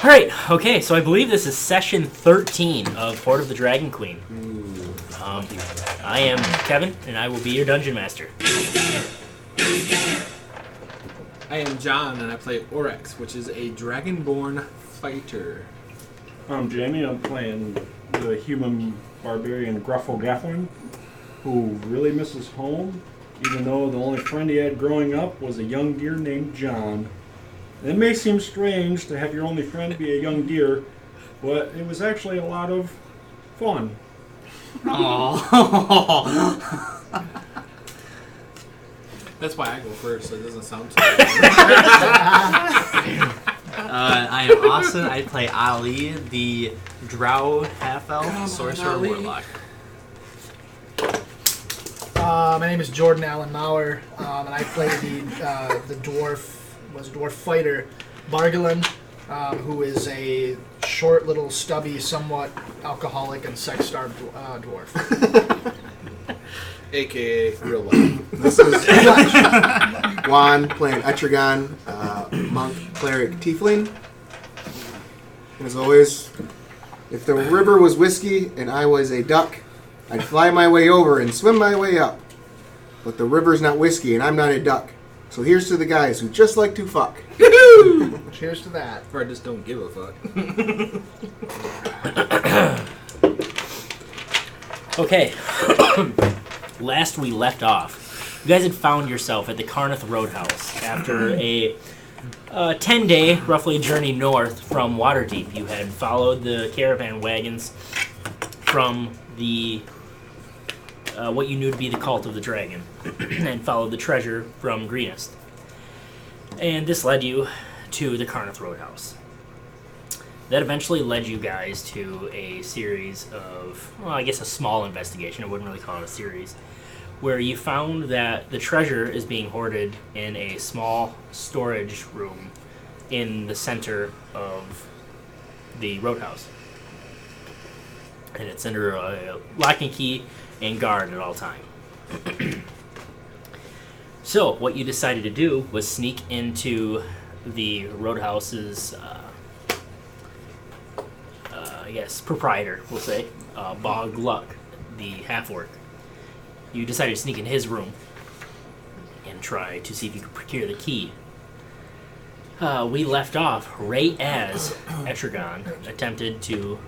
Alright, okay, so I believe this is session 13 of Hoard of the Dragon Queen. I am Kevin, and I will be your dungeon master. I am John, and I play Oryx, which is a dragonborn fighter. I'm Jamie. I'm playing the human barbarian Gruffle Gafflin, who really misses home, even though the only friend he had growing up was a young deer named John. And it may seem strange to have your only friend be a young deer, but it was actually a lot of fun. Aww. That's why I go first, so it doesn't sound so I am Austin. I play Ali, the drow half-elf sorcerer warlock. My name is Jordan Allen Maurer, and I play the dwarf fighter Bargalin, who is a short, little, stubby, somewhat alcoholic and sex-starved dwarf. AKA real life. This is Juan playing Etrigan, monk, cleric, tiefling. And as always, if the river was whiskey and I was a duck, I'd fly my way over and swim my way up. But the river's not whiskey and I'm not a duck. So here's to the guys who just like to fuck. Cheers to that. Or I just don't give a fuck. Okay, last we left off, you guys had found yourself at the Carneth Roadhouse after a 10-day, roughly, journey north from Waterdeep. You had followed the caravan wagons from the what you knew to be the Cult of the Dragon, and followed the treasure from Greenest. And this led you to the Carneth Roadhouse. That eventually led you guys to a series of, well, I guess a small investigation, I wouldn't really call it a series, where you found that the treasure is being hoarded in a small storage room in the center of the roadhouse. And it's under a lock and key and guard at all time. So, what you decided to do was sneak into the roadhouse's proprietor, we'll say, Bog Luck, the half-orc. You decided to sneak in his room and try to see if you could procure the key. We left off right as Etrigan attempted to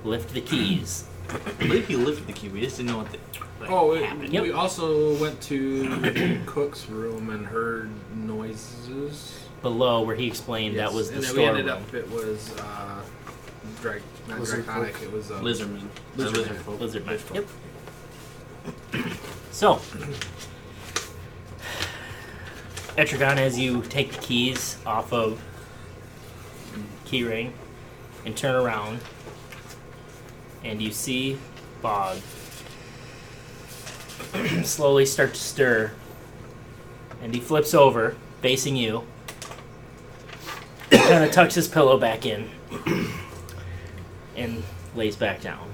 lift the keys. I believe he lifted the key. We just didn't know what happened. We also went to Cook's room and heard noises. Below, where he explained that was the and store we ended room. up, it was not Draconic, it was Lizardman. Lizardman. Yep. So, Etrigan, as you take the keys off of keyring and turn around, and you see Bog slowly start to stir, and he flips over, facing you, kind of tucks his pillow back in, and lays back down.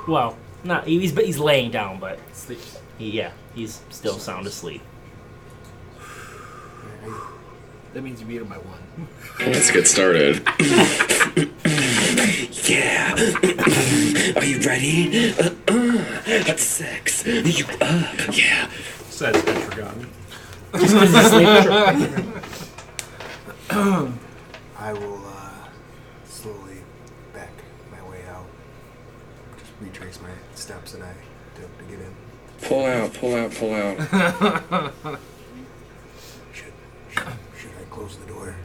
Well, not he's laying down, but sleeps. He's still sound asleep. That means you beat him by one. Let's get started. Yeah. Are you ready? That's sex. You up? Yeah. Says Etrigan. Just because he's asleep. I will slowly back my way out. Just retrace my steps that I took to get in. Pull out. Should I close the door?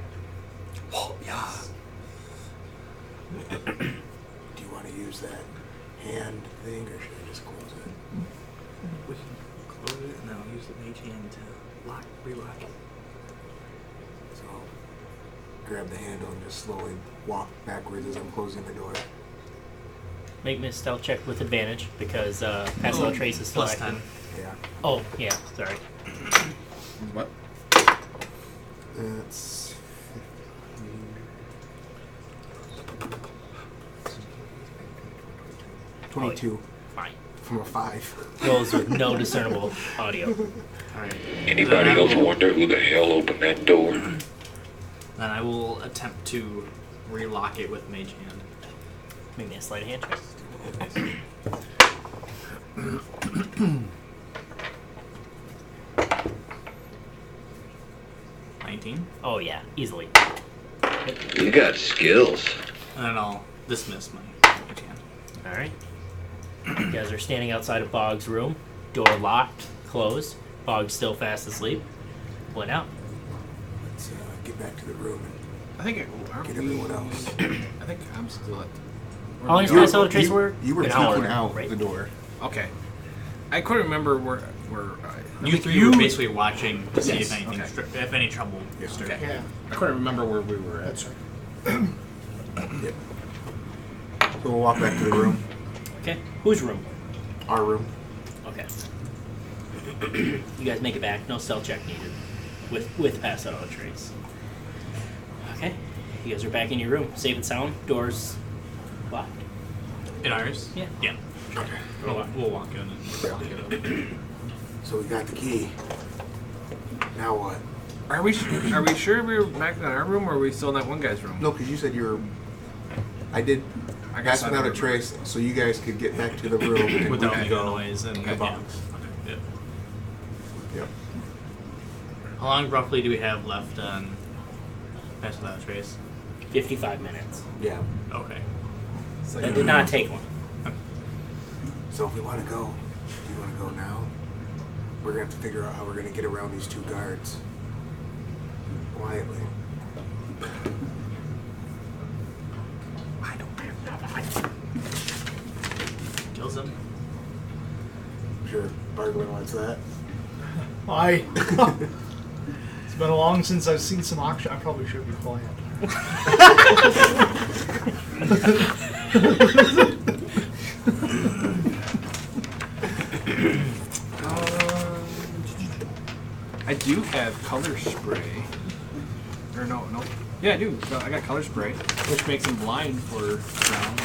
Oh, yeah. Do you want to use that hand thing, or should I just close it? We can close it and then I'll use the mage hand to relock it. So I'll grab the handle and just slowly walk backwards as I'm closing the door. Make me a stealth check with advantage, because Pass Without Trace is still plus active. 10. Yeah. Oh, yeah, sorry. What? That's 22 Fine. from a 5. Goes with no discernible audio. Alright. Anybody else wonder who the hell opened that door? Then I will attempt to relock it with Mage Hand. Make me a sleight of hand check. 19. Oh yeah, easily. You got skills. And then I'll dismiss my Mage Hand. All right. You guys are standing outside of Bog's room. Door locked, closed. Bog's still fast asleep. Went out. Let's get back to the room I think and get everyone else. I think I'm still at. How long does my solar trace work? You were An taking hour, out right? the door. Okay. I couldn't remember where. You three were basically watching to see Yes, if anything, okay. if any trouble Yeah. started. Okay. Yeah, I couldn't remember where we were at. that's right. Yep. So we'll walk back to the room. Okay. Whose room? Our room. Okay. You guys make it back. No stealth check needed. With pass out of trace. Okay. You guys are back in your room. Safe and sound. Doors locked. In ours? Yeah. Yeah. We'll walk in and lock it up. So we got the key. Now what? Are we sure we were back in our room, or are we still in that one guy's room? No, because you said you were. I did. I Pass I without a don't remember. trace, so you guys could get back to the room and we Without could making go. noise and the box. Yeah. Yep. How long roughly do we have left on Pass Without a Trace? 55 minutes. Yeah. Okay. That did not take long. So if we want to go, do you want to go now? We're gonna have to figure out how we're gonna get around these two guards quietly. I don't have Kills him. Sure, Bargler wants that. I. It's been long since I've seen some action. I probably should be quiet. I do have color spray. Or no. Yeah, I do. So I got color spray, which makes him blind for around.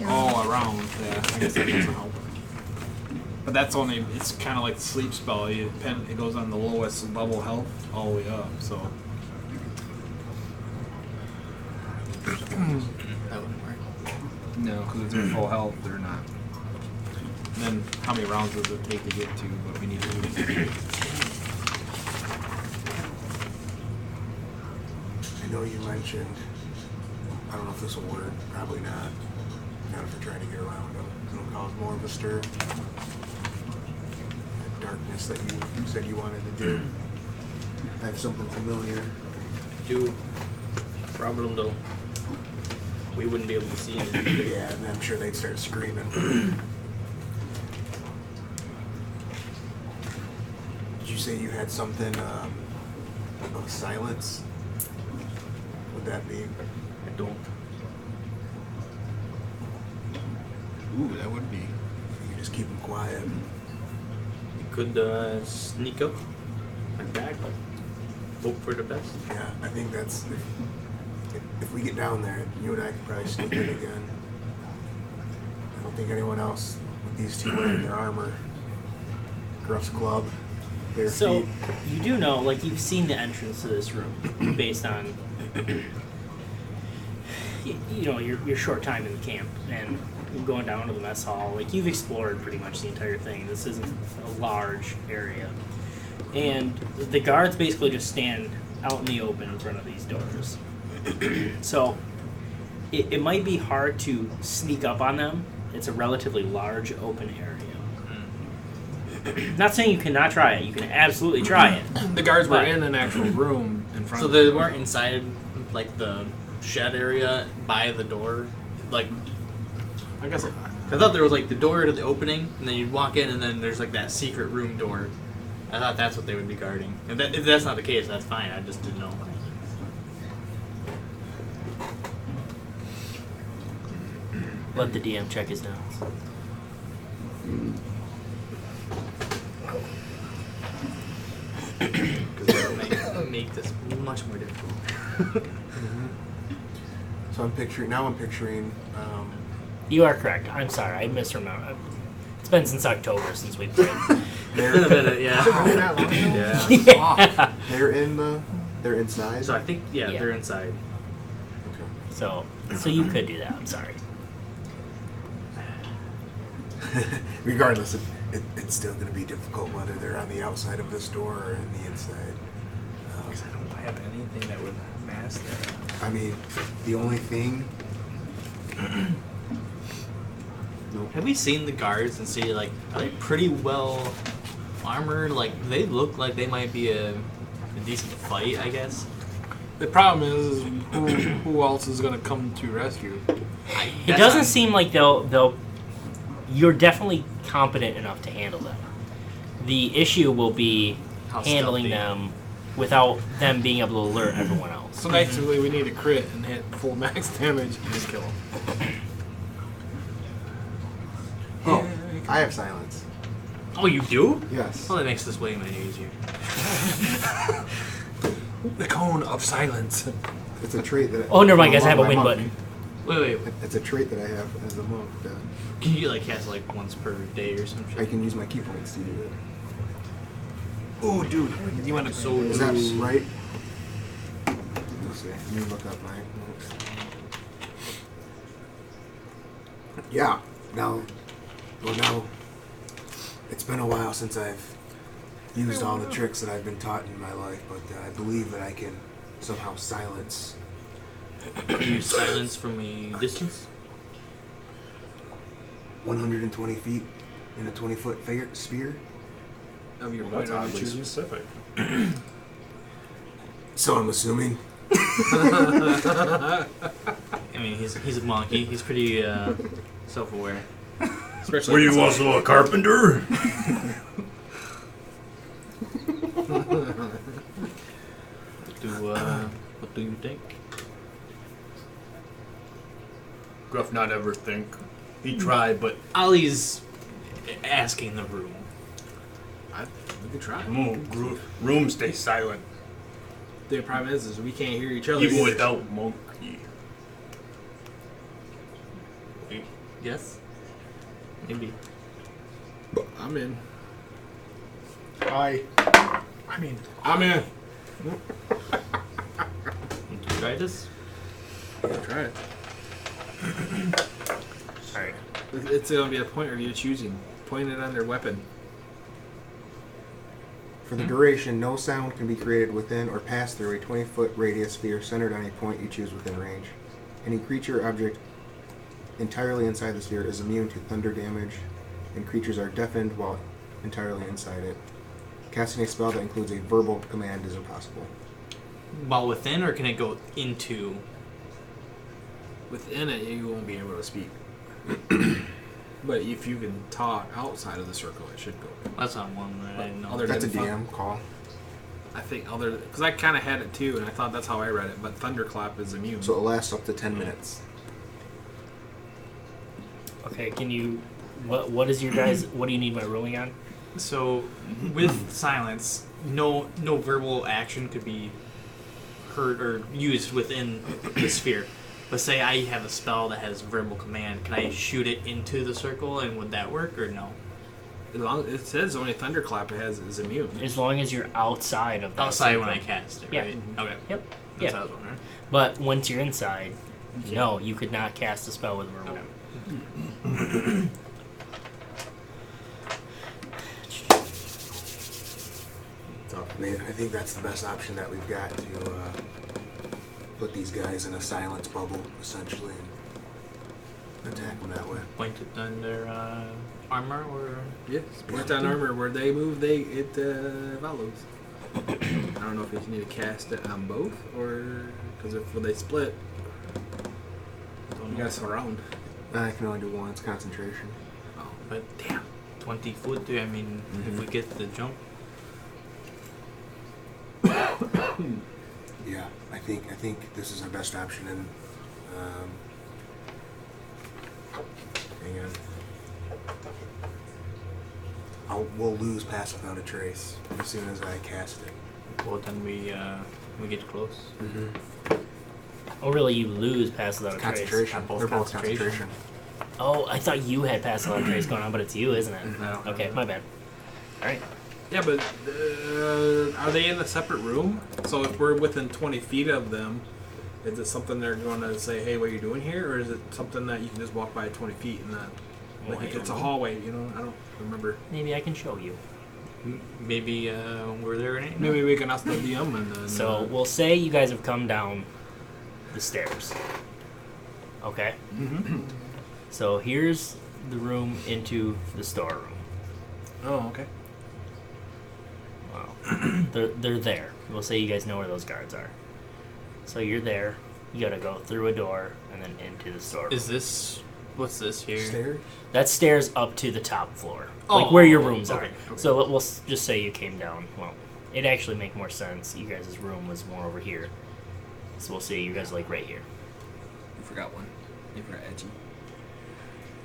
All around. Yeah, I guess that doesn't help. But that's only. It's kind of like the sleep spell. It goes on the lowest level health all the way up. So. That wouldn't work. No, because it's at full health. They're not. And then how many rounds does it take to get to what we need to do? I know you mentioned. I don't know if this will work. Probably not. Not if you're trying to get around them. It'll cause more of a stir. That darkness that you said you wanted to do. Have something familiar. Do problem though. We wouldn't be able to see anything. Yeah, and I'm sure they'd start screaming. Did you say you had something of silence? Would that be? I don't. Ooh, that would be. You just keep them quiet. You could sneak up and back. Hope for the best. Yeah, I think that's. If we get down there, you and I could probably sneak in again. I don't think anyone else with these two wearing their armor, Gruff's club, bare So feet. you do know, like you've seen the entrance to this room based on, you know, your short time in the camp and going down to the mess hall. Like you've explored pretty much the entire thing. This isn't a large area, and the guards basically just stand out in the open in front of these doors. So it might be hard to sneak up on them. It's a relatively large open area. Not saying you cannot try it. You can absolutely try it. The guards were But- in an actual room in front So of they weren't inside like the shed area by the door? Like, I guess I thought there was like the door to the opening, and then you'd walk in, and then there's like that secret room door. I thought that's what they would be guarding. If that's not the case, that's fine. I just didn't know. Let the DM check his notes. Because that would make this much more difficult. So I'm picturing. You are correct. I'm sorry. I misremembered. It's been since October since we played. They're, Yeah. That long ago? Yeah. Yeah. they're in the. They're inside. So I think, yeah, Yeah. they're inside. Okay. So you could do that. I'm sorry. Regardless, it's still going to be difficult whether they're on the outside of this door or in the inside. I don't have anything that would mask that. I mean, the only thing. Have we seen the guards and see, like, are they pretty well armored? Like, they look like they might be a decent fight, I guess. The problem is who else is going to come to rescue? It doesn't seem like they'll. You're definitely competent enough to handle them. The issue will be How handling stealthy. them without them being able to alert everyone else. So basically, we need a crit and hit full max damage and just kill them. Oh, I have silence. Oh, you do? Yes. Well, that makes this way much easier. The cone of silence. It's a trait that. Oh, never mind, guys. I have a my win monk. button. Wait. It's a trait that I have as a monk. Can you, like, cast, like, once per day or some I shit? can use my key points to do that. Oh, dude, you want to so Is that right? Let's see. Let me look up my notes. Yeah. Now, it's been a while since I've used all the tricks that I've been taught in my life, but I believe that I can somehow silence. Use silence from a distance? 120 feet in a 20-foot sphere. of your That's point oddly specific. So I'm assuming. I mean, he's a monkey. He's pretty self-aware. Especially Were you also a carpenter? What do you think? Gruff not ever think. He tried, but Ollie's asking the room. We could try. room stay silent. The problem is we can't hear each other. Even either. without monkey. Yes? Maybe. I'm in. I mean, I'm in. Want to try this? Yeah, try it. Alright. It's going to be a point of you choosing. Point it on their weapon. For the duration, no sound can be created within or pass through a 20-foot radius sphere centered on a point you choose within range. Any creature or object entirely inside the sphere is immune to thunder damage, and creatures are deafened while entirely inside it. Casting a spell that includes a verbal command is impossible. While within, or can it go into? Within it, you won't be able to speak. But if you can talk outside of the circle, it should go. That's not one that I didn't know. Other That's a than DM call. I think other because I kind of had it too, and I thought that's how I read it. But thunderclap is immune. So it lasts up to 10 minutes. Okay, can you... What is your guys... What do you need my ruling on? So, with silence, no verbal action could be heard or used within the sphere. But say I have a spell that has verbal command, can I shoot it into the circle, and would that work or no? As long it says only thunderclap is immune. As long as you're outside of that Outside circle. when I cast it, Yeah. right? Okay. Yep. That's Yeah. what I was wondering. But once you're inside, no, you could not cast a spell with a verbal. Okay. So, I mean, I think that's the best option that we've got to put these guys in a silence bubble, essentially, and attack them that way. Pointed on their armor or... Yes. Point on armor where they move, it follows. I don't know if you need to cast it on both, or because if they split, you gotta surround. I can only do one. It's concentration. Oh, but damn, 20 foot. I mean, if we get the jump. Yeah, I think this is our best option, and hang on. We'll lose pass without a trace as soon as I cast it. Well, then we get close. Oh, really? You lose pass without a trace? Concentration. Both They're both concentration. concentration. Oh, I thought you had pass without a trace going on, but it's you, isn't it? I don't Okay, know. my bad. All right. Yeah, but are they in a separate room? So if we're within 20 feet of them, Is it something they're going to say, hey, what are you doing here? Or is it something that you can just walk by at 20 feet and not... Well, Like, I if it's a don't know. hallway, you know? I don't remember. Maybe I can show you. Maybe we're there or anything? Maybe we can ask the DM and then... So we'll say you guys have come down the stairs. Okay? So here's the room into the storeroom. Oh, okay. Wow. They're there. We'll say you guys know where those guards are. So you're there. You gotta go through a door and then into the storeroom. Is this... What's this here? Stairs? That's stairs up to the top floor. Oh, like where your rooms are. okay. So we'll just say you came down. Well, it'd actually make more sense. You guys' room was more over here. So we'll say you guys like right here. You forgot one. You forgot Edgy.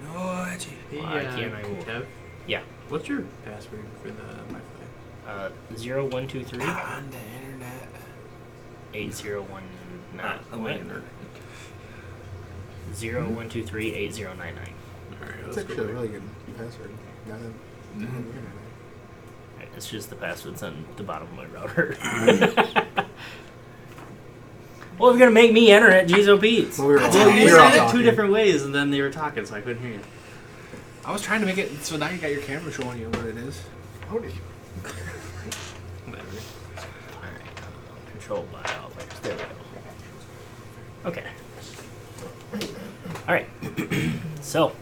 No, Edgy. Hey, Why can't I- Kev, Yeah. what's your password for the Wi-Fi? 0123 On the internet. 8019. I'm waiting. 0123 8099. Alright, That's let's actually go a there. really good password. Got it. It's just the password's on the bottom of my router. Well, if you're gonna make me enter it, jeez oh Pete's. Well, we were all, Well, you we were all said it talking. 2 different ways, and then they were talking, so I couldn't hear you. I was trying to make it so now you got your camera showing you what it is. Whatever. Controlled by Alpha. There we go. Okay. Alright. So.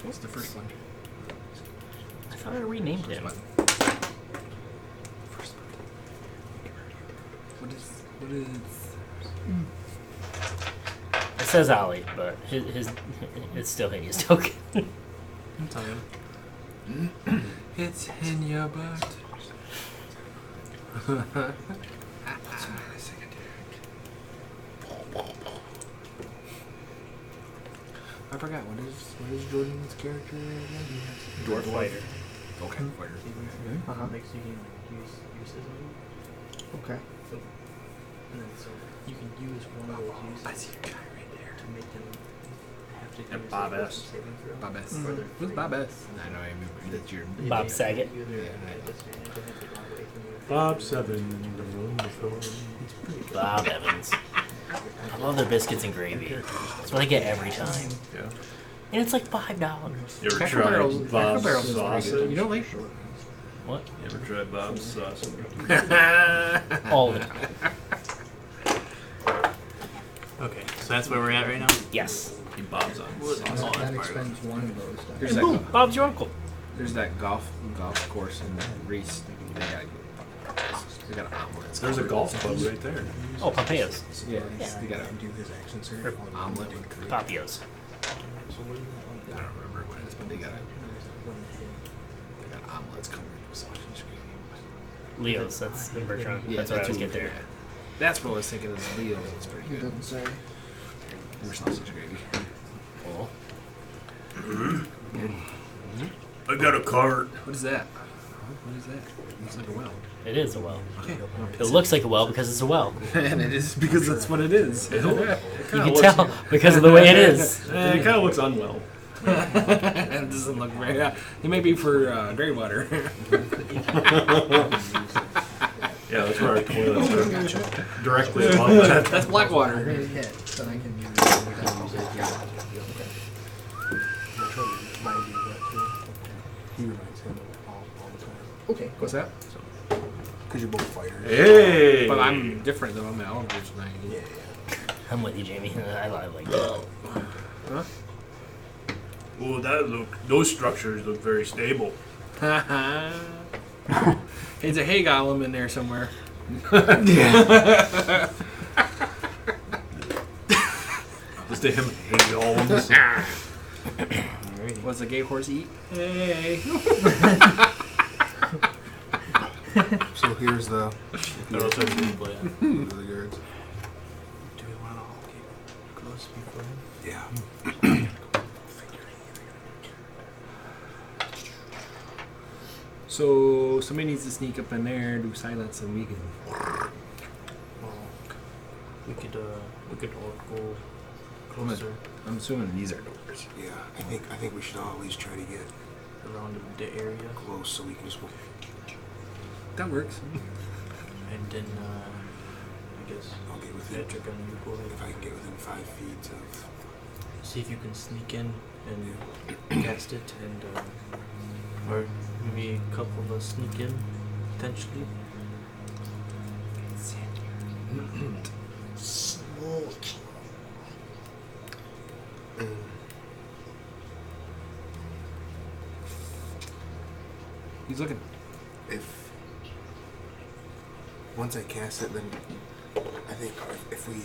What's the first one? I thought I renamed him. What is... It says Ollie, but his it's still Hades token. I'm telling you. It's in your butt. I forgot. What is Jordan's character again? Dwarf fighter. Okay, fighter. Uh-huh. Makes you can use scissors. Okay. And then so you can use one of those uses I see a guy right there. to make them have to do Yeah, a Bob saving- S. saving throw. Bob S. Or they're Who's free. Bob S? I know. I remember. That's your. Bob Saget. You either Yeah. get disadvantage or have to run away from you. Bob 7, the room before. Bob Evans. I love their biscuits and gravy. That's what I get every time. Yeah. And it's like $5. You ever Cracker Barrel's- tried Cracker Bob's Barrel's is pretty good. sausage? You don't like? What? You ever tried Bob's sausage? All the time. Okay, so that's where we're at right now? Yes. He Bob's on sausage. That expends one of those dice. There's And that. boom, Bob's your uncle. There's that golf course in Greece. They got omelets. There's a golf club right there. Oh, Pompeios. Yeah, Yeah. they got a Do his action surge. Or omelet with cream. Papios. I don't remember what it is, but they got omelets covered with sausage cream. Leo's, that's in Bertrand. Yeah, That's what I always what get there. yeah. That's what I was thinking is Leo's. It's pretty It good. doesn't say. Or sausage gravy. Cool. I got a cart. What is that? What is that? It looks like a well. It is a well. Okay. It looks like a well because it's a well. And it is because that's what it is. You can tell because of the way it is. It kind of looks unwell. It doesn't look very. It may be for gray water. Yeah, that's where our toilets are. Directly above that. That's black water. Really hit, so I can use He reminds him all the time. Okay, What's that? Because you're both fighters. Hey! But I'm different though. I'm an Eldritch Knight. Yeah. I'm with you, Jamie. I like that. Huh? Oh, those structures look very stable. It's a hay golem in there somewhere. Just to him hate all of us. What's the gay horse eat? Hey. So here's the. That also has gameplay. Here's the guards. Do we want to all get close before? Yeah. So somebody needs to sneak up in there, do silence, and we can. Well, we could could all go closer I'm assuming these are doors. Yeah, I think we should all at least try to get around the area. close so we can just. That works. And then, I guess, I'll get within. Patrick and you go ahead. If I can get within 5 feet of. See if you can sneak in and cast it, and or maybe a couple of us sneak in, potentially. He's looking. If once I cast it, then I think if we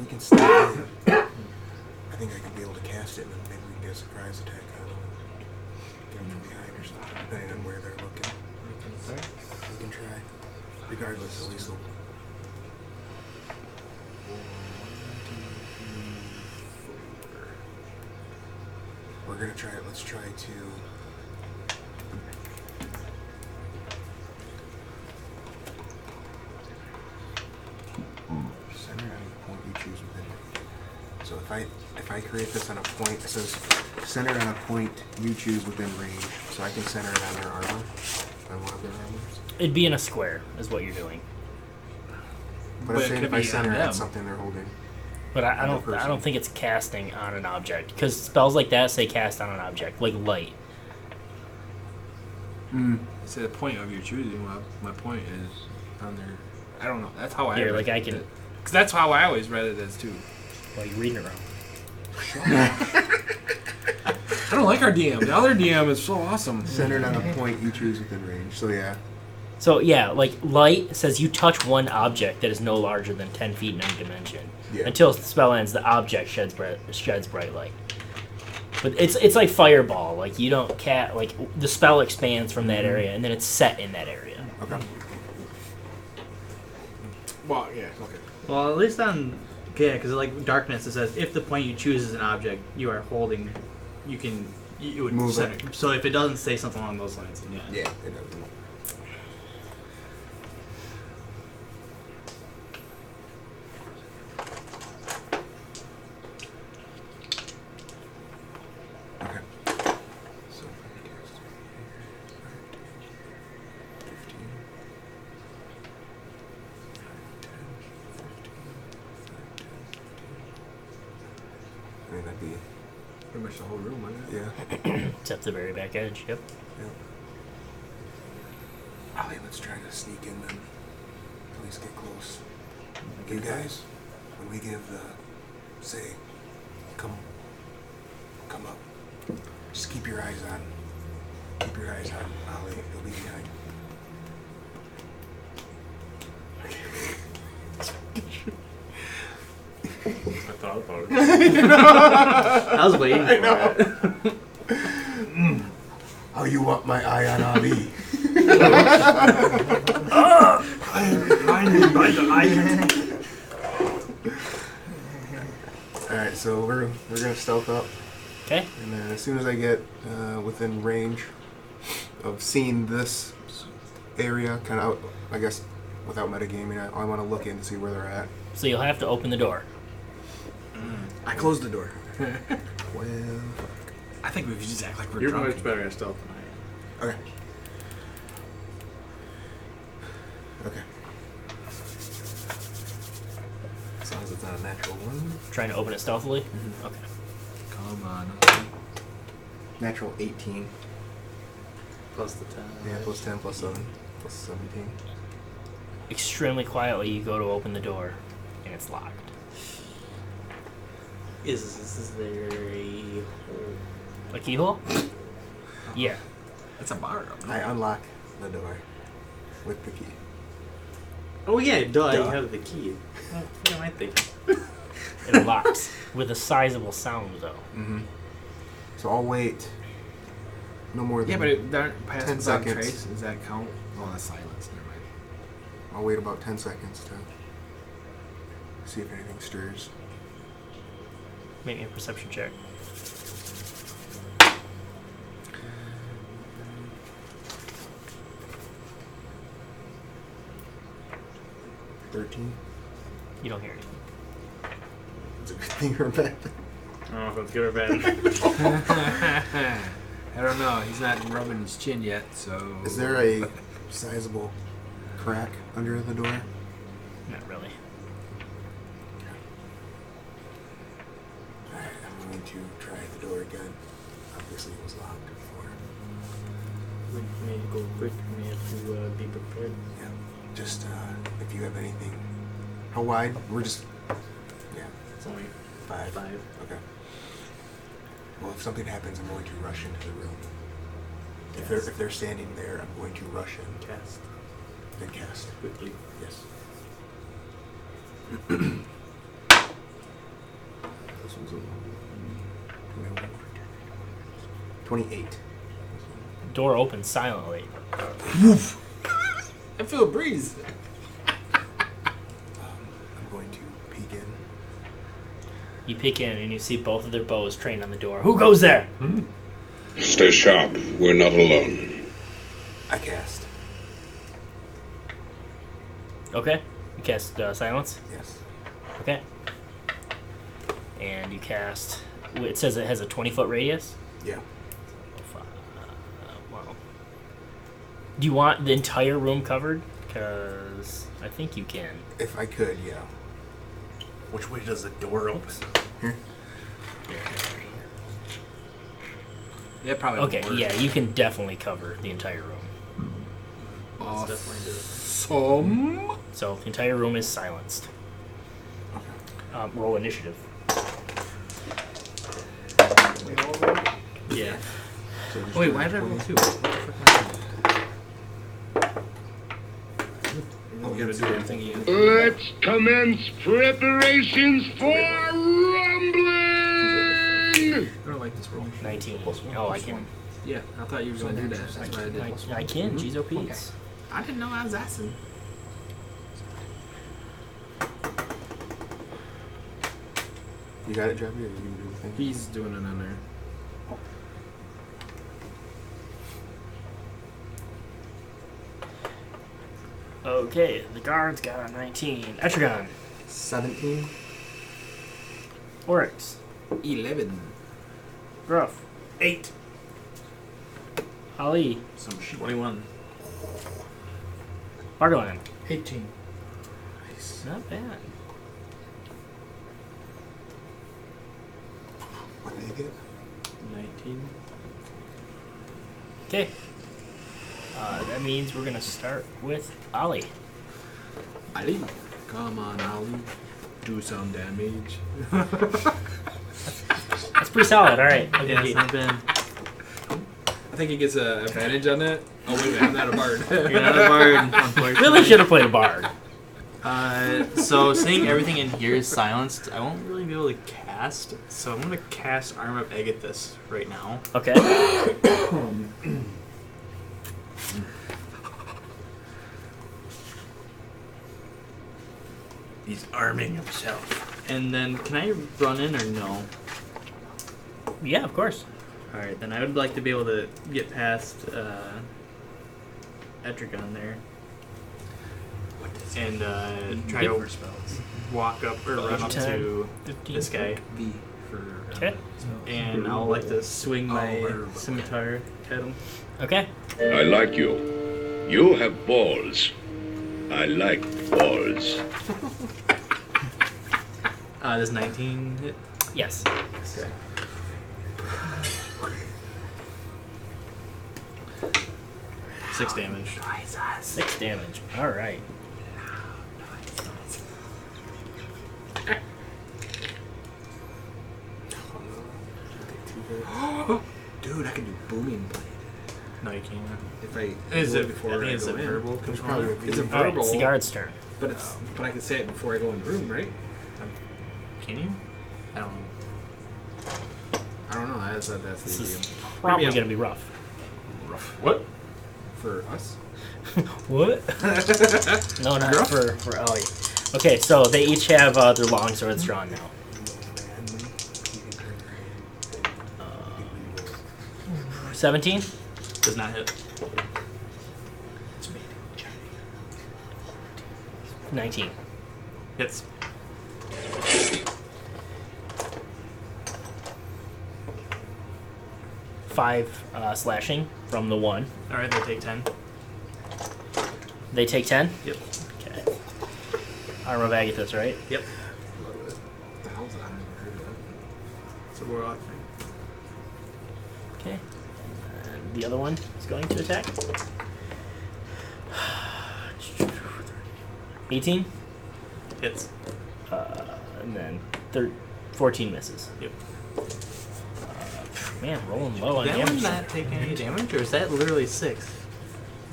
can sneak in, I think I could be able to cast it, and then maybe we can get a surprise attack on them, get them from behind or something, depending on where they're looking. We can try, regardless. At least they'll. 1, 2, 3, 4. We're gonna try it. Let's try to. Center any point you choose within. So if I create this on a point, it says center on a point you choose within range. So I can center it on their armor, on one of their armors. It'd be in a square, is what you're doing. But But I'm it saying could if I be center on it on them. something they're holding. But I Other don't person. think it's casting on an object, because spells like that say cast on an object, like light. It's at the point of your choosing. My point is on there. I don't know. That's how I Here, read like I it. can. 'Cause that's how I always read it as too. Well, you're reading it wrong. I don't like our DM. The other DM is so awesome. Centered on a point you choose within range. So yeah. So yeah, like light says you touch one object that is no larger than 10 feet in any dimension. Yeah. Until the spell ends, the object sheds bright light. But it's like fireball. Like you don't like the spell expands from that area, and then it's set in that area. Okay. Well, yeah. Okay. Well, at least on because like darkness, it says if the point you choose is an object you are holding, you would Move center. it. So if it doesn't say something along those lines, then yeah. Yeah. It does. Okay. So if I cast it here, 15, 10, 15, 5, 10, 15. I mean, that'd be, Pretty much the whole room, I guess. yeah. Except the very back edge. Yep. Ollie, let's try to sneak in then. At least get close. You guys, when we give the, say, come up. Just keep your eyes on. Keep your eyes on Ollie. He'll be behind. I thought about it. I was waiting for it. Oh, you want my eye on Ali? Alright, so we're gonna stealth up. Okay. And then as soon as I get within range of seeing this area, kind of, I guess, without metagaming, I want to look in to see where they're at. So you'll have to open the door. I closed the door. Well, I think we could just act like we're You're drunk. much better at stealth than I am. okay. Okay. As long as it's not a natural one. Trying to open it stealthily. Okay. Come on. Natural 18. Plus the 10. Yeah, plus 10, plus 7, plus 17. Extremely quietly, you go to open the door, and it's locked. Is there a hole? A keyhole? Yeah. It's a bar. I unlock the door with the key. Oh yeah, duh, you Duh. have the key. Oh, what am I thinking? It locks with a sizable sound, though. Mm-hmm. So I'll wait no more than Yeah, but it don't pass 10 without seconds. trace. Does that count? Oh, that's silence. Never mind. I'll wait about 10 seconds to see if anything stirs. Make me a perception check. $13. You don't hear anything. it's a good thing or a bad thing. I don't know if it's good or bad. I don't know. He's not rubbing his chin yet, so. Is there a sizable crack under the door? Not really. Alright, I'm going to try the door again. Obviously it was locked before. We need to go quick. We have to be prepared. Yeah. Just if you have anything. How wide? We're just. Yeah. It's only 5. 5. Okay. Well, if something happens, I'm going to rush into the room. If they're standing there, I'm going to rush in. Cast. Then cast. Quickly. Yes. This one's a 28. Door opens silently. I feel a breeze. I'm going to peek in. You peek in and you see both of their bows trained on the door. Who goes there? Stay sharp. We're not alone. I cast. Okay. You cast silence. Yes. Okay. And you cast. It says it has a 20-foot radius. Yeah. Wow. Do you want the entire room covered? Because I think you can. If I could, yeah. Which way does the door open? Yeah, probably. Okay, won't work. yeah, you can definitely cover the entire room. Awesome. Definitely do it. So the entire room is silenced. Roll initiative. Yeah. So just Wait, do why did I roll 2? We gotta do everything again. Let's commence preparations for rumbling! I don't like this roll. 19. Oh, I can. Yeah, I thought you were gonna do that. That's what I did. I can. Jeez, oh, Pete's. I didn't know I was asking. You got it, Jeffy? Or you can do the thing? He's doing it on there. Okay, the guards got a 19. Etrigan. 17. Oryx. 11. Gruff. 8. Ali. Some shit. 21. Bargalan. 18. Nice. Not bad. What did they get? 19. Okay. That means we're gonna start with Ali. Ali. Come on, Ali. Do some damage. That's pretty solid. All right. Yeah, it's not bad. I think he gets an advantage on that. Oh, wait a minute. I'm not a bard. You're not a bard, unfortunately. Really should have played a bard. So seeing everything in here is silenced, I won't really be able to cast. So I'm gonna cast Arm of Agathis right now. Okay. He's arming himself. And then can I run in or no? Yeah, of course. Alright, then I would like to be able to get past Etrigan there. And try to walk up or run up 10, to 15. this guy. B for. Okay. And I'll like to swing my scimitar at him. Okay. I like you. You have balls. I like balls. Does 19 hit? Yes. Okay. Six damage. 6 damage. All right. Dude, I can do booming blade. No, you can't. If I Is do it before I think I it's go a in. verbal There's component. probably It's a All right. verbal, It's the guard's turn. but I can say it before I go in the room, right? Can you? I don't know. I don't know. That's This the is deal. probably Maybe going to be rough. What? For us? What? No, not for Ellie. Okay, so they each have their long swords drawn now. 17? Does not hit. 19. Hits. 5 slashing from the 1. All right, they take 10. They take 10? Yep. Okay. Arm of Agathis, right? Yep. What the hell's that? I never heard of that. So we're off. Okay. And the other one is going to attack. 18? Hits. And then 14 misses. Yep. Man, rolling low on Did that one damage. not take any damage, or is that literally 6?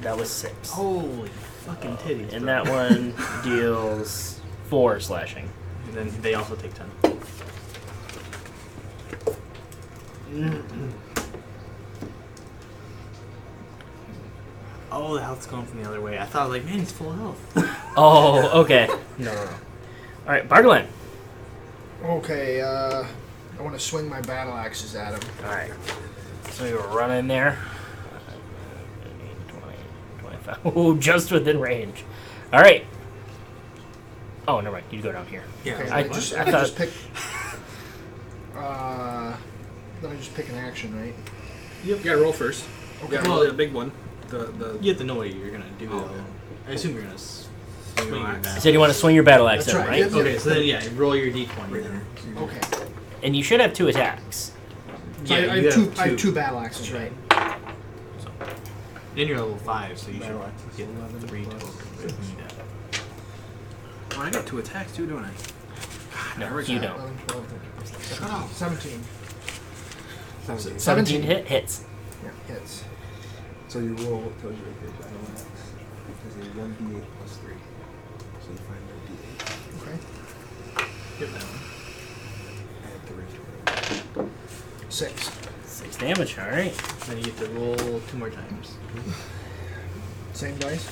That was 6. Holy fucking titties! And bro. that one deals 4 slashing. And then they also take 10. Oh, the health's going from the other way. I thought, like, man, he's full health. Oh, okay. No. Alright, Bargland. Okay, I want to swing my battle axes at him. Alright. So you run in there. 20, 25. Oh, just within range. Alright. Oh, never mind. You go down here. Yeah. Okay, I let me just thought- pick. Let me just pick an action, right? You gotta roll first. You gotta roll Well- the big one. The You have to know what you're gonna do, though. I assume you're gonna swing your You battle. said you want to swing your battle axe That's then, right. right? Yep. Okay, so then, yeah, roll your d20 then. Okay. And you should have 2 attacks. So Yeah, I you have I have 2 battle axes, right? So, then you're level 5, so you Battle should axe is get 11 3 plus- total. Oh, I got 2 attacks too, don't I? No, you don't. 11, 12, 13, 17. 17. 17 hits. Yeah, hits. So you roll what tells you right there, battle axe. Because a 1d8 plus 3. So you find a d8. Okay. Get that one. Add 3 to it. 6. 6 damage, alright. Then you get to roll 2 more times. Same dice.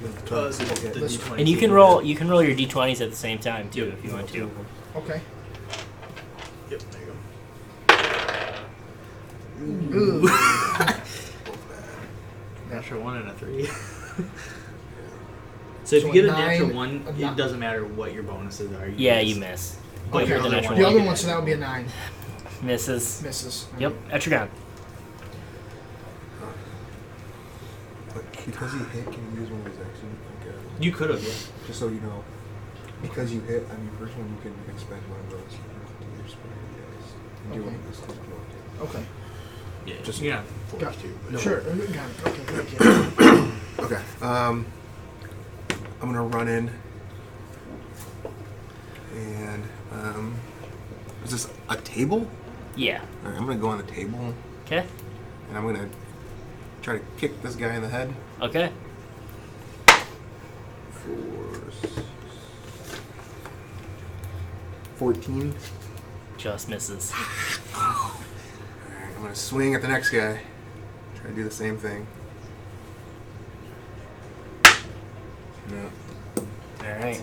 Because the This- d20. And you can roll your d20s at the same time too if you want to. Okay. Yep, there you Ooh. go. Natural 1 and a 3. So if So you get a 9, natural 1, a it ni- doesn't matter what your bonuses are. Yeah, just- you miss. But Okay. your other natural one. The one. other one, so that would be a 9. Misses. Misses. Yep, Etrigan. But because you hit, can you use one of his actions? Like, You could have, yeah. just so you know. Because you hit on your first one, you can expend one of those. To your spray, yes. And do one of this if you want to. Okay. Yeah, Just- you're not forced Got to. No. Sure. Got it. Okay. Thank you. Okay. I'm gonna run in, and is this a table? Yeah. All right, I'm gonna go on the table, Okay. and I'm gonna try to kick this guy in the head. Okay. 14. Just misses. All right, I'm gonna swing at the next guy. Try to do the same thing. No. Alright.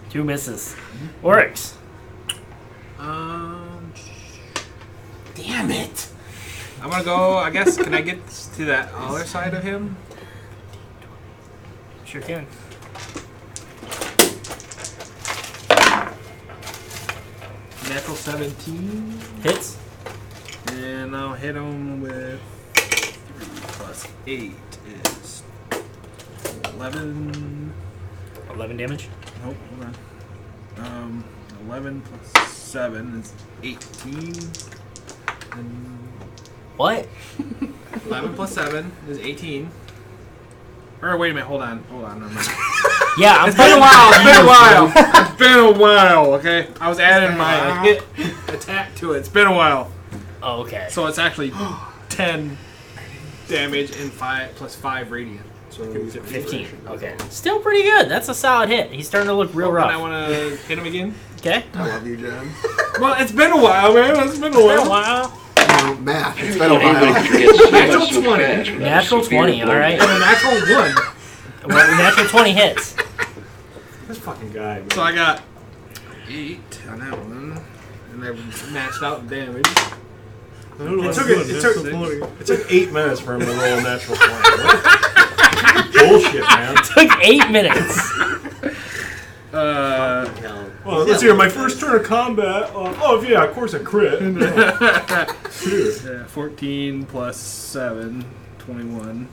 2 misses. Oryx. Damn it! I'm gonna go. I guess. Can I get to that other side of him? Sure can. Natural 17, Hits. and I'll hit him with 3 plus 8 is 11. 11 damage. Nope, hold on. 11 plus 7 is 18. And What? 11 plus 7 is 18. Or wait a minute, hold on, never mind. Yeah, I'm It's been a while, it's been a while, okay? I was adding my hit attack to it. It's been a while. Oh, okay. So it's actually 10 damage and 5 plus 5 radiant. So 15. Okay. Still pretty good. That's a solid hit. He's starting to look real And I rough. want to hit him again. Okay. I love you, John. Well, it's been a while, man. It's been a Been a while. while. No, math. It's been a Anybody while. forgets so Natural much so 20. fast without Natural severe 20, blow. alright. And a natural 1. Well, natural 20 hits. This fucking guy. Man. So I got 8 on that one. And I matched out damage. It took 8 minutes for him to roll a natural 20. Bullshit, man. Took 8 minutes. Well, let's hear my first turn of combat. Oh, yeah, of course I crit. 14 plus 7, 21.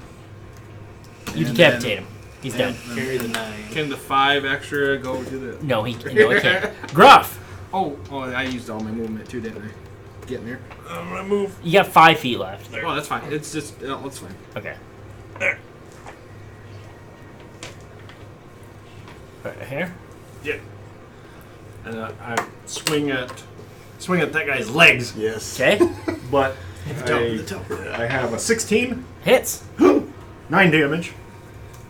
You And decapitate him. He's dead. Carry the 9. Can the 5 extra go to the... No, he can't. Gruff, Oh, I used all my movement too, didn't I? Getting there. I'm gonna move. you got 5 feet left. Oh, that's fine. It's just... Oh, it's fine. Okay. There. Right here. Yeah. And I swing at that guy's legs. Yes. Okay. But I have a 16, Hits. 9 damage,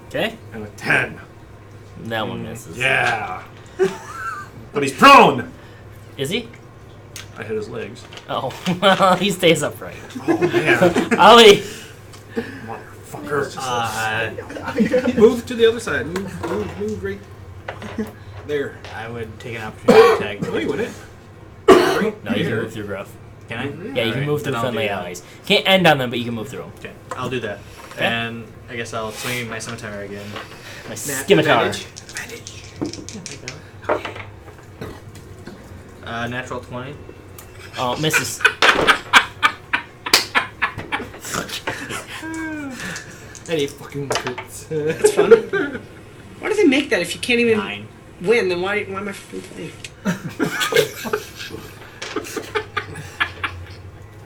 Okay. and a 10. That one misses. Yeah. But he's prone. Is he? I hit his legs. Oh, well, he stays upright. Oh man. Ollie. Motherfucker. Move to the other side. Move right there. I would take an opportunity to attack. No, you wouldn't. No, you can move through Gruff. Can I? Yeah, you can move through then I'll friendly do that. allies. Can't end on them, but you can move through them. Okay, I'll do that. Okay. And I guess I'll swing my scimitar again. My scimitar. Natural 20. Oh, misses. Any fucking crits. It's fun. Why do they make that if you can't even 9. win? Then why am I fucking playing?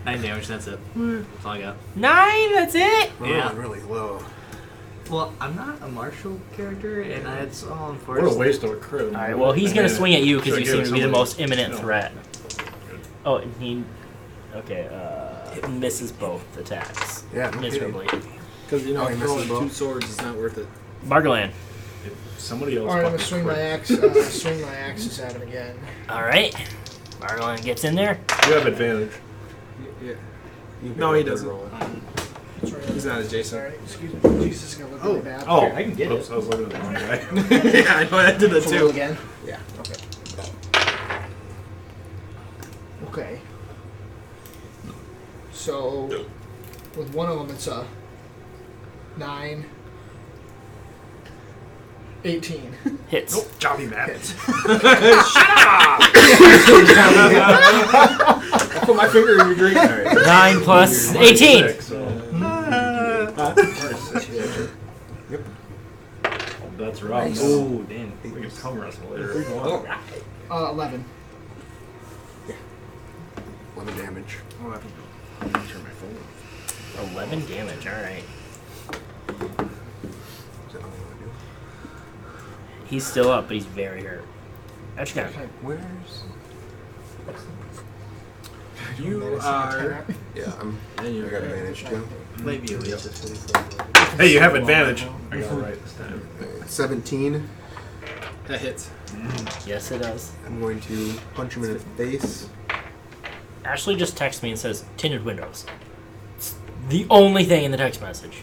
9 damage, that's it. That's all I got. 9, that's it? Yeah. Really low. Well, I'm not a martial character, and it's all What a unfortunate. waste of a crit. Alright, well, he's going to swing at you because Should've you seem given to be the somebody- most imminent no. threat. Oh, and he... Okay, misses both attacks. Yeah, no Miserably. Because, you know, Oh, he misses throwing both. 2 swords is not worth it. Bargalan. If somebody else. All right, I'm gonna fucking swing my crit. axe. Swing my axes at him again. Alright. Bargalan gets in there. You have advantage. Yeah. No, he doesn't. Sorry, He's not as Jason. Sorry, excuse me. Jesus is gonna look really bad. Oh, Here, I can get oops, I was looking at the wrong guy. Yeah, I know, I did that So roll too. again. Yeah. Okay. Okay. So, with one of them, it's a 9, 18. Hits. Nope, Jobby Matt. I put my finger in your drink. 9 plus 18. That's rough. Nice. Oh, damn. We can tongue wrestle later. 11. 11 damage. Oh, I have to turn my phone off. 11 damage, alright. Is that all you want to do? He's still up, but he's very hurt. Actually, Where's... You Medicine are... attack. Yeah, I got advantage too. Maybe at least. Hey, you have advantage. I got it right this time. 17. That hits. yes, it does. I'm going to punch him in the face. Ashley just texts me and says, tinted windows. It's the only thing in the text message.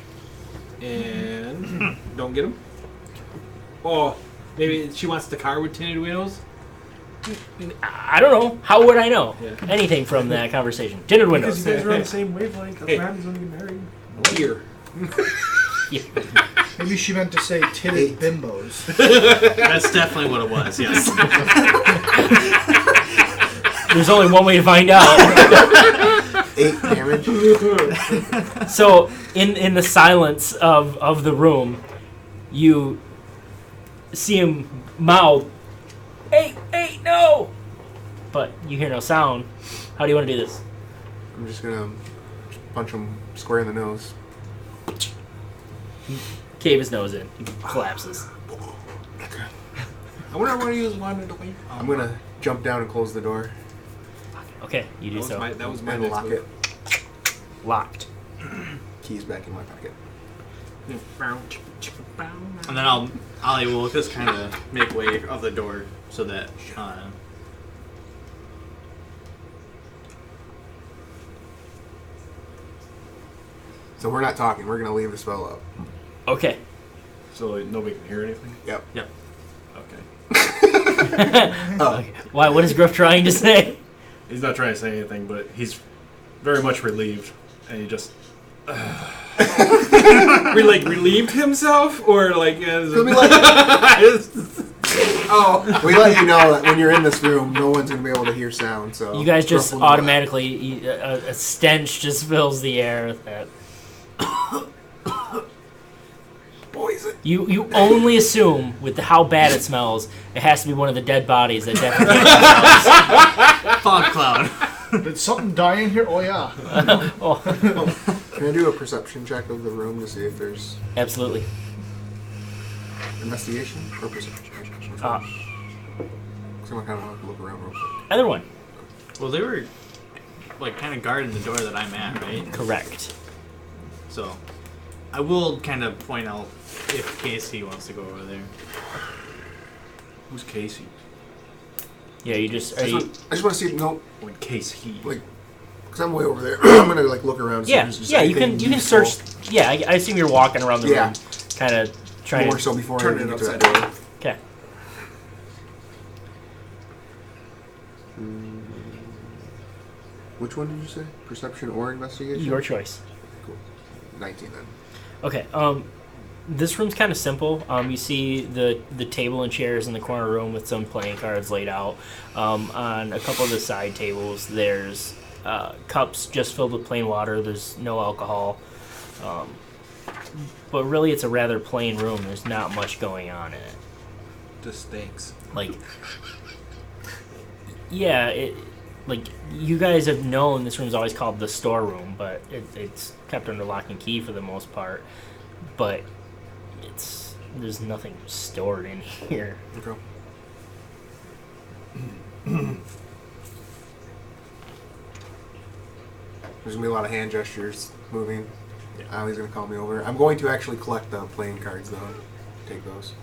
And... don't get him. Oh, maybe she wants the car with tinted wheels? I don't know. How would I know Yeah. anything from that conversation? Tinted windows. Because you guys are on the same wavelength. That's Hey. what happens when you get married. Here. Yeah. Maybe she meant to say titted bimbos. That's definitely what it was, yes. There's only one way to find out. 8 damage. So, in the silence of the room, you see him mouth, "Hey, no!" But you hear no sound. How do you want to do this? I'm just gonna punch him square in the nose. Cave his nose in. He collapses. I wonder why you was wanted to wait. I'm gonna jump down and close the door Okay, you do so. That was my and next lock move. it. Locked. Keys back in my pocket. And then Ollie will just kind of make way of the door so that So we're not talking. We're gonna leave the spell up. Okay. So like, nobody can hear anything? Yep. Okay. Okay. Why? What is Gruff trying to say? He's not trying to say anything, but he's very much relieved. And he just... Relieved himself? Or like... As Could be like- Oh, we let you know that when you're in this room, no one's gonna be able to hear sound. So You guys just ruffle the automatically a stench just fills the air with that. poison. You only assume with how bad it smells, it has to be one of the dead bodies that definitely. Fog cloud. Did something die in here? Oh yeah. Oh, Can I do a perception check of the room to see if there's absolutely. investigation or perception? Someone kind of want to look around real quick. Either one. Well, they were like kind of guarding the door that I'm at, right? Correct. So I will kind of point out if Casey wants to go over there. Who's Casey? Yeah, you just I are you. just want to see. No, When Casey. like, because I'm way over there. I'm gonna like look around. Yeah, see if there's yeah. You anything can useful. search. Yeah, I assume you're walking around the Yeah. room, kind of trying More to. so before Turn I it get to upside that door. Okay. Which one did you say? Perception or investigation? Your choice. Cool. 19 then. Okay. This room's kind of simple. You see the table and chairs in the corner room with some playing cards laid out. On a couple of the side tables, there's cups just filled with plain water. There's no alcohol. But really, it's a rather plain room. There's not much going on in it. Just stinks. Like, yeah, like you guys have known this room's always called the storeroom, but it's kept under lock and key for the most part. But there's nothing stored in here. Okay. There's gonna be a lot of hand gestures moving. Ali's gonna call me over. I'm going to actually collect the playing cards though. Take those.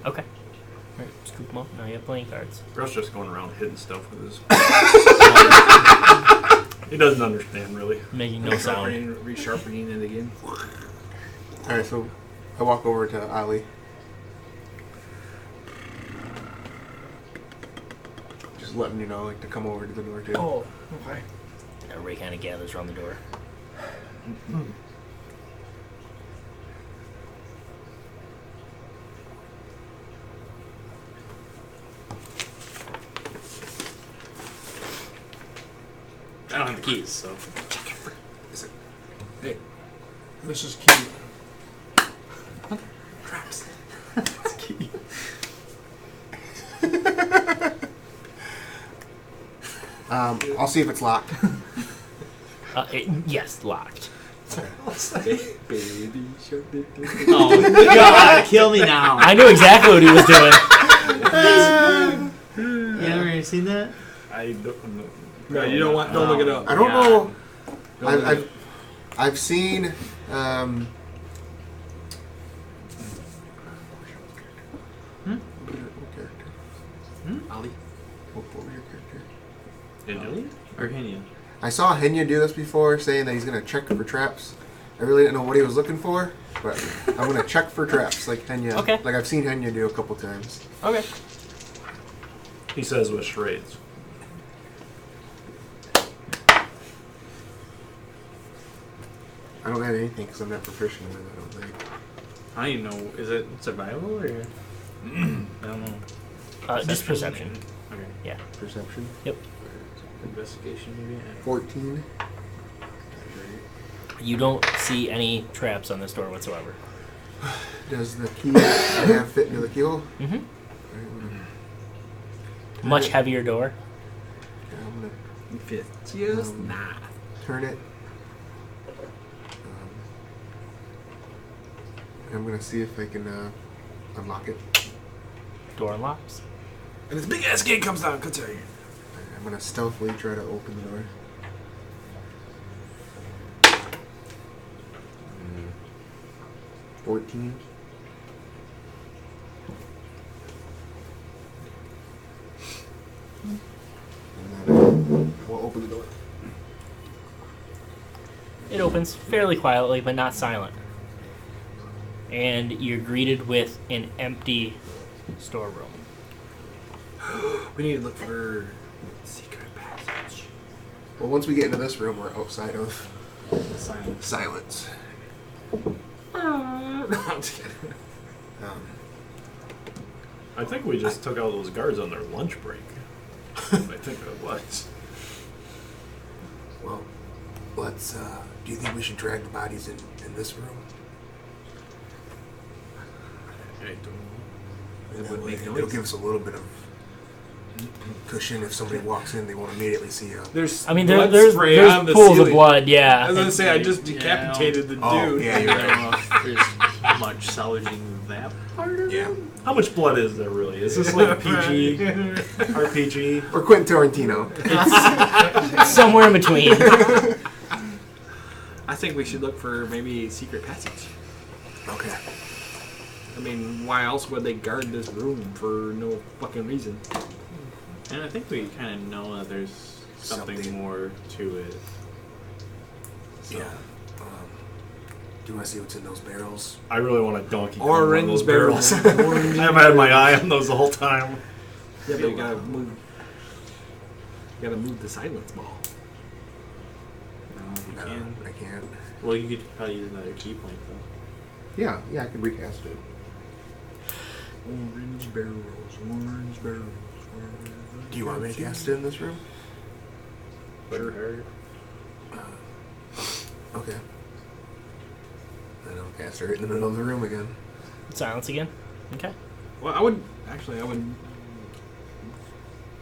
Okay. All right, scoop them up. Now you have playing cards. Bro's just going around hitting stuff with his. He doesn't understand really. Making no sound. Resharpening it again. Alright, so I walk over to Ali. Just letting you know, like, to come over to the door too. Oh, okay. Everybody kind of gathers around the door. I don't have the keys, so. Is it? Hey, This is key. Traps. It's key. I'll see if it's locked. Yes, locked. Baby shark. Oh, God, kill me now. I knew exactly what he was doing. You ever seen that? I don't know. no, you don't want. Don't look it up. I don't Yeah. know. Don't look it up. I've seen. Hmm? What character? Ali? What was your character? Ali? Or Henya? I saw Henya do this before, saying that he's gonna check for traps. I really didn't know what he was looking for, but I'm gonna check for traps, like Henya. Okay. Like I've seen Henya do a couple times. Okay. He says with charades. I don't have anything because I'm not proficient in it. I don't think. I don't even know. Is it survival or? I don't know. Just perception. Okay. Yeah. Perception. Yep. Investigation maybe? 14. You don't see any traps on this door whatsoever. Does the key I have fit into the keyhole? Mm-hmm. Much heavier door. Okay, I'm gonna Fifth. Just Um, nah. turn it. I'm gonna see if I can unlock it. Door unlocks. And this big ass gate comes down. Good tell you. I'm gonna stealthily try to open the door. 14. And then we'll open the door. It opens fairly quietly, but not silent. And you're greeted with an empty storeroom. We need to look for secret passage. Well, once we get into this room, we're outside of Silence. silence. No, I'm just kidding. I think we just took out those guards on their lunch break. I think it was. Well, let's. Do you think we should drag the bodies in this room? I don't know. It would make It'll noise. give us a little bit of cushion if somebody walks in. They won't immediately see a. There's I mean, blood there's spray on the pools of ceiling. blood, I yeah. was gonna say I just decapitated the dude. Oh, yeah, you're I right. don't know if there's much salvaging that part of Yeah. it. How much blood is there really? Is this like PG, RPG? Or Quentin Tarantino. Somewhere in between. I think we should look for maybe a secret passage. Okay. I mean, why else would they guard this room for no fucking reason? And I think we kind of know that there's something more to it. So. Yeah. Do you want to see what's in those barrels? I really want a donkey. Kong Orange one of those barrels. I haven't had my eye on those the whole time. Yeah, but you gotta move. You gotta move the silence ball. No, you No, can. I can't. Well, you could probably use another key point though. Yeah, I could recast it. Orange barrels, orange barrels. Do you want me to cast it in this room? Sure. Okay. Then I'll cast her right in the middle of the room again. Silence again. Okay. Well, I would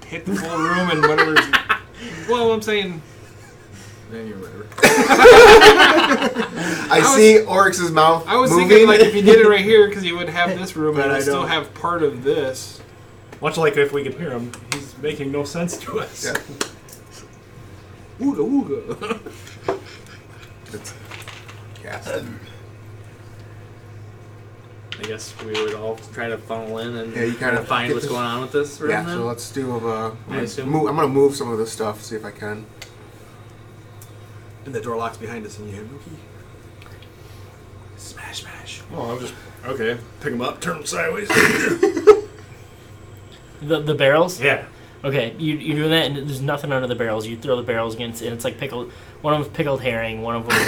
hit the full room and whatever's. Well, I'm saying. Anyway, whatever. I see Oryx's mouth I was moving. thinking like if you did it right here, because you would have this room, But and I I still don't. have part of this. Much like if we could hear him, he's making no sense to us. Yeah. Ooga ooga. It's cast. I guess we would all try to funnel in and Yeah, you kinda find get what's this- going on with this room Yeah, then? so let's do I assume. I'm gonna move some of this stuff, see if I can. And the door locks behind us, and you have no key. Smash, smash. Oh, I'll just okay. Pick him up, turn him sideways. The barrels? Yeah. Okay, you do that, and there's nothing under the barrels. You throw the barrels against, and it's like pickled. One of them's pickled herring. One of them is,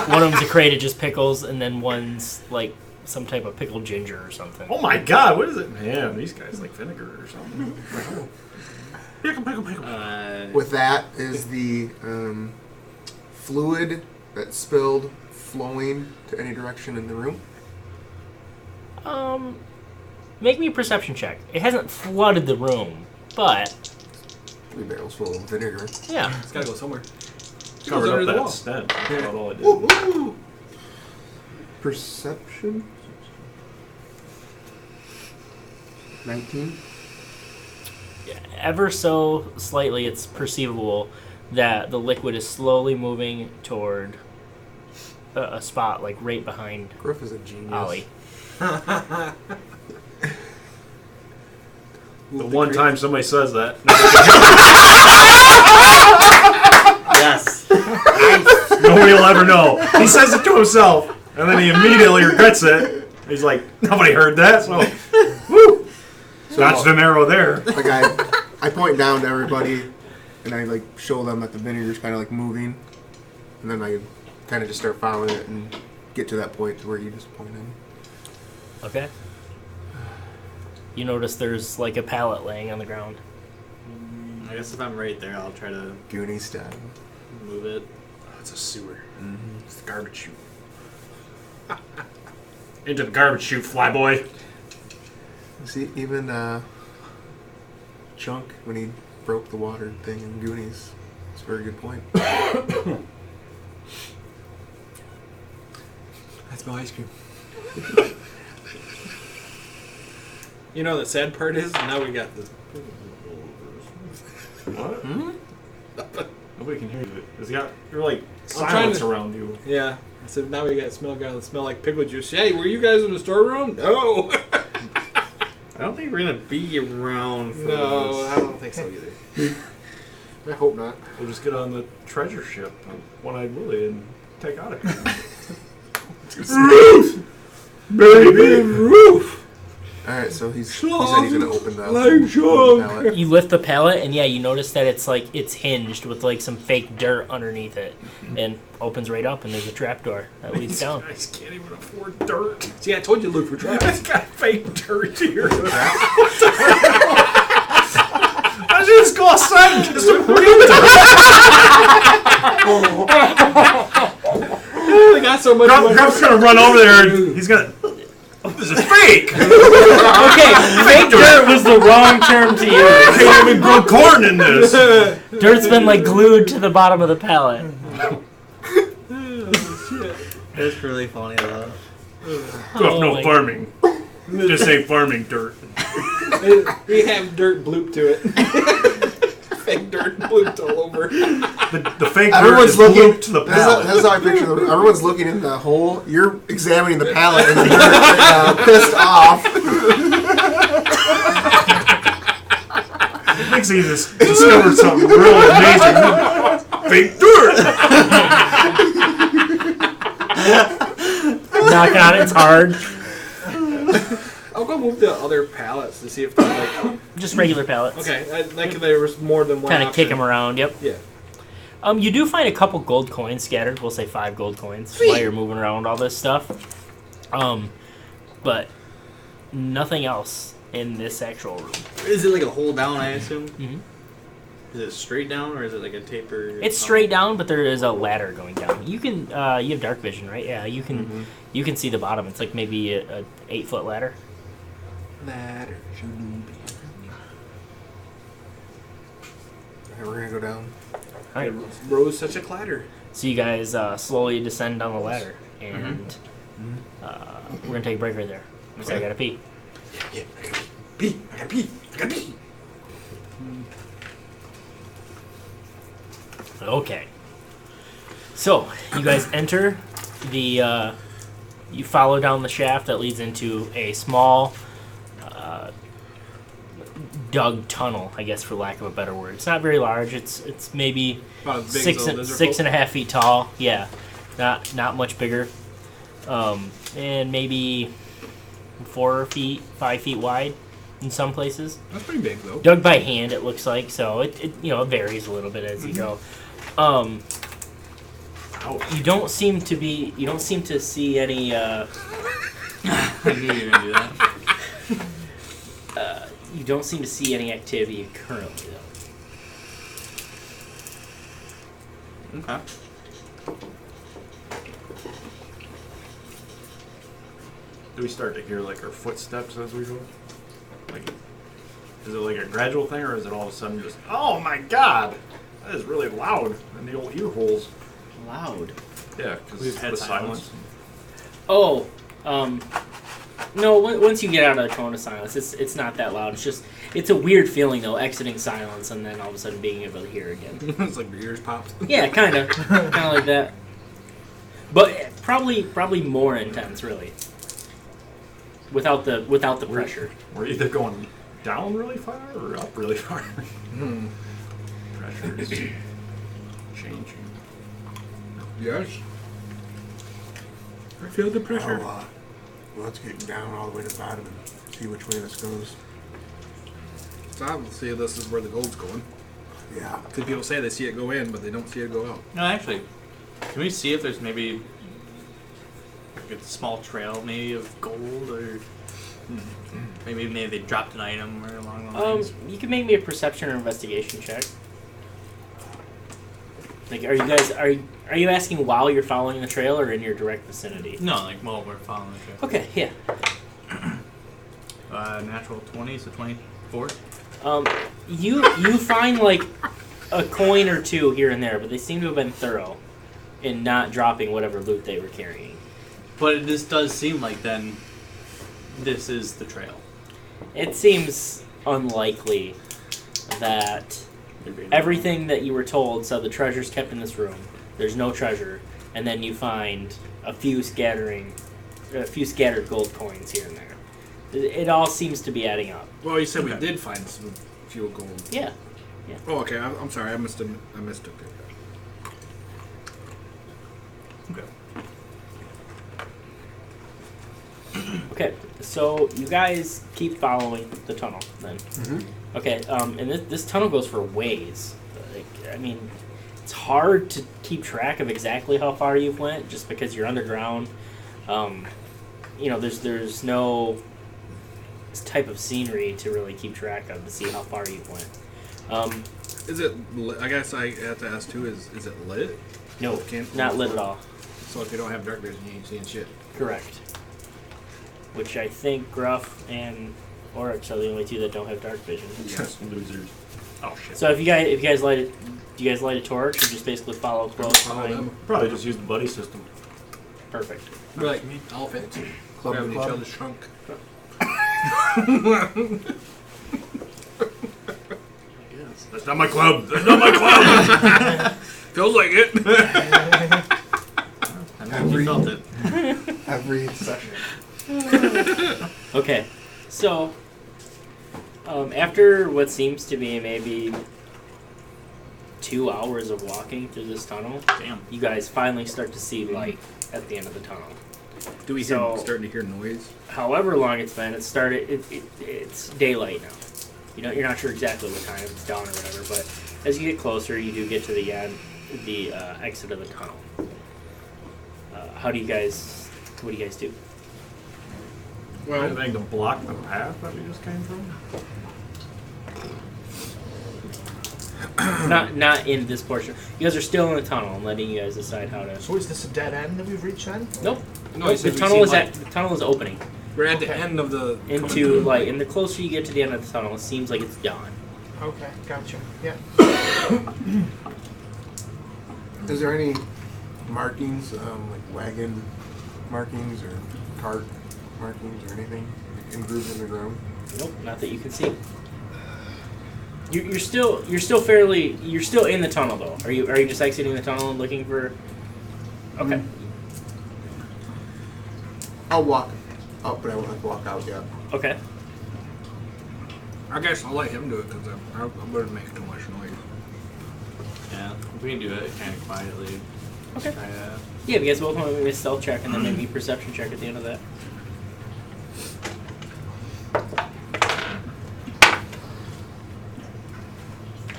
one of them's a crate of just pickles, and then one's like some type of pickled ginger or something. Oh my God, what is it? Man, these guys like vinegar or something. Pickle. With that is the fluid that spilled flowing to any direction in the room. Make me a perception check. It hasn't flooded the room, but 3 barrels full of vinegar. yeah. It's gotta go somewhere. Covered under up the that wall. stench. That's about all I did. Woo! Perception? 19? Ever so slightly, it's perceivable that the liquid is slowly moving toward a spot like right behind Griff is a genius. Ollie. The one time somebody says that. Yes. Nobody will ever know. He says it to himself, and then he immediately regrets it. He's like, nobody heard that, so woo! Dodged an arrow there. Like I point down to everybody, and I like show them that the vinegar's kind of like moving, and then I kind of just start following it and get to that point where you just pointed. Okay. You notice there's like a pallet laying on the ground. I guess if I'm right there, I'll try to Goonie style. move it. It's a sewer. It's the garbage chute. Into the garbage chute, flyboy. See, even Chunk, when he broke the water thing in Goonies, it's a very good point. I smell ice cream. You know the sad part is now we got this. What? Nobody can hear you. You're like trying silence to- around you. Yeah. I said now we got smell guy that smell like pickle juice. Hey, were you guys in the storeroom? No. I don't think we're gonna be around for No, this. I don't think so either. I hope not. We'll just get on the treasure ship, One-Eyed Willie, and take out of here. Roof, baby, roof. Alright, so he said he's gonna open the pallet. You lift the pallet, and yeah, you notice that it's hinged with like some fake dirt underneath it, and opens right up, and there's a trapdoor that leads down. I just can't even afford dirt. See, I told you to look for traps. It's got fake dirt here. I should just go outside and get some real dirt. I got so much. Grump's gonna run over there and he's gonna. This is fake! Okay, fake dirt was the wrong term to use. I can't even grow corn in this! Dirt's been like glued to the bottom of the pallet. It's really funny though. No my- farming. Just say farming dirt. We have dirt bloop to it. Fake dirt blooped all over. The fake Everyone's dirt is looking. looped to the This pallet. is how I picture them. Everyone's looking in the hole. You're examining the pallet and the dirt, pissed off. He thinks he just discovered something really amazing. Fake dirt! Knocking on it's hard. I'll go move the other pallets to see if they're like. Just regular pallets. Okay, like if there was more than one. Kind of kick option. them around. Yep. Yeah. You do find a couple gold coins scattered. We'll say 5 gold coins while you're moving around all this stuff. But nothing else in this actual room. Is it like a hole down? I assume. Mm-hmm. Is it straight down or is it like a taper? It's straight down, but there is a ladder going down. You can you have dark vision, right? Yeah, you can you can see the bottom. It's like maybe a 8-foot ladder. Ladder shouldn't be. Alright, we're gonna go down. All right. Rose such a clatter. So you guys slowly descend down the ladder, and we're gonna take a break right there. So I gotta pee. Yeah, I gotta pee. I gotta pee. I gotta pee. Okay. So you guys enter the. You follow down the shaft that leads into a small, dug tunnel, I guess, for lack of a better word. It's not very large. It's maybe About as big six as a and, Lizardfolk? 6.5 feet tall. Yeah, not much bigger, and maybe 4 feet, 5 feet wide in some places. That's pretty big though. Dug by hand, it looks like. So it it varies a little bit as you go. You don't seem to see any. I knew you were gonna do that. You don't seem to see any activity currently, though. Okay. Do we start to hear like our footsteps as we go? Like, is it like a gradual thing, or is it all of a sudden just, oh my god, that is really loud in the old ear holes? Loud. Yeah, because We've had the silence. silence. Oh, no. Once you get out of the cone of silence, it's not that loud. It's a weird feeling though, exiting silence and then all of a sudden being able to hear again. It's like your ears popped. Yeah, kind of like that. But probably more intense, really. Without the pressure. We're either going down really far or up really far. Pressure is changing. Yes. I feel the pressure. Well, let's get down all the way to the bottom and see which way this goes. So obviously this is where the gold's going. Yeah. Because people say they see it go in, but they don't see it go out. No, actually, can we see if there's maybe like a small trail, maybe of gold, or maybe they dropped an item or along the lines? You can make me a perception or investigation check. Like, are you asking while you're following the trail or in your direct vicinity? No, like while we're following the trail. Okay, yeah. Natural 20, so 24. You find like a coin or two here and there, but they seem to have been thorough in not dropping whatever loot they were carrying. But this does seem like then this is the trail. It seems unlikely that everything that you were told, so the treasure's kept in this room, there's no treasure, and then you find a few scattered gold coins here and there. It all seems to be adding up. Well, you said we did find some fuel gold. Yeah. Oh, okay. I'm sorry. I mistook it. Okay. Okay, so you guys keep following the tunnel then. Okay, and this tunnel goes for ways. Like, I mean, it's hard to keep track of exactly how far you've went just because you're underground. There's no type of scenery to really keep track of to see how far you've went. Is it? I guess I have to ask too. Is it lit? No, Can't- not lit at all. So if you don't have dark vision, you ain't seeing shit. Correct. Which I think Gruff and Oryx are the only two that don't have dark vision. Yes, losers. Oh shit. So if you guys light it, do you guys light a torch or just basically follow close Follow behind? them. Probably just use the buddy system. Perfect. We're like elephants, Club grabbing to each club. other's trunk. That's not my club. That's not my club. Feels like it. I mean, you felt it. Every session. Okay, so after what seems to be maybe 2 hours of walking through this tunnel, Damn. you guys finally start to see light at the end of the tunnel. Do we So- starting to hear noise? However long it's been, it's daylight now. You're not sure exactly what time it's dawn or whatever, but as you get closer, you do get to the end, the exit of the tunnel. What do you guys do? Well, anything to block the path that we just came from? Not in this portion. You guys are still in the tunnel. I'm letting you guys decide how to. So is this a dead end that we've reached then? Nope. No, Nope, the tunnel is opening We're at the Okay. end of the into light, and the closer you get to the end of the tunnel, it seems like it's dawn. Okay, gotcha. Yeah. Is there any markings, like wagon markings or cart markings or anything engraved in the ground? Nope, not that you can see. You're still in the tunnel though. Are you just exiting the tunnel and looking for? Okay. I'll walk up, but I won't walk out yet. Okay. I guess I'll let him do it because I wouldn't make too much noise. Yeah, we can do it kind of quietly. Okay. Kinda, Yeah, if you guys both want to make a stealth check and then maybe a perception check at the end of that.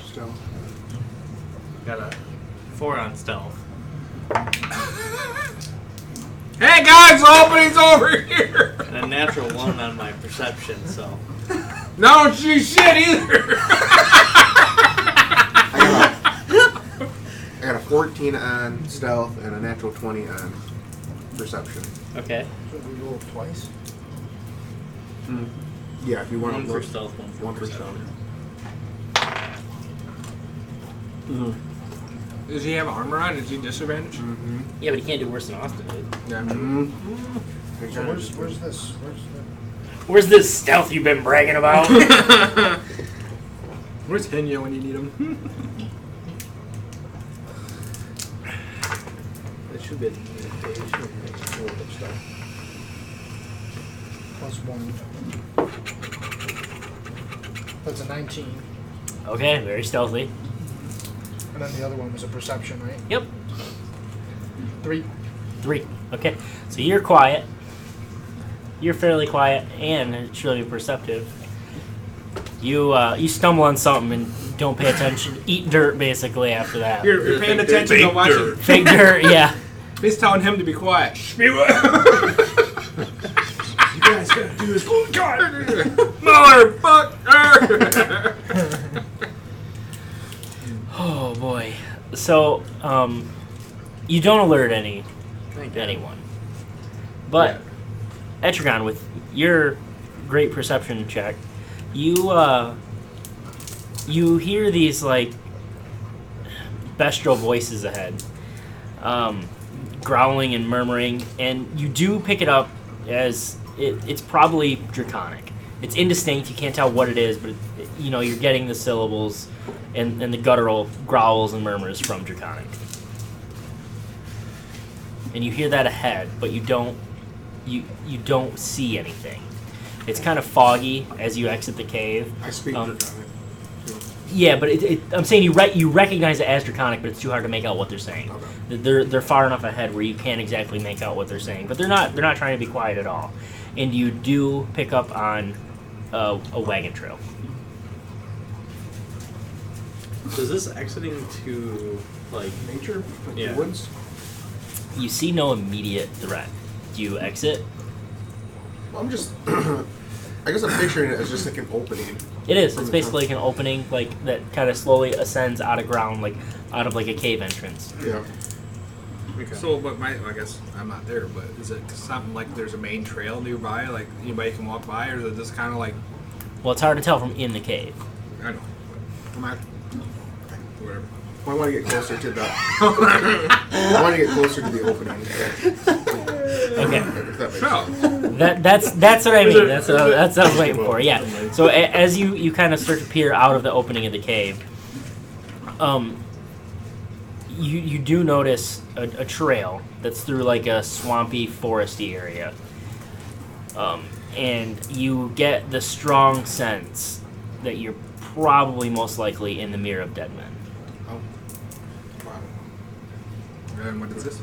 Still. got a 4 on stealth. Hey guys, the opening's over here. And a natural 1 on my perception, so. No, don't see shit either. I got a 14 on stealth and a natural 20 on perception. Okay. So we roll twice. Yeah, if you want 1 to for look. stealth, 1 for 1 for perception. stealth. Does he have armor on? Is he disadvantaged? Yeah, but he can't do worse than Austin did. Yeah. So where's this? Where's this stealth you've been bragging about? Where's Henya when you need him? It should be a stuff. Plus 1. That's a 19. Okay, very stealthy. And then the other one was a perception, right? Yep. 3. 3. Okay. So you're quiet. You're fairly quiet and it's really perceptive. You stumble on something and don't pay attention. Eat dirt basically after that. You're paying attention to watch it. Fake dirt, yeah. He's telling him to be quiet. You guys gotta do this. Motherfucker! Oh boy. So, you don't alert anyone. But Etrigan, with your great perception check, you hear these like bestial voices ahead, growling and murmuring, and you do pick it up as it's probably Draconic. It's indistinct. You can't tell what it is, but you're getting the syllables and the guttural growls and murmurs from Draconic. And you hear that ahead, but you don't see anything. It's kind of foggy as you exit the cave. I speak Draconic. Yeah, but I'm saying you recognize it as Draconic, but it's too hard to make out what they're saying. Okay. They're far enough ahead where you can't exactly make out what they're saying, but they're not trying to be quiet at all. and you do pick up on a wagon trail. So is this exiting to like Nature? Like Yeah. the woods? You see no immediate threat. Do you exit? I'm just. I guess I'm picturing it as just like an opening. It is. From It's the basically like an opening, like that kind of slowly ascends out of ground, like out of like a cave entrance. Yeah. okay. So, but I guess I'm not there. But is it something like there's a main trail nearby, like anybody can walk by, or is it just kind of like Well, it's hard to tell from in the cave. I know, I'm not, whatever. I want to get closer to the. I want to get closer to the opening. Okay. If that makes So, sense. That's what I mean. That's what I was waiting for. Yeah. So as you kind of start to peer out of the opening of the cave, you do notice a trail that's through like a swampy, foresty area, and you get the strong sense that you're probably most likely in the Mirror of Dead Men. Oh. Wow. and what is this?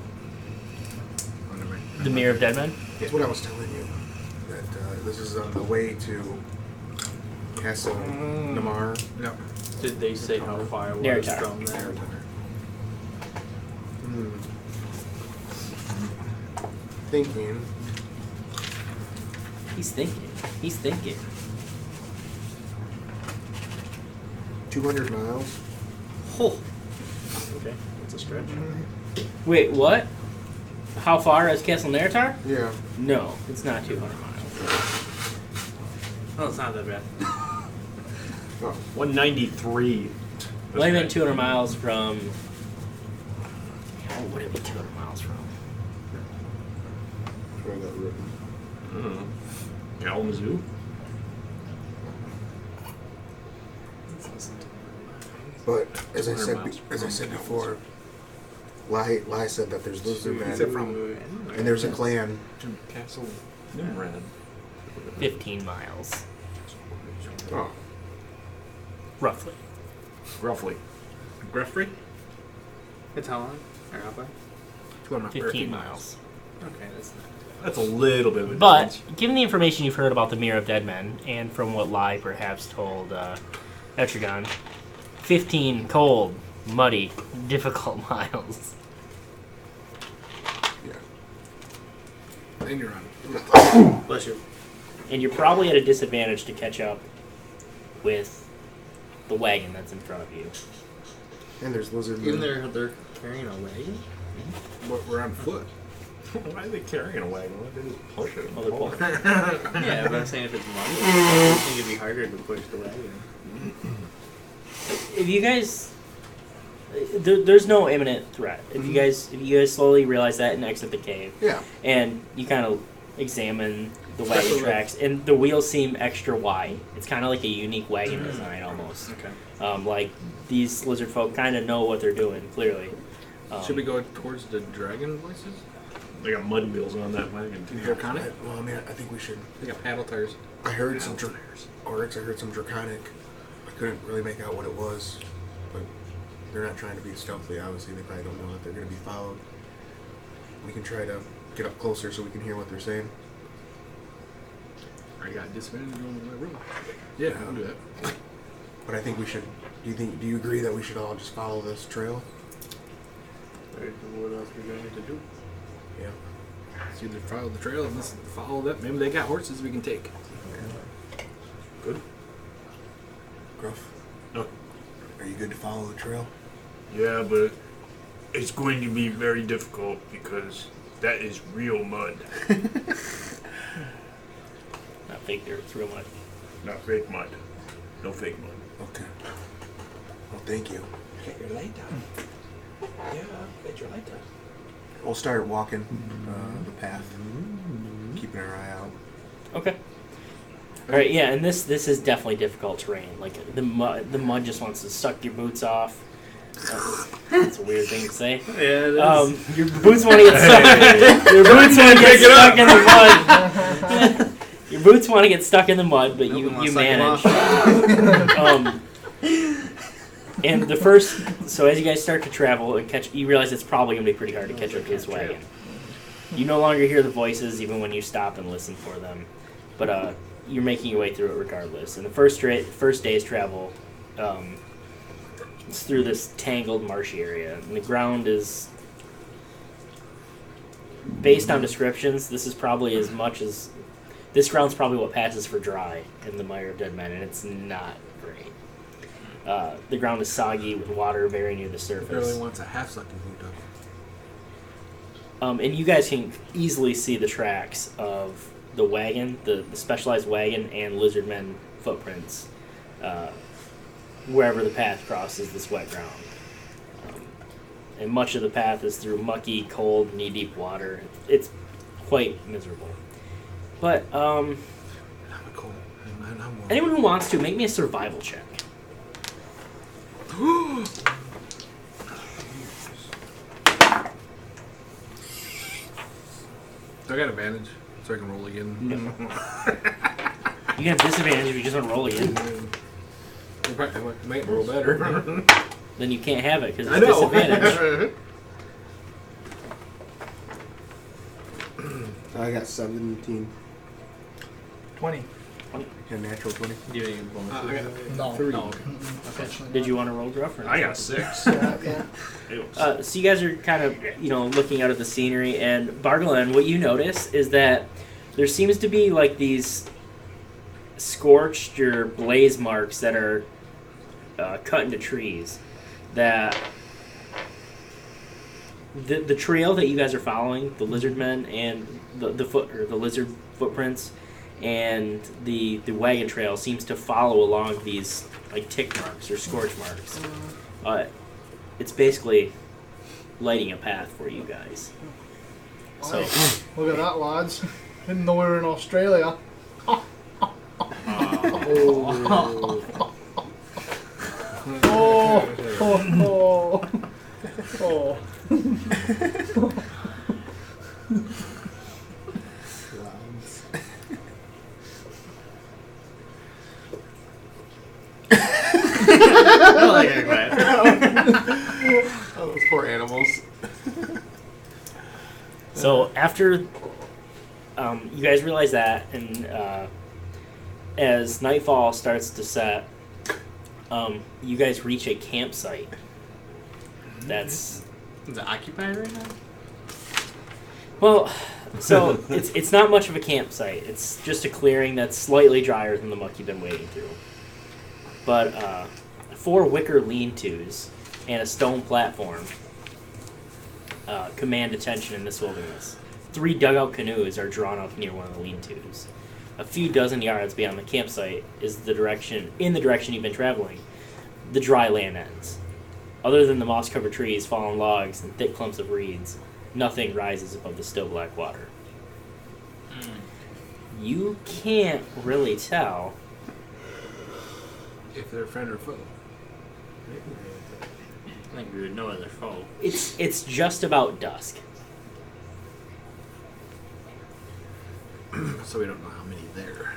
Oh, never mind. The Mirror of Dead Men. That's what I was telling you. That this is on the way to Castle Namar. Yep. Did they say how far it was Narratar. from there? Thinking. He's thinking. He's thinking. 200 miles. Oh. Okay, that's a stretch. Wait, what? How far is Castle Narratar? Yeah. No, it's not 200 miles. Oh, it's not that bad. 193. Might have been 200 miles from. What would it be 200 miles from? Where I got written. Kalamazoo? But as I 200 said, miles as I from said Kalamazoo. before, Lai said that there's Lizardmen, Except from and there's a clan. Castle Nimrod. 15 miles. Oh. Roughly. Roughly. Greffrey? It's how long? Or how far? 15 miles. Okay, that's not. That's a little bit of a But, distance. given the information you've heard about the Mirror of Dead Men, and from what Lai perhaps told Etrigan, 15 cold, muddy, difficult miles. Yeah. Then you're on. Bless you. And you're probably at a disadvantage to catch up with the wagon that's in front of you. And there's Even Lizardmen. they're carrying a wagon? But we're on foot. Why are they carrying a wagon? Why don't they just push it? Oh, they're pull it? Yeah, but I'm saying if it's muddy, I think it'd be harder to push the wagon. If you guys, there's no imminent threat. If you guys slowly realize that and exit the cave, Yeah. and you kind of examine the wagon tracks, and the wheels seem extra wide. It's kind of like a unique wagon design almost. Okay. Like these lizard folk kind of know what they're doing clearly. Should we go towards the dragon voices? They got mud wheels on that wagon too. Draconic? Well, I mean, I think we should. They got paddle tires. I heard some Oryx. I heard some draconic. I couldn't really make out what it was, but they're not trying to be stealthy. Obviously, they probably don't know that they're going to be followed. We can try to get up closer so we can hear what they're saying. I got disadvantage on my room. Yeah, I'll do that. But I think we should. Do you agree that we should all just follow this trail? What else are we going to do? Yeah. Let's either follow the trail and let's follow that. Maybe they got horses we can take. Good. Gruff. No. Are you good to follow the trail? Yeah, but it's going to be very difficult because that is real mud. Not fake dirt, it's real mud. Not fake mud. No fake mud. Okay. Well, thank you. Get your light down. Yeah, get your light down. We'll start walking the path, keeping our eye out. Okay. All right, yeah, and this is definitely difficult terrain. Like the mud just wants to suck your boots off. That's a weird thing to say. Yeah, it is. Your boots want to get stuck. Your boots want to get stuck in the mud. Your boots want to get stuck in the mud, but you manage. And the first, so as you guys start to travel and you realize it's probably gonna be pretty hard to catch up to this wagon. You no longer hear the voices even when you stop and listen for them, but you're making your way through it regardless. And the first day's travel, it's through this tangled marshy area, and the ground is, based on descriptions, this ground's probably what passes for dry in the Mire of Dead Men, and it's not great. The ground is soggy with water very near the surface. Barely wants a half sucking hooked up. And you guys can easily see the tracks of the wagon, the specialized wagon, and lizardmen footprints wherever the path crosses this wet ground. And much of the path is through mucky, cold, knee-deep water. It's quite miserable. But anyone who wants to, make me a survival check. Do I got advantage so I can roll again? No. You can have disadvantage if you just want to roll again. I might roll better. Then you can't have it because I it's know. disadvantage. I got 17. 20. A natural 20. Do you have any bonus? I got No. 3. Oh, okay. Unfortunately Did not. you want to roll, Gruff? Or not? I got 6. Yeah. So you guys are kind of, looking out at the scenery, and Bargalen, what you notice is that there seems to be like these scorched or blaze marks that are cut into trees. That the trail that you guys are following, the lizardmen and the lizard footprints, and the wagon trail seems to follow along these like tick marks or scorch marks. It's basically lighting a path for you guys. So Look at that, lads. Didn't know we were in Australia. Oh. Oh, those poor animals. So after you guys realize that, and as nightfall starts to set, you guys reach a campsite. That's Is it occupied right now? well, so it's not much of a campsite. It's just a clearing that's slightly drier than the muck you've been wading through. But 4 wicker lean-tos and a stone platform command attention in this wilderness. 3 dugout canoes are drawn up near one of the lean-tos. A few dozen yards beyond the campsite is the direction you've been traveling. The dry land ends. Other than the moss-covered trees, fallen logs, and thick clumps of reeds, nothing rises above the still black water. You can't really tell If they're friend or foe. I think we would know they're foe. It's just about dusk. So we don't know how many there.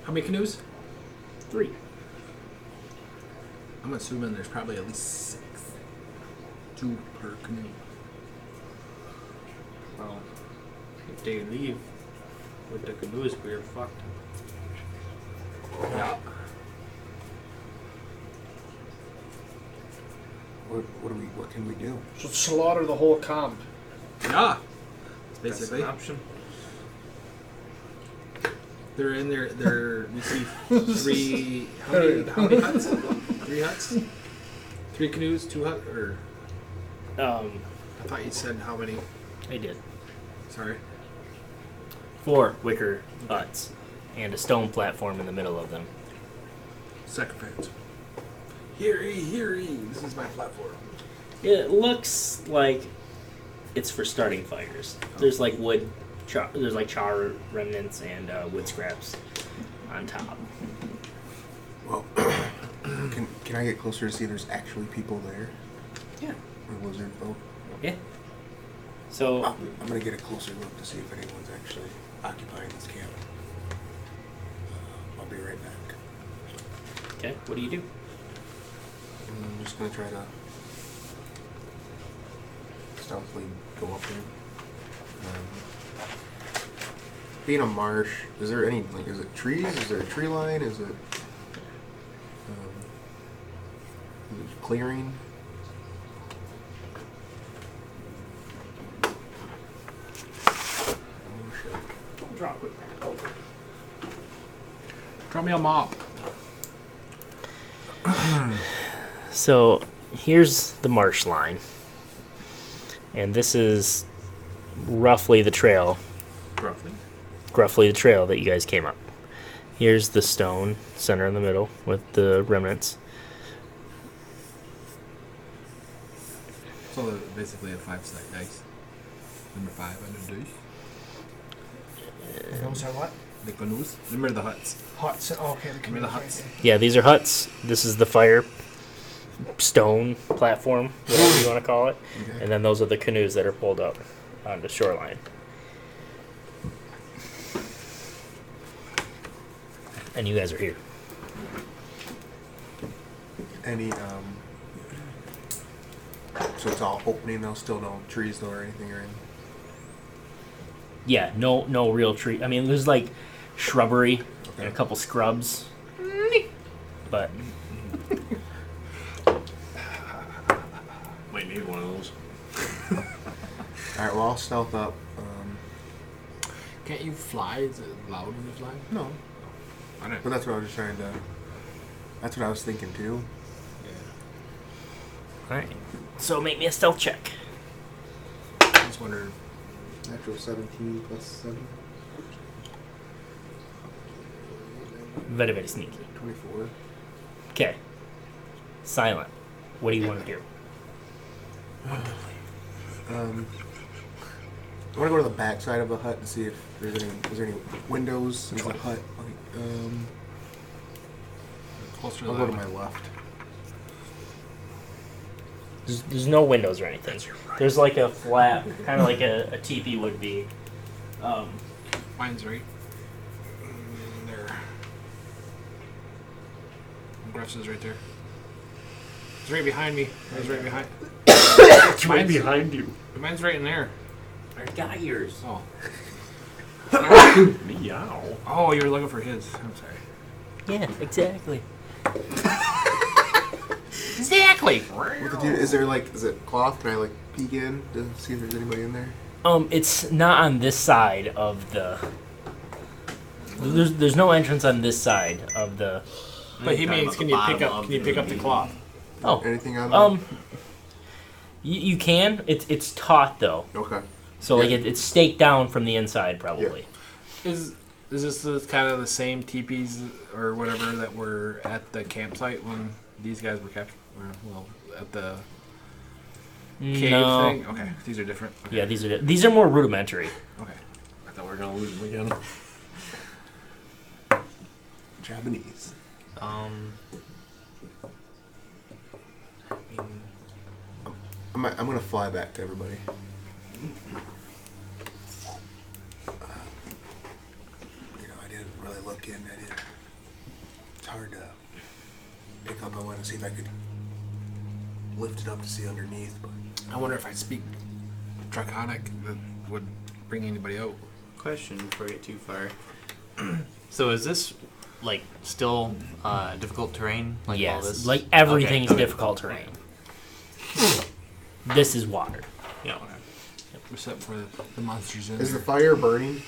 How many canoes? 3. I'm assuming there's probably at least 6. 2 per canoe. Well, if they leave with the canoes, we're fucked. Yeah. What can we do? So slaughter the whole camp. Yeah. That's Basically. an option. They're in there. We see 3. How many huts? 3 huts? 3 canoes, 2 huts? Or I thought you said how many? I did. Sorry. 4 wicker huts and a stone platform in the middle of them. Sacrifice. Hear ye, hear ye. This is my platform. It looks like it's for starting fires. There's like there's like char remnants and wood scraps on top. Well, can I get closer to see if there's actually people there? Yeah. Or lizard folk? Yeah. So I'm gonna get a closer look to see if anyone's actually occupying this camp. I'll be right back. okay, what do you do? I'm just gonna try to stealthily go up there. Being a marsh, is there any, like, is it trees? Is there a tree line? Is it clearing? Drop it. Draw me a mop. So here's the marsh line, and this is roughly the trail. Roughly the trail that you guys came up. Here's the stone center in the middle with the remnants. So basically a 5-sided dice. Number 5 on the dice. Those are what? The canoes. Remember the huts. Huts. Oh, okay, the Remember the community. huts. Yeah, these are huts. This is the fire stone platform, whatever you want to call it. Okay. And then those are the canoes that are pulled up on the shoreline. And you guys are here. Any, so it's all opening though, still no trees though or anything or anything? Yeah, no real tree. I mean, there's like shrubbery Okay. and a couple scrubs. But Might need one of those. Alright, well, I'll stealth up. Can't you fly? Is it loud when you fly? No. I don't But that's what I was just trying to. That's what I was thinking too. alright. So make me a stealth check. I just wondered. Natural 17 plus 7. Very, very sneaky. 24. Okay. Silent. What do you want to do? I want to go to the back side of the hut and see if there's any. Is there any windows in the hut? Like, Closer to I'll the go to my left. There's no windows or anything. There's like a flat, kind of like a teepee would be. Mine's right there. Gruff's is right there. It's right behind me. Mine's right behind. It's right behind you. Mine's right in there. I got yours. Oh. Meow. Oh, you were looking for his. I'm sorry. Yeah, exactly. Exactly. What the dude? Is there like? Is it cloth? Can I like peek in to see if there's anybody in there? It's not on this side of the. There's no entrance on this side of the. But he means, can you pick up the cloth? Oh, Anything on there? you can. It's taut though, Okay. so like Yeah. it's staked down from the inside probably. Is this kind of the same teepees or whatever that were at the campsite when these guys were captured? Well, at the cave No. thing? Okay, these are different. Okay. Yeah, these are more rudimentary. Okay. I thought we were gonna lose them again. Japanese. I'm gonna fly back to everybody. I didn't really look in. It's hard to pick up. I wanted to see if I could lift it up to see underneath, but I wonder if I speak Draconic that would bring anybody out. Question before I get too far. So is this like still difficult terrain? Like all Yes, this? like everything's Okay. difficult terrain. This is water. Yeah. Okay. Except for the monsters in is the there. fire burning?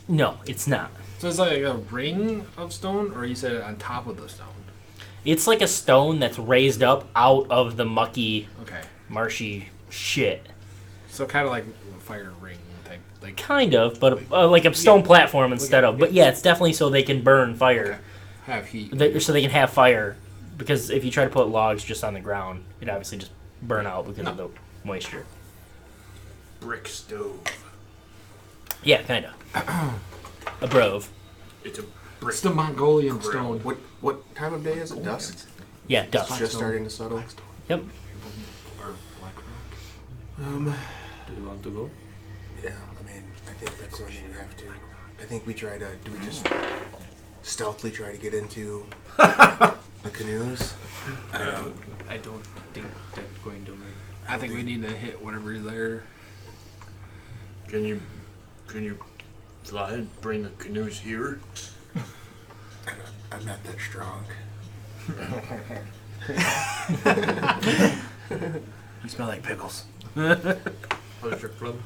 No, it's not. So it's like a ring of stone, or you said it on top of the stone? It's like a stone that's raised up out of the mucky, Okay. marshy shit. So kind of like a fire ring type. Like Kind of, but like a stone platform instead of. But yeah, it's definitely so they can burn fire. have heat. So they can have fire. Because if you try to put logs just on the ground, it obviously just burn out because of the moisture. Brick stove. Yeah, kind of. A brove. It's a It's the Mongolian stone. What time of day is it? Dusk? Yeah, It's dusk. just starting to settle. Yep. Or black rock. Do you want to go? Yeah, I mean, I think that's what we have to. I think we try to. Do we just stealthily try to get into the canoes? I don't think that's going to work. I think we need to hit whatever there. Can you fly and bring the canoes here? I'm not that strong. You smell like pickles. How's your club?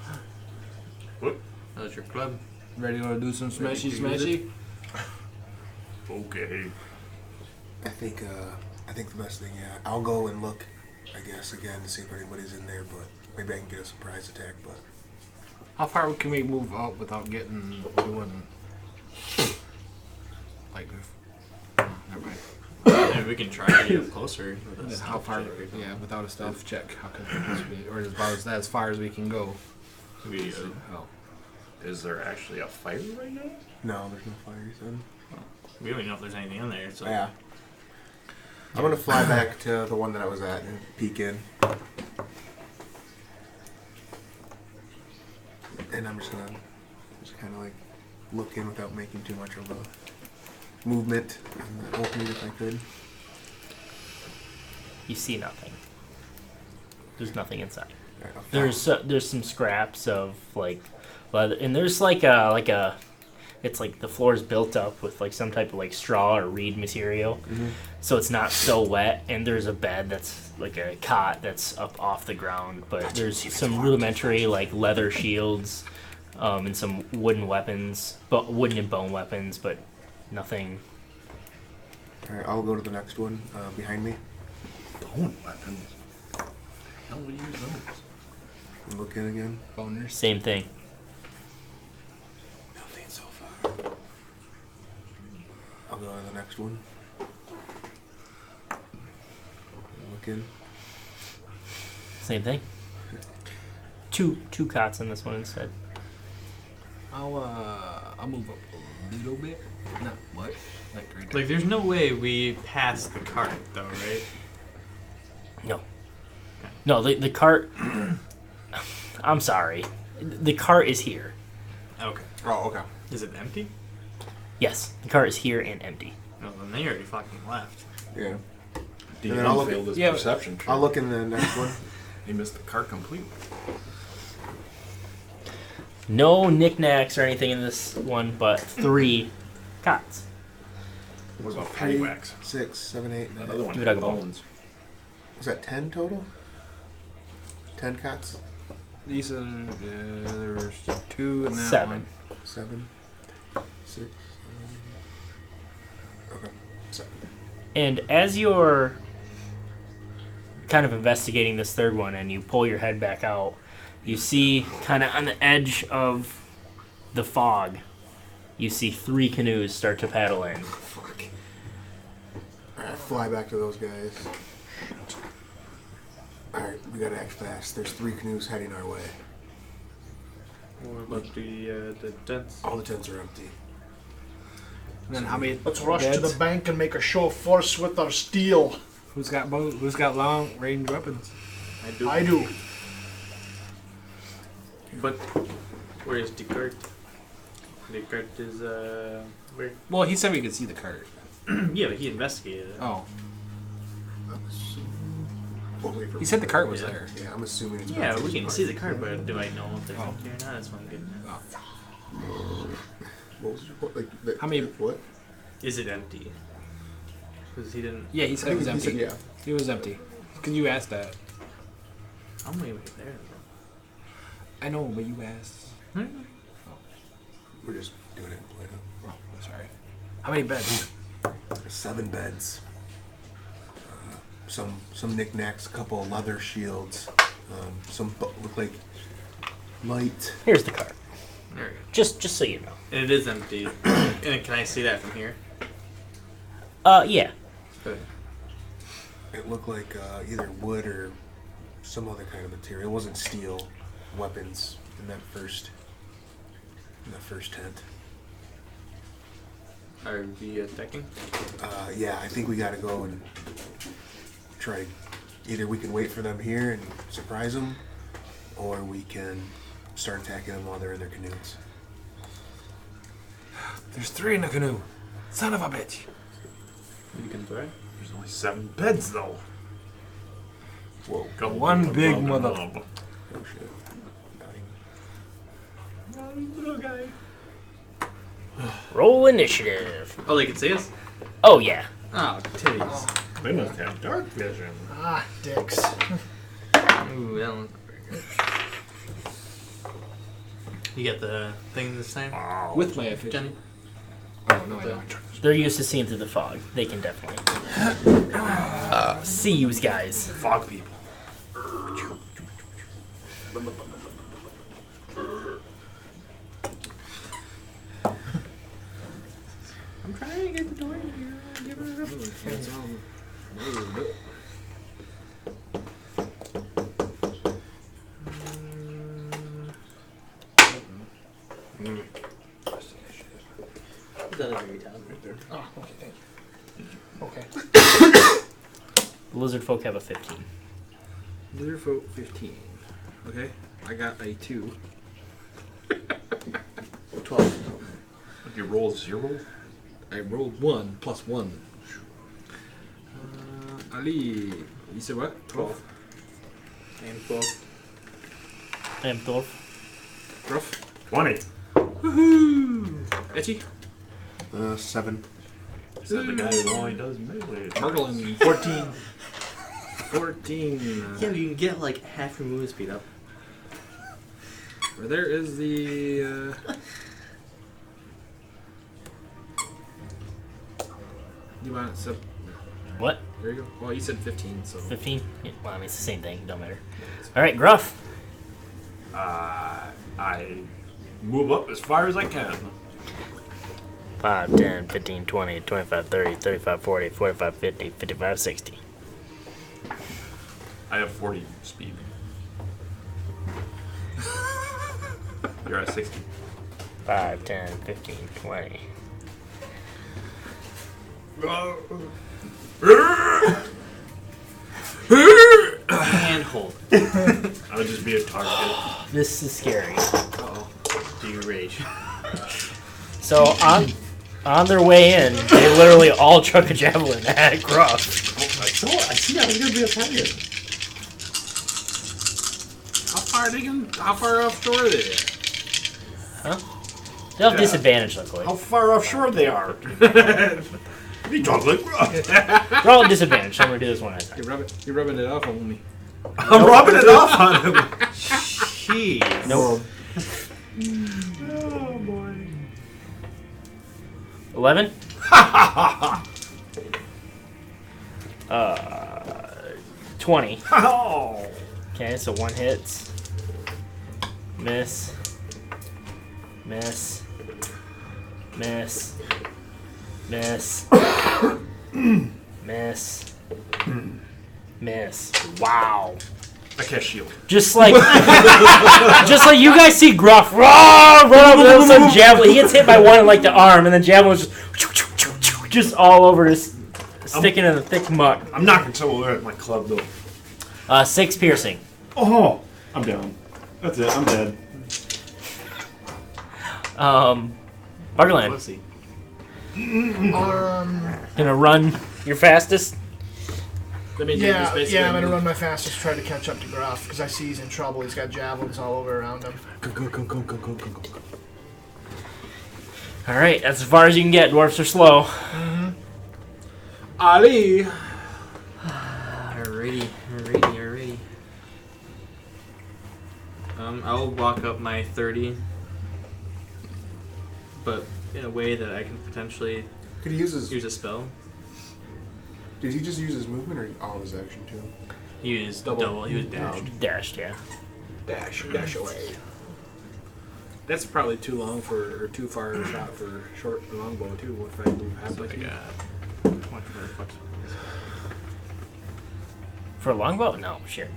What? How's your club? Ready to do some Ready smashy to use smashy? Okay. I think the best thing, yeah. I'll go and look, I guess, again to see if anybody's in there, but maybe I can get a surprise attack, but How far can we move up without doing like never mind. Maybe we can try to get closer. With a How stealth far? check or something. Yeah, without a stealth check, how could it be? Or as far as we can go. We, Oh. Is there actually a fire right now? no, there's no fire, son. we don't even know if there's anything in there. So Yeah. I'm gonna fly back to the one that I was at and peek in. And I'm just gonna kind of like look in without making too much of a movement and open it if I could. You see nothing. There's nothing inside. Alright, I'll fly. There's some scraps of like leather, and there's like a it's like the floor is built up with like some type of like straw or reed material, so it's not so wet. And there's a bed that's like a cot that's up off the ground, but there's some rudimentary like leather shields, and some wooden weapons, but wooden and bone weapons, but nothing. Alright, I'll go to the next one behind me Bone weapons. How would you use those? and look in again. Boners. Same thing. Nothing so far. I'll go to the next one. Look in. Same thing. Two cots on this one instead. I'll move up a little bit. Not much. Like right there. like, there's no way we pass the cart, though, right? No, the cart. I'm sorry. The cart is here. Okay. Oh, okay. Is it empty? Yes, the cart is here and empty. No, then they already fucking left. Yeah. Do And then I'll look- failed his yeah, perception check. I'll look in the next one. He missed the cart completely. No knickknacks or anything in this one, but 3 cots. What about 3, paddywhacks? 6, 7, 8, 9. Another one Give it a had go. bones. Was that 10 total? 10 cots? These are there's 2 and that 7. one. 7, 6, okay. 7. And as you're kind of investigating this third one and you pull your head back out, you see kind of on the edge of the fog, you see 3 canoes start to paddle in. Fuck. Alright, fly back to those guys. Alright, we gotta act fast. There's 3 canoes heading our way. What about the tents? All the tents are empty. And then how many? Let's rush to beds? the bank and make a show of force with our steel. Who's got Who's got long range weapons? I do. But where is the cart? The cart is where? Well, he said we could see the cart. Yeah, but he investigated it. Oh, We'll wait for he said the cart was there. Yeah, I'm assuming it's Yeah, back to we this can part. see the cart, but do I know if there's Oh. empty or not? That's what I'm getting at. What was your point? Like, the, How many- What? Is it empty? Because he didn't. Yeah, he said it was He empty. said, yeah. It was empty. Cause you asked that. I'm way there. I know, but you asked. We're just doing it. Oh, sorry. How many beds? 7 beds. Some knickknacks, a couple of leather shields, some look like light. Here's the cart. There we go. Just so you know. And it is empty. And can I see that from here? Yeah. Good. It looked like either wood or some other kind of material. It wasn't steel weapons in that first tent. Are we attacking? Yeah, I think we got to go and try. Either we can wait for them here and surprise them, or we can start attacking them while they're in their canoes. There's 3 in the canoe. Son of a bitch. You can try. There's only 7 beds, though. Whoa. One big mother. Little guy. Roll initiative. Oh, they can see us? Oh, yeah. Oh, titties. They must have dark vision. Ah, dicks. Ooh, that one. You got the thing this time? With my efficiency. Jenny? Oh, no, I don't. They're used to seeing through the fog. They can definitely see you guys. Fog people. I'm trying to get the door in here. Give her a It's on. Oh, okay, thank you. Okay. Lizardfolk have a 15. Lizardfolk 15. Okay, I got a 2. 12. You roll 0? I rolled 1 plus 1. Ali, you said what? 12. And 12. And Thorf. Gruff. 20. Woohoo! Etchy. 7. Is that the guy who only does melee? Merlin. 14. 14. Yeah, you can get like half your movement speed up. Where there is the. You want it? So, What? there you go. Well, you said 15, so. 15? Yeah, well, I mean, it's the same thing. Don't matter. All right, Gruff. I move up as far as I can. 5, 10, 15, 20, 25, 30, 35, 40, 45, 50, 55, 60. I have 40 speed. You're at 60. 5, 10, 15, 20. Handhold. I would just be a target. This is scary. Uh-oh. Do you rage? So on their way in, they literally all chuck a javelin at Gruff. I see I was going to be a target. How far offshore are they at? Huh? They'll have disadvantage, luckily. How far offshore they are? You talk like They're all at disadvantage, so I'm going to do this one at a time. You're rubbing it off on me. I'm rubbing it off on him. Jeez. Nope. Oh boy. 11? 20. Oh. Okay, so one hits. Miss. Miss. Miss. Miss. Miss. Miss. Wow. I cast shield. Just like you guys see Gruff run over with some javelin. He gets hit by one in like the arm, and the javelin's just all over his sticking in the thick muck. I'm knocking someone with my club though. 6 piercing. Oh, I'm down. That's it. I'm dead. Bargaland. Let's see. Gonna run your fastest. That means you're just Yeah, basically yeah, I'm gonna run my fastest, try to catch up to Gruff, because I see he's in trouble. He's got javelins all over around him. Go. All right, that's as far as you can get. Dwarfs are slow. Ali. Alrighty. I'll walk up my 30, but in a way that I can potentially Could he use his? use a spell. Did he just use his movement or all his action too? He used double. He was dashed. Dashed, yeah. Dash away. That's probably too long or too far a shot for short or longbow too. What if I move half like I that? got much better flexibility. For a longbow? No, sure.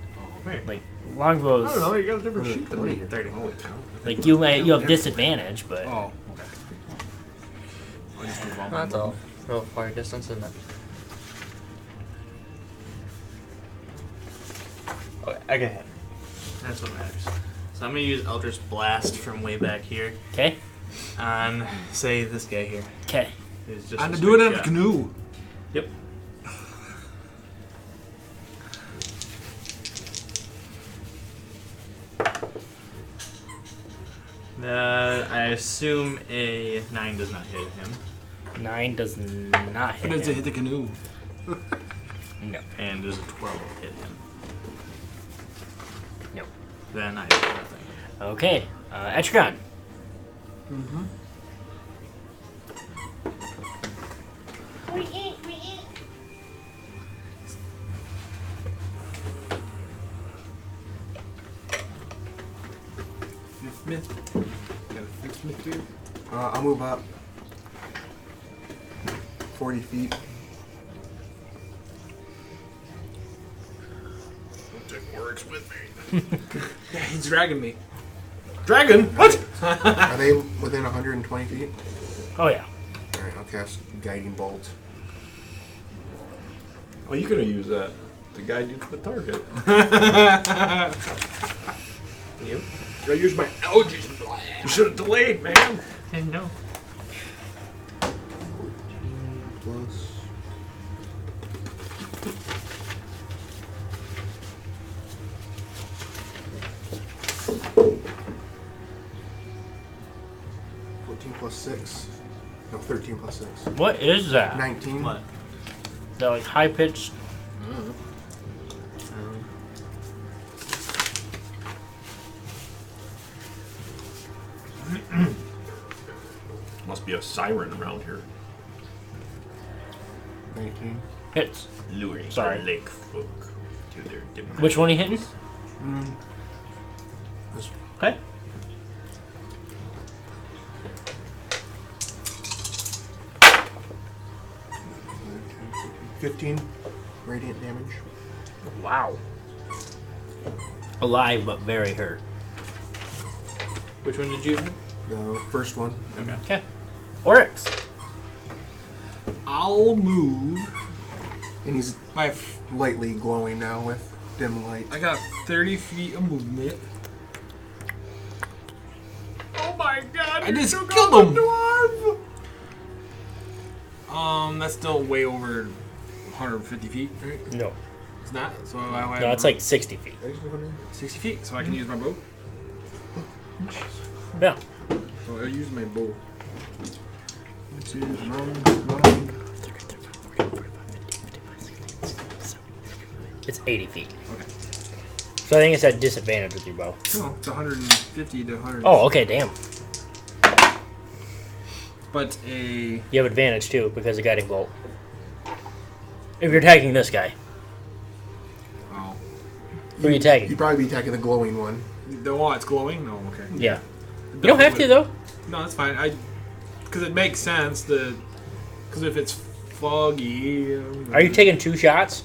Okay. Like longbows, I don't know. You got a different sheet than me. 30. Holy cow. like you have disadvantage, but Oh, okay. I'll just move all That's all. Real far distance, isn't it? Okay, I get hit. That's what matters. So I'm gonna use Eldritch Blast from way back here okay, on, say, this guy here. okay. It's just I'm a gonna do it straight on the shot. canoe. Yep. I assume a 9 does not hit him. 9 does not hit Does it him. hit the canoe? No. And does a 12 hit him? No. Then I do nothing. Okay. Etrigan. Mm-hmm. Smith. Got a big Smith here. I'll move up 40 feet. It works with me. Yeah, he's dragging me. Dragon? What? Are they within 120 feet? Oh, yeah. Alright, I'll cast Guiding Bolt. Well, you could have used that to guide you to the target. Yep. I use my algae blast. You should have delayed, man. And no. Plus. Plus 6. No, 13 plus 6. What is that? 19. What? Is that like high pitched? Must be a siren around here. 19. Hits. Luring Sorry. the lake folk to their demise. Which one are you hitting? This Okay. one. 15 radiant damage. Wow. Alive but very hurt. Which one did you hit? The first one. Okay. Oryx. I'll move. And he's My lightly glowing now with dim light. I got 30 feet of movement. Oh my god! I just killed him. That's still way over 150 feet, right? No. It's not. So I No, it's like 60 feet. 60 feet. So I can use my bow. Yeah. So I'll use my bow. Which is wrong. It's 80 feet. Okay. So I think it's at disadvantage with your bow. No, it's 150 to 100. Oh, okay, damn. But a You have advantage too because of guiding bolt. If you're attacking this guy. oh, Who are you attacking? You'd probably be attacking the glowing one. the wall it's glowing. No, okay. Yeah. You don't have to though. No, that's fine. Because it makes sense. Because if it's foggy. Are you taking 2 shots?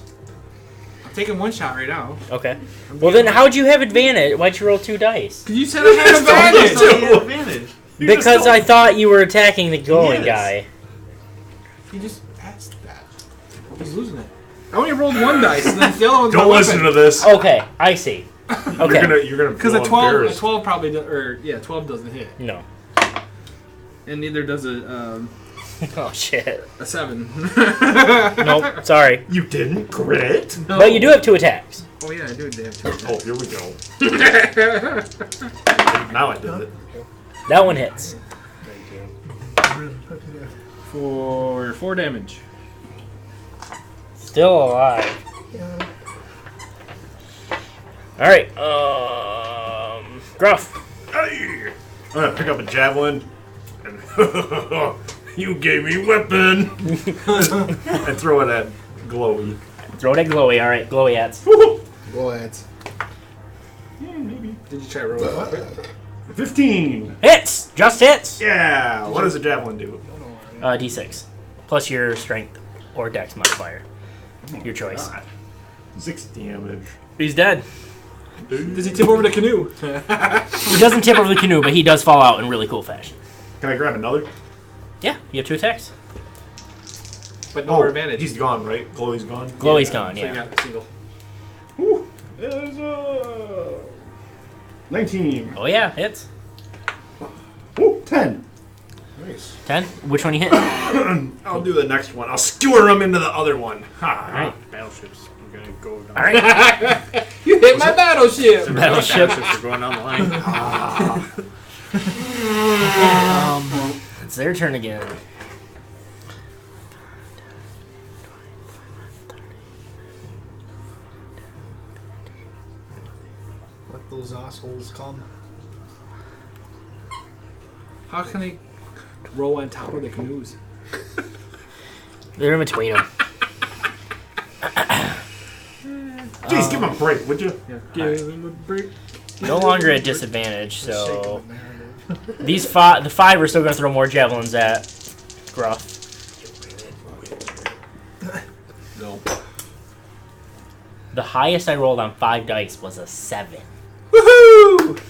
I'm taking one shot right now. Okay. Well then how'd you have advantage? Why'd you roll 2 dice? Because you said I had advantage. So he had advantage. Because I thought you were attacking the glowing Yes. guy. He just asked that. He's losing it. I only rolled 1 dice, and then the other one's Don't listen to this. Okay, I see. Okay. You're gonna Because feel a 12 embarrassed. probably or 12 doesn't hit, No. and neither does a Oh shit. 7. Nope, sorry. You didn't crit? No. But you do have 2 attacks. Oh yeah, I do. They have 2. Oh, here we go. Now I did it. That one hits. For 4 damage. Still alive. Alright, Gruff. Hey! I'm gonna pick up a javelin. And you gave me weapon! And throw it at Glowy. Throw it at Glowy, alright, Glowy hats. Go ahead. Yeah, maybe. Did you try to roll it? 15! Hits! Just hits! Yeah! What does a javelin do? D6. Plus your strength or dex modifier. Your choice. God. 6 damage. He's dead. Does he tip over the canoe? He doesn't tip over the canoe, but he does fall out in really cool fashion. Can I grab another? Yeah, you have 2 attacks. But no more advantage. He's gone, right? Glowy's gone? Glowy's gone, So you yeah. got a single. Whew. There's 19. Oh yeah, hits. Ooh, 10. Nice. 10? Which one you hit? I'll do the next one. I'll skewer him into the other one. Ha. Alright. Battleships. I'm gonna go down. Alright. You hit my battleship! Battleship. Battleships are going down the line. It's their turn again. Let those assholes come. How can they roll on top of the canoes? They're in between them. Jeez, give him a break, would you? Yeah. Give them a break. No longer at disadvantage, so The narrative. these the 5 are still going to throw more javelins at Gruff. No. The highest I rolled on 5 dice was a 7. Woohoo!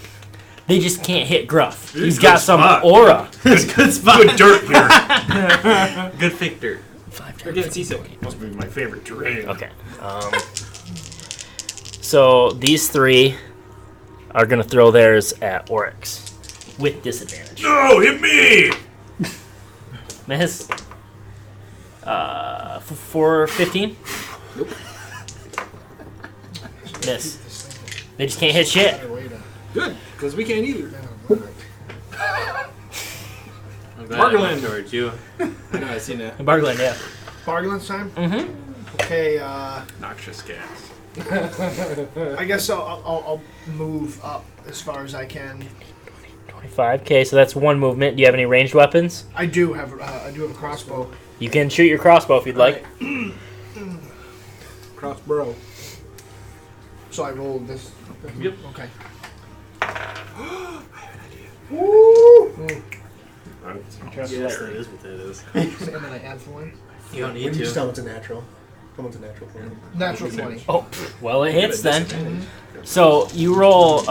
They just can't hit Gruff. He's Good got some spot. aura. Good spot. Good dirt here. Good fake dirt. 5 They're getting seasick. Must be my favorite terrain. Okay. So these 3 are going to throw theirs at Oryx with disadvantage. No, hit me! Miss. For 15? Nope. Miss. They just can't hit shit. Good, because we can't either. I'm glad Margaret I went towards you. I know, I seen that. Bargland, yeah. Bargain's time? Mm-hmm. Okay, Noxious gas. I guess I'll move up as far as I can. 25. Okay, so that's 1 movement. Do you have any ranged weapons? I do have a crossbow. You can shoot your crossbow if you'd like. Crossbow. So I rolled this. Yep. Okay. Yes, that is what that is. And then I add 4. You don't When need you just to. tell it's a natural. Someone's a natural for him. Natural 20. Oh, well, it hits then. So you roll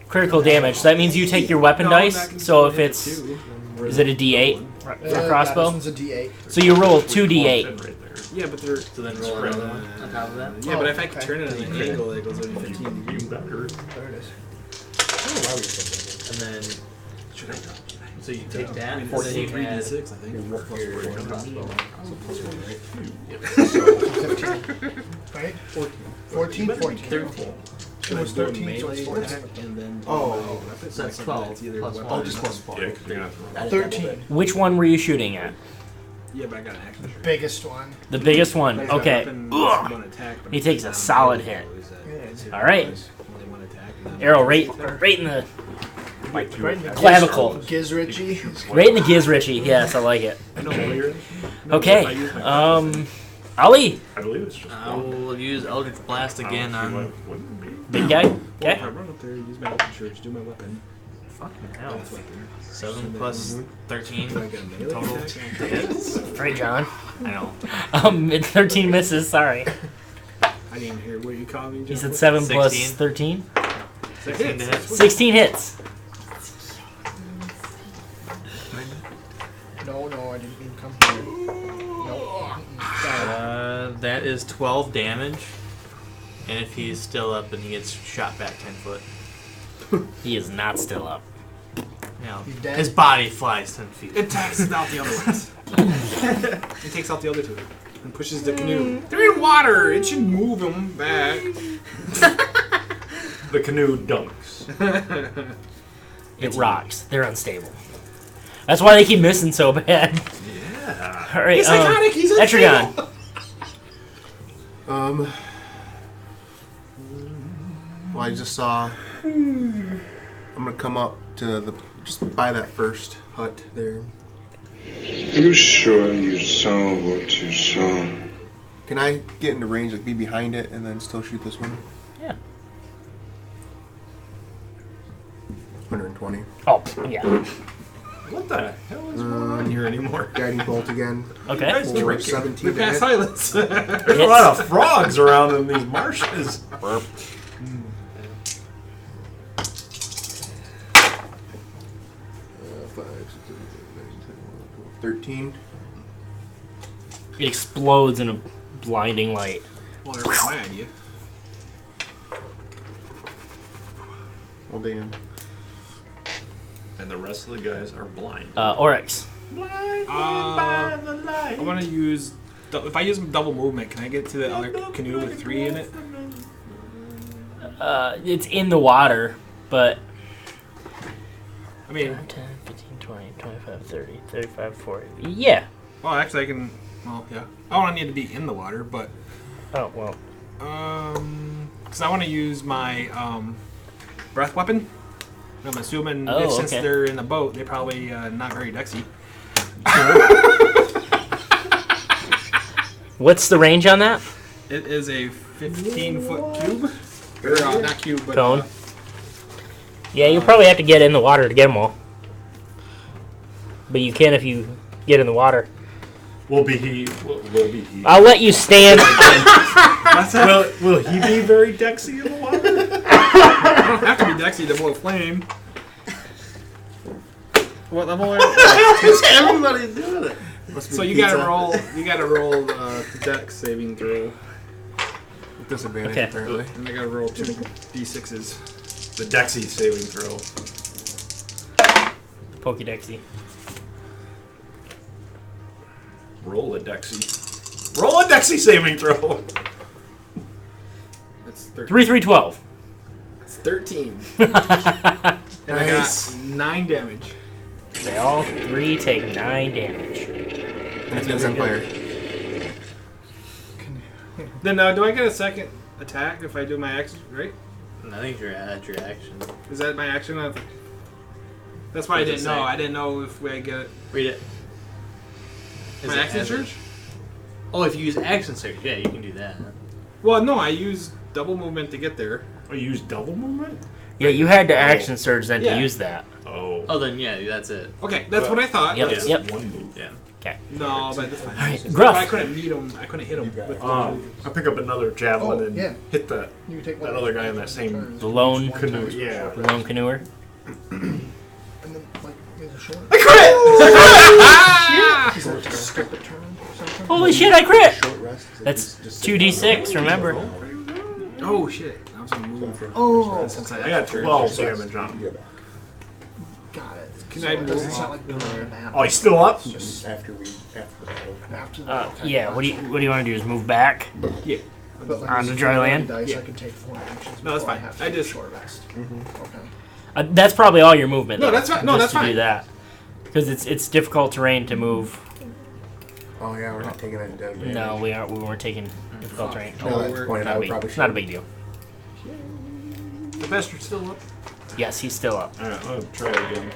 critical damage. So that means you take your weapon dice. So if it's... Is it a D8 for crossbow? This one's a D8. So you roll 2D8. Right there. Yeah, but they're. So then roll another one on top of that. Yeah, but if I could okay. turn it at an angle, it goes over 15 You better. There it is. And then, so you take that, and then 14, you 3, add 6, I think. Right? 14? 14. 13. It was 13, so it's 14. Oh, So that's 12 plus oh, 1. just plus 4. Yeah, 'cause you're gonna throw. 13. Which one were you shooting at? Yeah, but I got an action. The biggest one. The biggest one. I've got Okay. weapon, Ugh. one attack, but He takes a I'm solid down hit. always at All right. only one attack, and then- Arrow right in the Right in the clavicle. Giz Richie. Right in the giz, Richie. Yes, I like it. I know later. Okay. Ali. I believe it's just I will use Eldritch Blast again on Big guy. Well, if Okay. I run up there, use my weapon charge, do my weapon. fucking hell. That's weapon. 7 plus 13 Do I get a melee total attack? hits. Right, John. I know. 13 misses. Sorry. I didn't hear what you called me. He Jeff. said 7 plus 16. 13. 16 to hit. 16 hits. No, I didn't even come here. No. That is 12 damage. And if he's still up, then he gets shot back 10 foot. He is not still up. Now, He's dead. his body flies 10 feet. It taxes out the other ones. It takes out the other 2 and pushes the canoe. They're in water. It should move them back. the canoe dunks. It rocks. They're unstable. That's why they keep missing so bad. Yeah. All right. He's psychotic. He's Etrigan. Well, I just saw. I'm gonna come up to the just by that first hut there. You sure you saw what you saw? Can I get into range, like be behind it, and then still shoot this one? Yeah. 120. Oh, yeah. What the hell is going on here anymore? Guiding bolt again. Okay. For drinking. 17 We to pass hit. silence. There's a lot of frogs around in these marshes. Burp. 13. It explodes in a blinding light. Well, that was my idea. Oh damn. And the rest of the guys are blind. Oryx. I want to use. If I use double movement, can I get to the other canoe with 3 in it? It's in the water, but I mean, 5, 10, 15, 20, 25, 30, 35, 40. Yeah. well, actually, I can. Well, yeah. I don't need to be in the water, but Oh, well. because I want to use my breath weapon. I'm assuming Oh, since okay. they're in the boat, they're probably not very dexy. What's the range on that? It is a 15-foot cube. Or not cube, but Cone. Yeah, you'll probably have to get in the water to get them all. But you can if you get in the water. Will be he? Will be he? I'll let you stand. Will he be very dexy in the water? I don't have to be dexy to blow flame. What level are you? Everybody's doing it. So you gotta roll. You gotta roll dex saving throw. With disadvantage, Okay. apparently. And I gotta roll 2 d6s. The dexy saving throw. Pokédexy. Roll a dexy. Roll a dexy saving throw. That's 13. 3, 3, 12. That's 13. They And I Nice. got 9 damage. all 3 take 9 damage. That's Miss Empire. Then do I get a second attack if I do my action? Right? I think you're at your action. Is that my action? That's why I What does didn't it know. say? I didn't know if I get it. Read it. Is My it action as surge? Oh, if you use action surge, yeah, you can do that. Well, no, I used double movement to get there. Oh, you use double movement? Yeah, you had to action surge then Yeah. to use that. Oh. Oh, then yeah, that's it. Okay, that's what I thought. Yep, That's- yep. One move. Yeah. Okay. No, but that's fine. Alright, But I Gruff. couldn't meet him. I couldn't hit him. With I pick up another javelin Oh, and yeah. hit that You can take that other guy in that same The lone canoe. Yeah. The lone canoer. And then, like, there's a short. He's like to skip a turn or something. Holy shit, I crit! Short rest. That's 2d6, remember? Oh shit! I was gonna move. Oh, Since I got 12 damage on him. got it. Can So I it doesn't move? sound like we're on a map. Oh, he's still up? Just after we. After the- okay, Yeah, what do you want to do? Is move back? Yeah. But like on it's the dry land? Dice, Yeah. I can take 4 actions. No, that's before fine. have to I take a just- short rest. Okay. That's probably all your movement. No, though, that's fine. No, just that's to do fine. that, because it's difficult terrain to move. Oh yeah, we're not taking any damage. No, we weren't taking difficult terrain. No, that's the point. I would probably. It's not a big deal. The bastard's still up. Yes, he's still up. Alright, I'll try it again.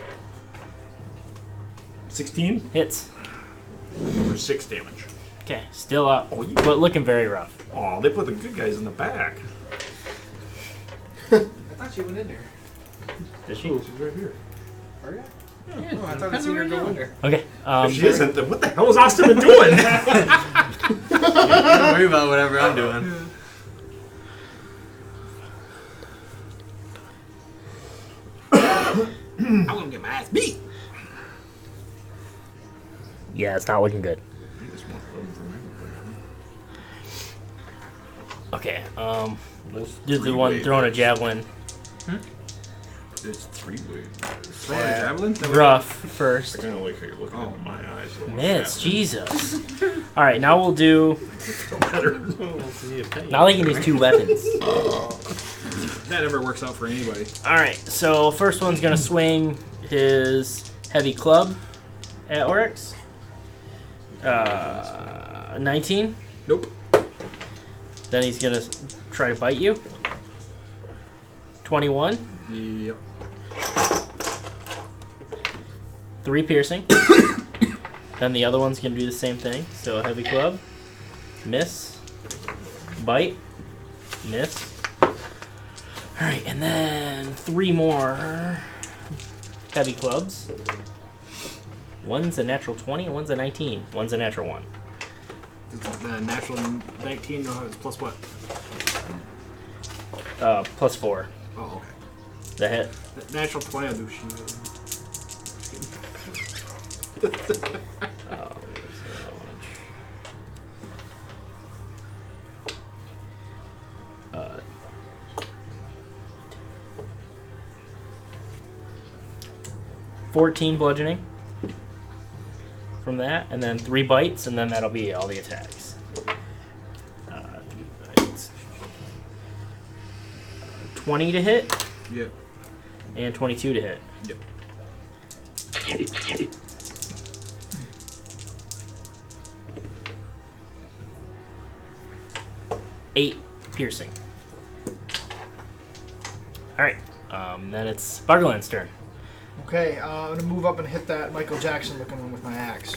16 Hits. for 6 damage. Okay, still up, Oh, you- but looking very rough. Oh, they put the good guys in the back. I thought she went in there. Did she? She's right here. Oh, I thought I seen her go in there. Okay. If she isn't, then what the hell is Austin been doing? Don't worry about whatever I'm doing. I'm gonna get my ass beat. Yeah, it's not looking good. Okay. Let's do the one throwing a javelin. It's 3-way. Javelin? Rough first. I kind of like how you're looking into my eyes. a little Miss, faster. Jesus. All right, now we'll do. Now they can use 2 weapons. That never works out for anybody. All right, so first one's gonna swing his heavy club at Oryx. 19. Nope. Then he's gonna try to bite you. 21. Yep. 3 piercing. Then the other one's gonna do the same thing. So a heavy club. Miss. Bite. Miss. Alright, and then 3 more heavy clubs. One's a natural 20 and one's a 19. One's a natural 1. The natural 19 is plus what? Plus 4. Oh, okay. The hit. The natural 20 will do shit. Oh, 14 bludgeoning from that, and then 3 bites, and then that'll be all the attacks. 3 bites. 20 to hit, Yep. and 22 to hit. Yep. Eight piercing. Alright. Then it's Bargalin's turn. Okay, I'm gonna move up and hit that Michael Jackson looking one with my axe.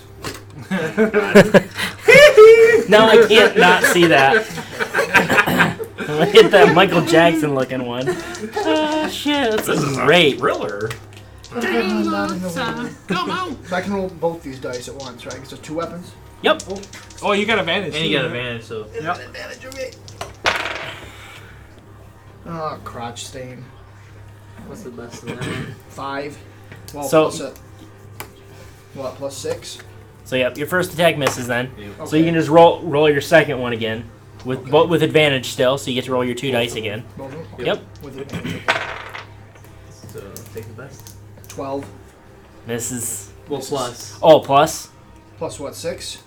No, I can't not see that. I'm gonna hit that Michael Jackson looking one. Shit, that's great. Thriller. Come on! I can roll both these dice at once, right? Because they're 2 weapons. Yep. Oh, you got advantage. And you got advantage, so. Yep. Advantage of me. Oh, crotch stain. What's the best of that? 5. Well, So- plus what? Plus 6. So yep, your first attack misses then. Okay. So you can just roll your second one again. With advantage still, so you get to roll your 2 dice again. Both of them? Okay. Yep. With advantage. So take the best. 12. Misses. Well, plus. Oh, plus. Plus what? 6.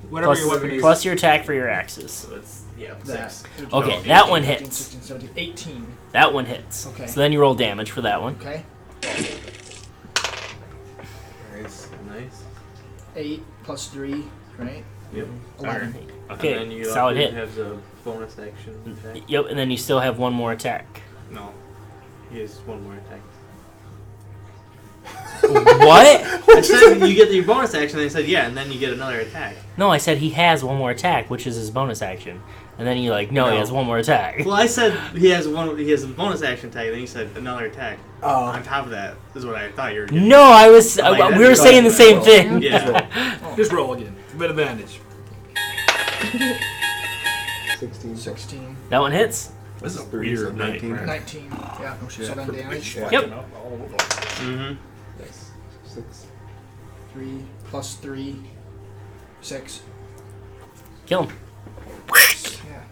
Whatever Plus, your weapon is. plus your attack for your axes. So it's, yeah, That. 6. Okay, that one 15, hits. 16, 17, 18. That one hits. Okay. So then you roll damage for that one. Okay. Nice. 8 plus 3, right? Yep. 11. Okay, And then you solid hit. have the bonus action attack. Yep, and then you still have one more attack. No. He has one more attack. What? I said you get your bonus action, and I said yeah, and then you get another attack. No, I said he has one more attack, which is his bonus action. And then you no, he No. has one more attack. Well, I said he has a bonus action attack, and then you said another attack. Oh. On top of that is what I thought you were getting. No, I was. Like we were that. saying the same thing. Yeah. Just roll again. With advantage. 16. That one hits. This is 30, so weird night. 19. Right? 19. Yeah. shit. So then damage. Yeah. Yep. Mm-hmm. 6. 3 plus 3. 6. Kill him. Yeah.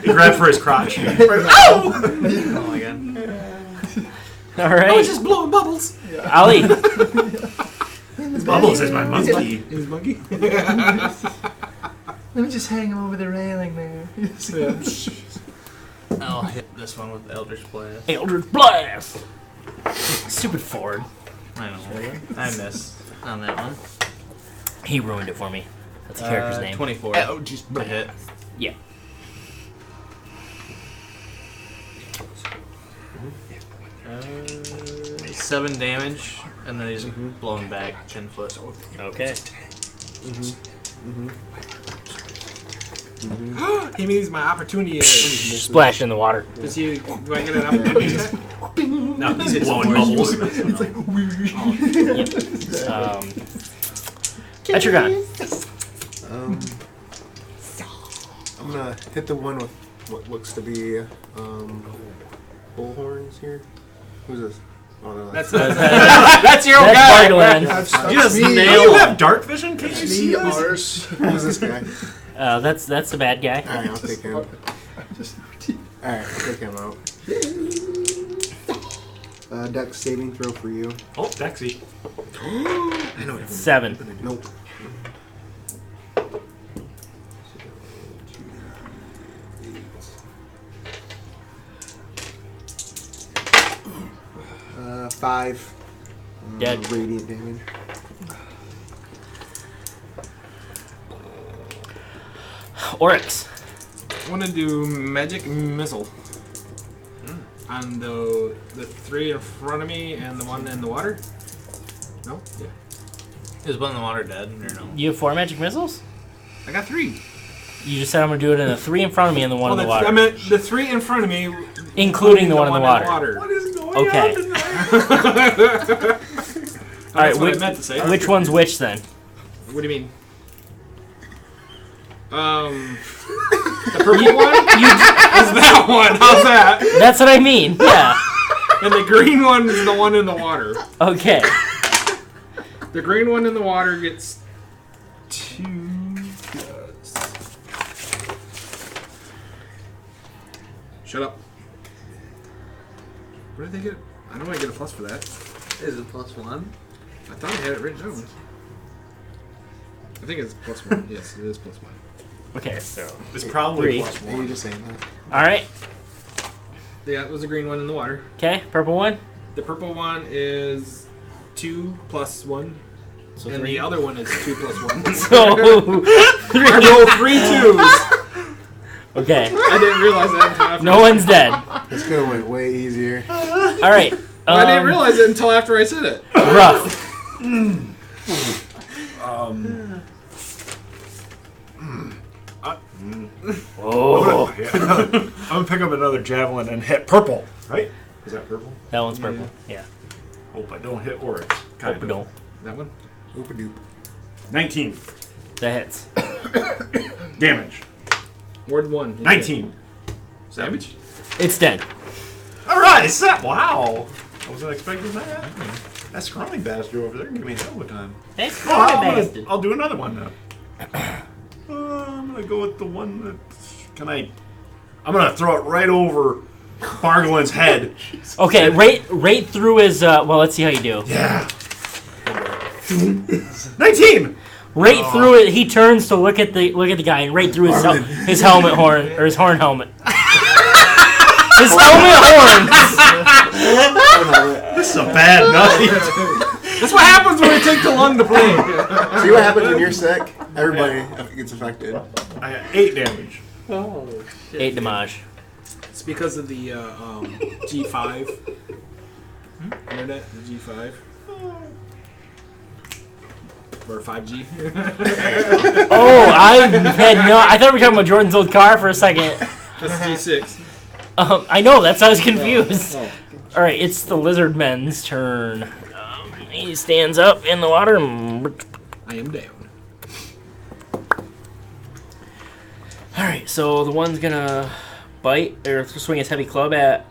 He grabbed for his crotch. Oh my god. All right. Oh, just blowing bubbles. Ali. Bubbles is my monkey. His monkey. Let me just hang him over the railing there. I'll hit this one with Eldritch Blast. Eldritch Blast. Stupid Ford. I know. I missed on that one. He ruined it for me. That's the character's name. 24. Oh, just To hit. Yeah. Uh, 7 damage, and then he's blown back 10 foot. Okay. He means my opportunity is. Splash in the water. Does he? Do I get an opportunity? Now he's blowing bubbles. Etrigan. I'm gonna hit the one with what looks to be bullhorns here. Who's this? Oh no, That's That's your That's guy. Bargalan. That's You just me. nailed. You have dark vision? Can't you see Me, this? ours. who's this guy? That's the bad guy. Alright, I'll take him. Alright, I'll take him out. Dex saving throw for you. Oh, Dexy. I know it. 7. Nope. Five. Dead. Radiant damage. Oryx. I want to do magic missile on the 3 in front of me and the one in the water. No. Yeah. Is one in the water dead, or no? You have 4 magic missiles? I got 3. You just said I'm gonna do it in the 3 in front of me and the one in the water. I meant the 3 in front of me, Including the one in the water. What is going Okay. on tonight? All right, That's what I meant to say. which one's which then? What do you mean? The purple one is that one. How's that? That's what I mean. Yeah. And the green one is the one in the water. Okay. The green one in the water gets 2. Shut up. What did they get? I don't want to get a plus for that. Is it +1? I thought I had it written down. I think it's +1. Yes, it is +1. Okay, so It's probably 3. Are you just saying that? All right. Yeah, it was the green one in the water. Okay, purple one. The purple one is 2 plus 1. So And 3. the other one is 2 plus 1. So I rolled 3 2s. okay. I didn't realize that until after. No one's dead. This could have went way easier. All right. I didn't realize it until after I said it. Rough. Oh, I'm gonna pick up another javelin and hit purple. Right? Is that purple? that one's purple. Yeah. Hope I don't hit oryx. Hope we don't. That one? Oop-a-doop. 19 That hits. damage. Word 1. 19 Damage? It's dead. All right, set. Wow. I wasn't expecting that. That scrawny bastard over there giving me a hell of a time. That's Oh, I'll do another one now. I'm gonna go with the one that I'm gonna throw it right over Barglin's head. Okay, right through his. Well, let's see how you do. Yeah. 19. Right through it, he turns to look at the guy, and right through his helmet horn or his horn helmet. His helmet horn. This is a bad night. That's what happens when we take too long to play. See what happens when you're sick? Everybody gets affected. I got 8 damage. Oh, shit. 8 damage. It's because of the G5. Internet, the G5. Or 5G. Oh, I thought we were talking about Jordan's old car for a second. That's G6. I know, that's how I was confused. Oh. All right, it's the lizard men's turn. He stands up in the water. I am down. All right, so the one's gonna bite or swing his heavy club at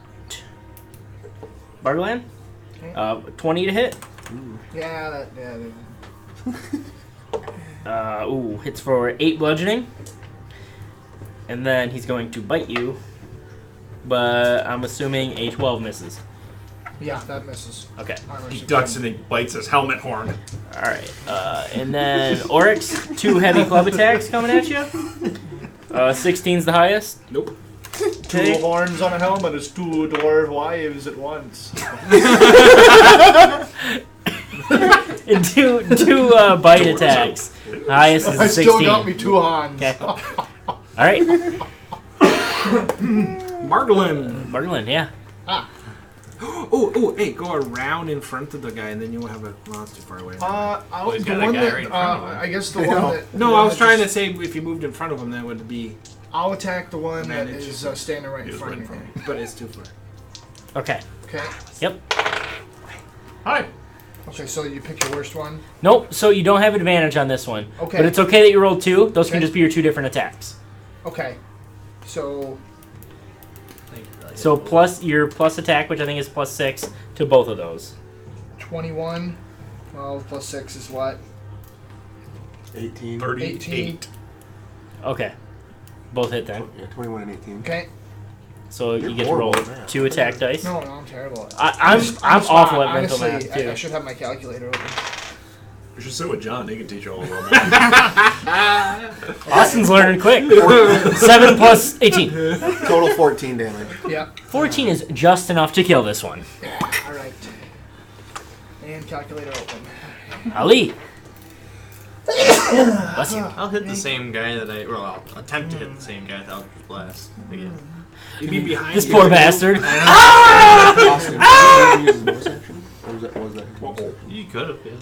Bargland. 20 to hit. Yeah, Hits for 8 bludgeoning. And then he's going to bite you. But I'm assuming a 12 misses. yeah, that misses. Okay. Armor He 16. ducks and he bites his helmet horn. Alright. And then Oryx, 2 heavy club attacks coming at you. 16's the highest. Nope. Okay. 2 horns on a helmet is 2 dwarf wives at once. And two bite attacks. The highest is I a 16. still got me 2 horns. Okay. Alright. Margolin, yeah. Oh, hey, go around in front of the guy and then you'll have a monster far away. he's got The that one guy that, right in front of him. I guess the I one know. that... No, I was trying to say if you moved in front of him, that would be. I'll attack the one that Advantage. is standing right in Is front right of in me. front But it's too far. Okay. Okay. Yep. Hi. Okay, so you pick your worst one. Nope, so you don't have advantage on this one. Okay. But it's okay that you rolled 2. Those can Okay. just be your 2 different attacks. Okay. So So plus your plus attack, which I think is plus 6, to both of those. 21. Well, plus 6 is what? 18. 38. Okay. Both hit then. Yeah, 21 and 18. Okay. So you get to horrible roll at that. 2 attack dice. No, I'm terrible. I'm awful at mental honestly, math too. I should have my calculator open. You should sit with John. He can teach you all a little more. Austin's learning quick. 7 plus 18. Total 14 damage. Yeah. 14 is just enough to kill this one. All right. And calculator open. Ali. Bless you. I'll hit the same guy I'll attempt to hit the same guy with Eldritch Blast again. You'd be behind This you. poor bastard. Austin, did you use his bonus action? Or was that his bonus action? You could have, yeah.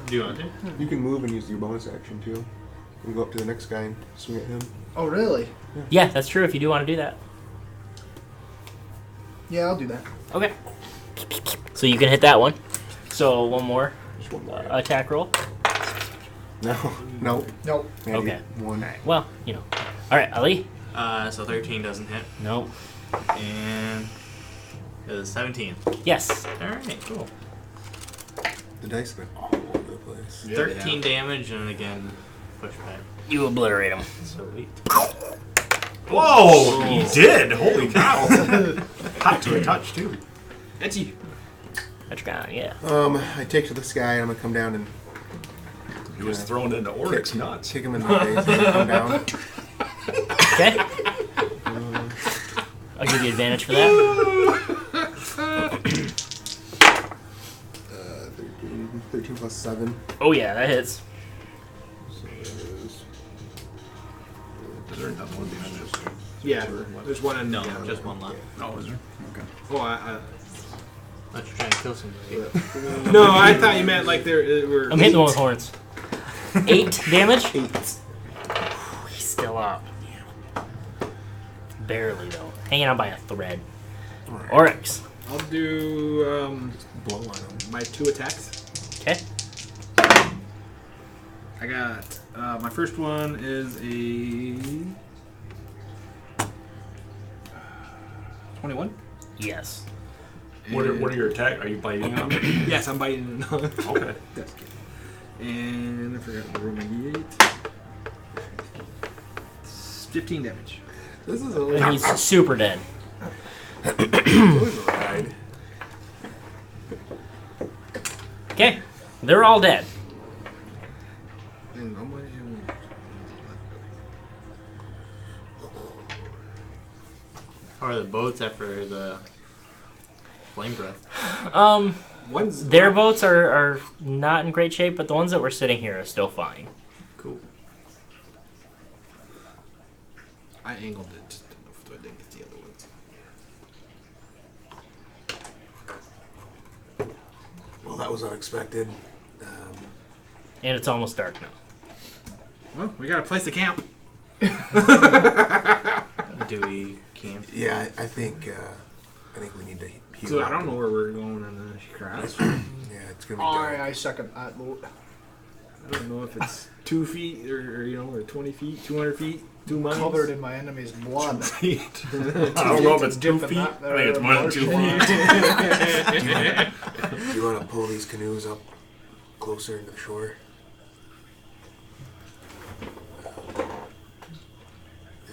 Do you want to? You can move and use your bonus action too. You can go up to the next guy and swing at him. Oh, really? Yeah, that's true if you do want to do that. Yeah, I'll do that. Okay. So you can hit that one. So one more Just one more. attack roll. No. Nope. Nope. Yeah, Okay. One. Well, you know. All right, Ali. So 13 doesn't hit. Nope. And 17. Yes. Alright, cool. The dice went all over the place. 13 damage and again push back. You obliterate him. Sweet. Whoa! He did! Holy cow! Hot to a touch, too. Etchy. That's kind of, yeah. I take to this guy and I'm gonna come down and He was thrown into Oryx nuts. kick him in the face and come down. Okay. I'll give you advantage for that. plus 7. Oh yeah, that hits. So is there another one behind this? Yeah, there's one in No, just one left. Oh, is there? Okay. Oh, I Let's try and kill somebody. no, I thought you meant like there were. I'm hitting the one with horns. 8 damage? 8. He's still up. Barely though. Hanging on by a thread. Oryx. I'll do Blow on him. my 2 attacks. Okay. I got my first one is a 21. Yes. What are your attack? Are you biting on it? Yes, I'm biting. Okay. And I forgot to roll my d8. 15 damage. This is a And he's super dead. ride. Okay. They're all dead. And how much? How are the boats after the flame breath? One's Their boats are not in great shape, but the ones that were sitting here are still fine. Cool. I angled it just enough so I didn't get the other ones. Well, that was unexpected. And it's almost dark now. Well, we got a place to camp. Do we camp? Yeah, I think we need to heal. So I up. don't know where we're going in the cross. Yeah, it's gonna be dark. I second that vote. I don't know if it's 2 feet or 20 feet, 200 feet, 2 miles. Covered in my enemy's blood. I don't know if it's 2 feet. I think it's more than 2 feet. Do you want to pull these canoes up closer to the shore?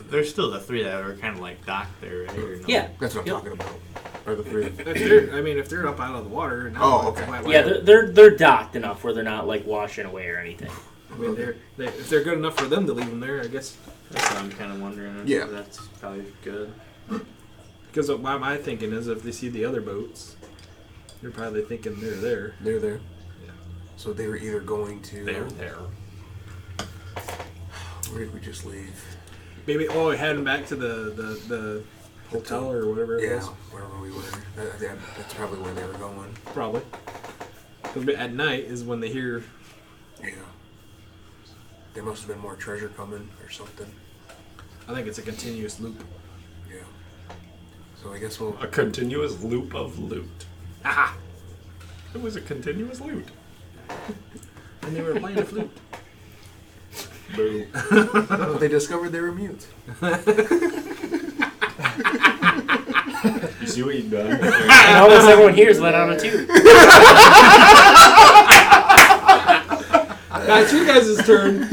There's still the 3 that are kind of like docked there, right? Or no? Yeah. That's what I'm talking about. Or the 3. If they're up out of the water. Now Oh, okay. Yeah, they're docked enough where they're not like washing away or anything. I mean, if they're good enough for them to leave them there, I guess. That's what I'm kind of wondering. Yeah. That's probably good. Because what my thinking is, if they see the other boats, they're probably thinking they're there. They're there. Yeah. So they were either going to. They're there. Where did we just leave? Maybe heading back to the hotel or whatever it Yeah, was. wherever we were. That's probably where they were going. Probably. Because at night is when they hear. Yeah. There must have been more treasure coming or something. I think it's a continuous loop. Yeah. So I guess we'll. A continuous loop of loot. Aha! It was a continuous loot. And they were playing the flute. Boo. But they discovered they were mute. You see what you've done? And almost everyone here is let out a toot. Now it's you guys' turn.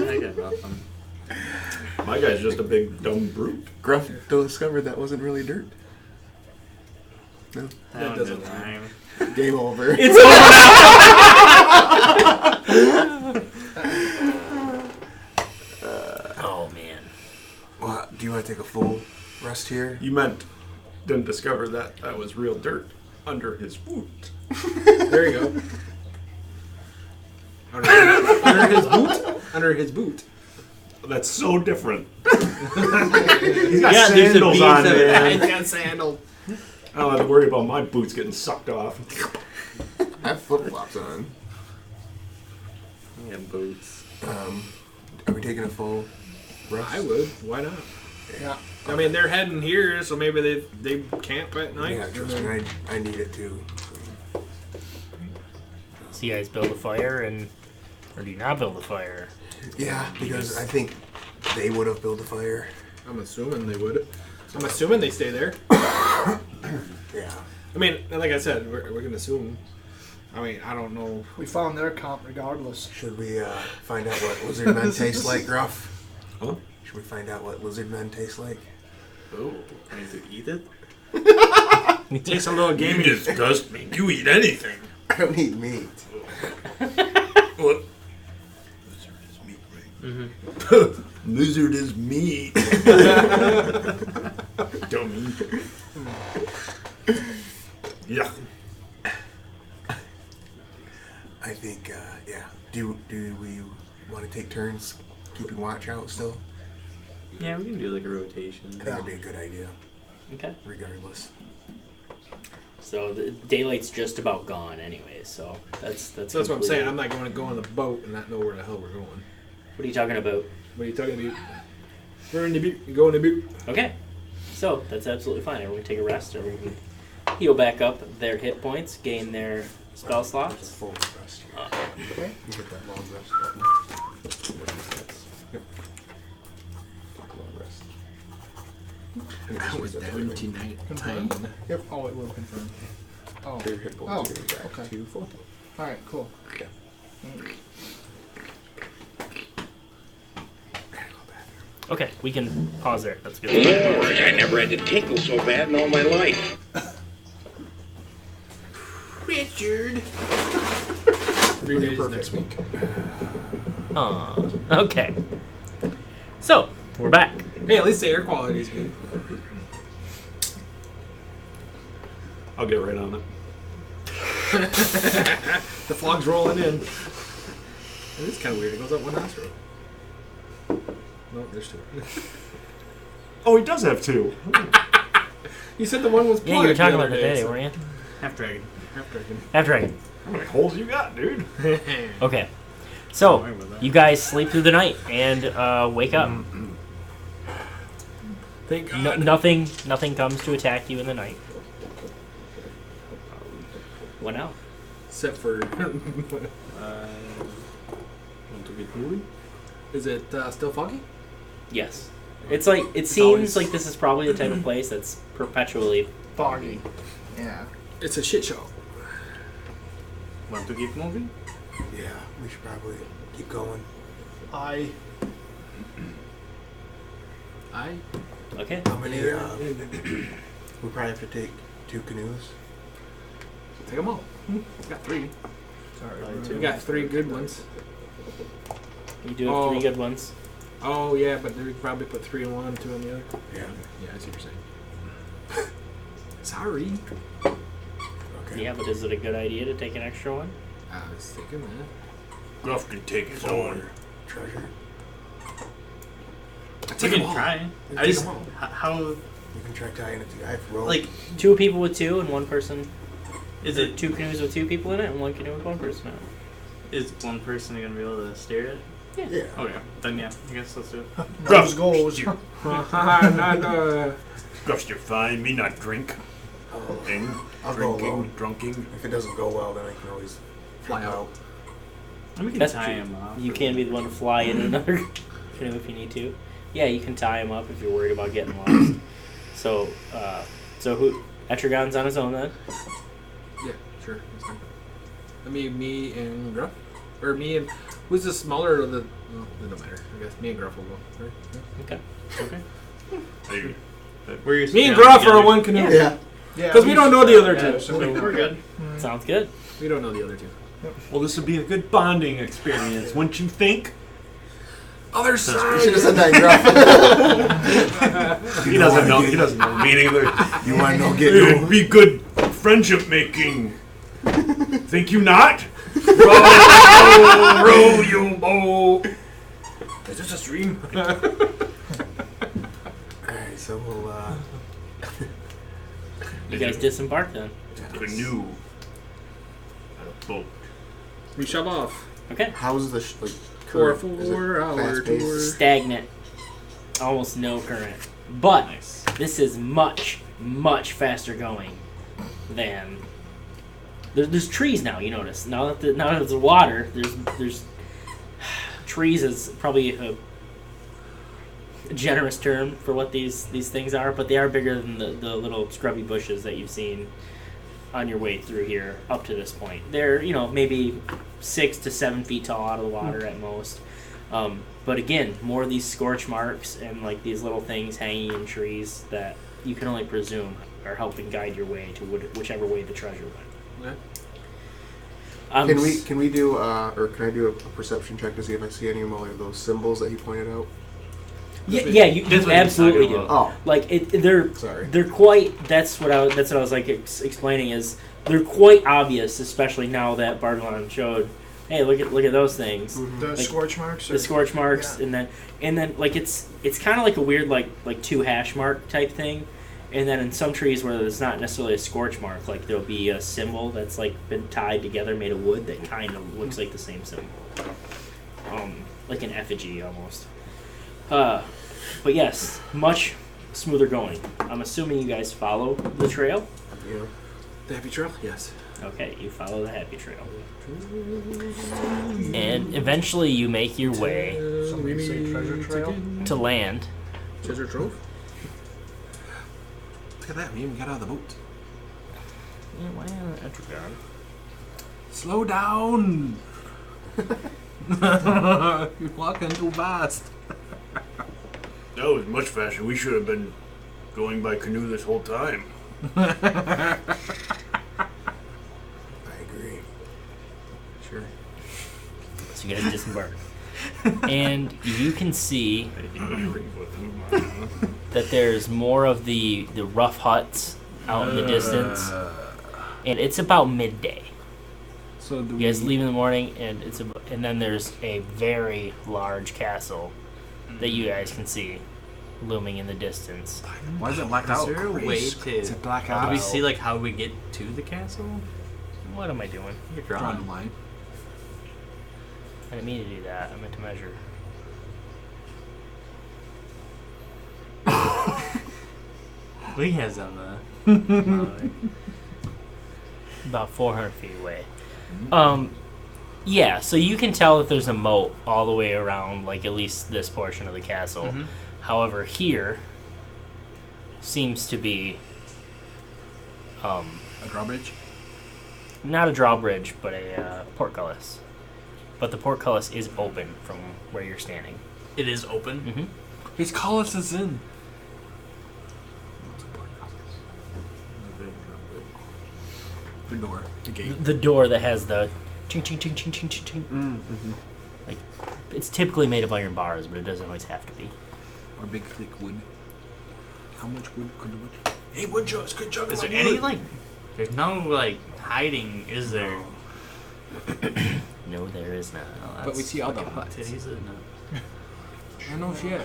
I got nothing. My guy's just a big dumb brute. Gruff discovered that wasn't really dirt. No. That doesn't doesn't rhyme. Game over. It's over now. Oh man. Well, do you want to take a full rest here? You meant didn't discover that was real dirt under his boot. There you go. Under his boot? Under his boot. That's so different. He's got sandals on, man. He's got sandals. I don't have to worry about my boots getting sucked off. I have flip flops on. Yeah, boots. Are we taking a full rest? I would. Why not? Yeah. I mean, they're heading here, so maybe they camp at night. Yeah, trust me, I need it too. So you guys build a fire or do you not build a fire? Yeah, because I think they would have built a fire. I'm assuming they would. I'm assuming they stay there. Yeah. I mean, like I said, we're going to assume. I mean, I don't know. We found their camp regardless. Should we find out what lizard men taste like, Gruff? Huh? Should we find out what lizard men taste like? Oh, I need to eat it? It tastes a little gamey. You disgust me. You eat anything. I don't eat meat. What? Lizard is meat, right? Lizard is meat. Dummy. Yeah. I think out still? Yeah, we can do like a rotation. I think that'd be a good idea, Okay. regardless. So the daylight's just about gone, anyways. So that's So that's what I'm completely- saying. I'm not going to go on the boat and not know where the hell we're going. What are you talking about? What are you talking about? We're in the boot. You go in the boot. Okay. So that's absolutely fine. Everyone can take a rest. Everyone can heal back up their hit points, gain their spell It's a slots. full rest here. Okay. You get that long rest button. Long rest. That was 29. Yep. Oh, it will confirm. Oh. Your hit Oh, points are back okay. to full. All right. Cool. Yeah. Okay, we can pause there. That's good. Lord, I never had to tinkle so bad in all my life. Richard. 3 days next week. Okay. So we're back. Hey, at least the air quality is good. I'll get right on it. The fog's rolling in. It is kind of weird. It goes up one nostril. No, there's two. Oh, he does have 2. You said the one was plugged. Yeah, you were talking the about other the day, day, so- weren't you? Half dragon. After I. How many holes you got, dude? Okay. So you guys sleep through the night and wake up. Thank God. Nothing comes to attack you in the night. What now? Except for. Want to get moving? Is it still foggy? Yes. It's like it seems always- like this is probably the type of place that's perpetually Foggy. Yeah. It's a shit show. Want to keep moving? Yeah, we should probably keep going. I. okay. How many? We probably have to take 2 canoes. Take them all. Got 3. Sorry. We got 3 good ones. You do have Oh. 3 good ones. Oh yeah, but we probably put 3 in one, 2 in the other. Yeah. Yeah, I see what you're saying. Sorry. Okay. Yeah, but is it a good idea to take an extra one? I was thinking that. Gruff can take his More own. treasure. We Take can 'em all. try. You I take just 'em all. how You can try tying it together. I have rope. like 2 people with 2 and 1 person. is Or it 2 canoes with 2 people in it and 1 canoe with 1 person in it? is one person gonna be able to steer it? yeah. Okay, then yeah, I guess let's do it. Nose goes. Gruff's you're fine. Me not drink. Ding. I'll go Drinking. alone. Drunking. If it doesn't go well, then I can always Fly out. And we can That's tie true. him off. You can be the one to fly in another canoe if you need to. Yeah, you can tie him up if you're worried about getting lost. So who? Etrigon's on his own then. Yeah, sure. That's fine. I mean, me and Gruff, or me and who's the smaller of the? Well, it don't matter. I guess me and Gruff will go. Right? Okay. Okay. Hey, We're used to Me and down Gruff together. are one canoe. Yeah. Yeah. Because we don't know the other Yeah, two. so we're good. Sounds good. We don't know the other two. well, this would be a good bonding experience, wouldn't you think? Other You side. should have said that, Gruff. He doesn't know. He doesn't know the meaning of it. You want to know get It would you? be good friendship making. Think you not? Row you boat. Is this a stream? Alright, so we'll You guys disembark then. Canoe. Boat. We shove off. Okay. how's the For a current? Is it 4-hour fast-paced? tour. Stagnant. Almost no current. But Nice. this is much, much faster going than. There's trees now. You notice now that it's water. There's trees is probably a generous term for what these things are, but they are bigger than the little scrubby bushes that you've seen on your way through here up to this point. They're maybe 6 to 7 feet tall out of the water at most. But again, more of these scorch marks and like these little things hanging in trees that you can only presume are helping guide your way to whichever way the treasure went. Okay. Can we do or can I do a perception check to see if I see any more of those symbols that he pointed out? Yeah, you That's what he's absolutely talking do. Oh, Like they're sorry. quite. That's what I was like explaining is they're quite obvious, especially now that Bartolon showed hey, look at those things. The Like, scorch marks. the scorch marks, Yeah. and then like it's kind of like a weird like 2 hash mark type thing, and then in some trees where there's not necessarily a scorch mark, like there'll be a symbol that's like been tied together, made of wood that kind of looks like the same symbol, like an effigy almost. But yes, much smoother going. I'm assuming you guys follow the trail. Yeah. The happy trail? Yes. Okay, you follow the happy trail, and eventually you make your way Somebody say treasure trail. to land. Treasure trove? Look at that, we even got out of the boat. Yeah, why not Etrigan? Slow down! You're walking too fast. That was much faster. We should have been going by canoe this whole time. I agree. Sure. So you guys disembark. And you can see that there's more of the rough huts out in the distance. And it's about midday. So do You guys leave in the morning, and and then there's a very large castle that you guys can see looming in the distance. Why is it blacked out? Is there a way Is to? it black Do out? we see like how we get to the castle? What am I doing? You're Drawing drawing. a line. I didn't mean to do that. I meant to measure. We has on the. About 400 feet away. Yeah, so you can tell that there's a moat all the way around, like at least this portion of the castle. Mhm. However, here seems to be A drawbridge? not a drawbridge, but a portcullis. But the portcullis is open from where you're standing. It is open. Mm-hmm. His collis is in. The door. The gate. The door that has the ching ching ching ching ching ching ching. Mm-hmm. Like, it's typically made of iron bars, but it doesn't always have to be. Or big thick wood. How much wood could wood? Hey, wood jugs, good jug. Is there any like? There's no like hiding, is there? No, there is not. Oh, But we see all the fucking huts. titties, isn't it? I know shit.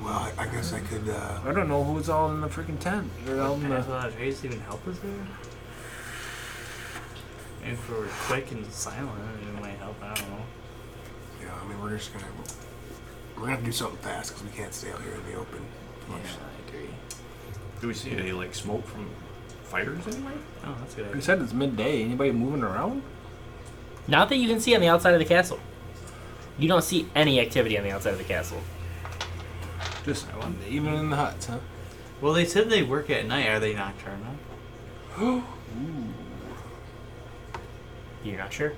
Well, I guess I could. I don't know who's all in the freaking tent. They're all in Pass the. without a trace even help us there? If we're quick and silent, it might help. I don't know. Yeah, I mean, we're gonna have to do something fast because we can't stay out here in the open. Yeah, I agree. Do we see any like smoke from fighters anyway? Oh, that's a good You idea. said it's midday. Anybody moving around? Not that you can see on the outside of the castle. You don't see any activity on the outside of the castle. Just even in the huts, huh? Well, they said they work at night. Are they nocturnal? You're not sure?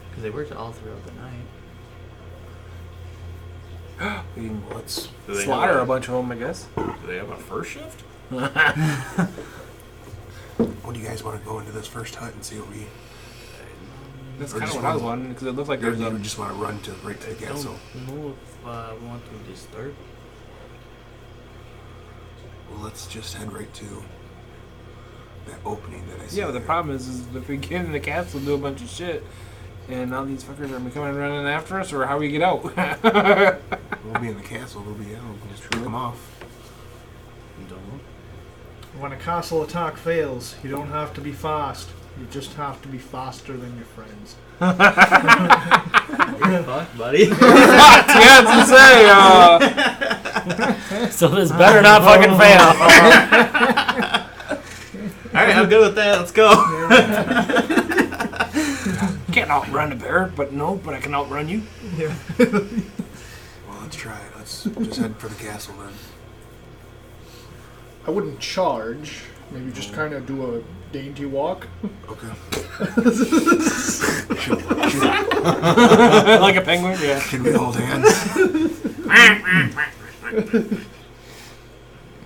Because they worked all throughout the night. We can Let's. Do they slaughter have a bunch of them, I guess. Do they have a first shift? What do you guys want to go into this first hut and see what we? That's Or kind of just what I was one- wondering because it looks like Or there's do a. you just want to run to right to the castle? Don't know if I want to disturb. Well, let's just head right to that opening that I see. Yeah, but the there. problem is if we get in the castle and do a bunch of shit, and all these fuckers are coming running after us, or how we get out? We'll be in the castle. We'll be out. We'll just pick them off. Don't know. When a castle attack fails, you don't have to be fast. You just have to be faster than your friends. Fuck, buddy. yeah, to say. So this better not fucking fail. Alright, I'm good with that. Let's go. Can't outrun a bear, but I can outrun you. Yeah. Well, let's try it. Let's just head for the castle then. I wouldn't charge. Maybe just kind of do a dainty walk. Okay. Like a penguin, yeah. Can we hold hands?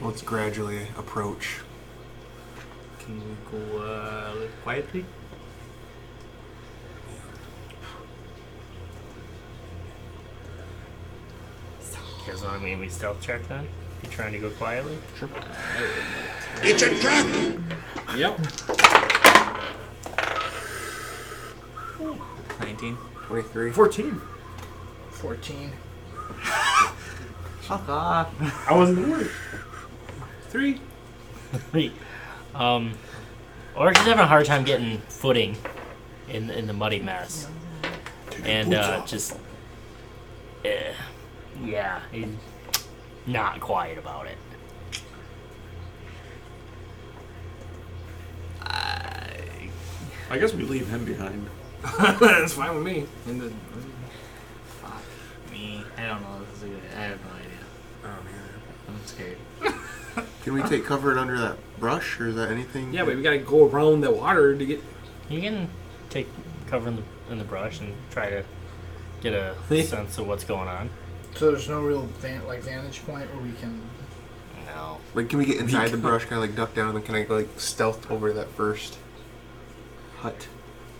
Let's gradually approach. Can we go quietly? Here's what I mean. We stealth check then. You trying to go quietly? Sure. It's a trap! Yep. 19. 23. 14. 14. Fuck off. I wasn't worried. 3. Wait. Oryx is having a hard time getting footing in the muddy mess. And just... yeah, he's not quiet about it. I guess we leave him behind. That's fine with me. And the, Fuck me. I don't know. This is a good. I have no idea. Oh, man. I'm scared. Can we take cover under that brush, or is that anything? yeah, but we gotta go around the water to get. You can take cover in the brush and try to get a sense of what's going on. So there's no real vantage point where we can. No. Like, can we get inside the brush, kind of like duck down, and then can I like stealth over to that first hut?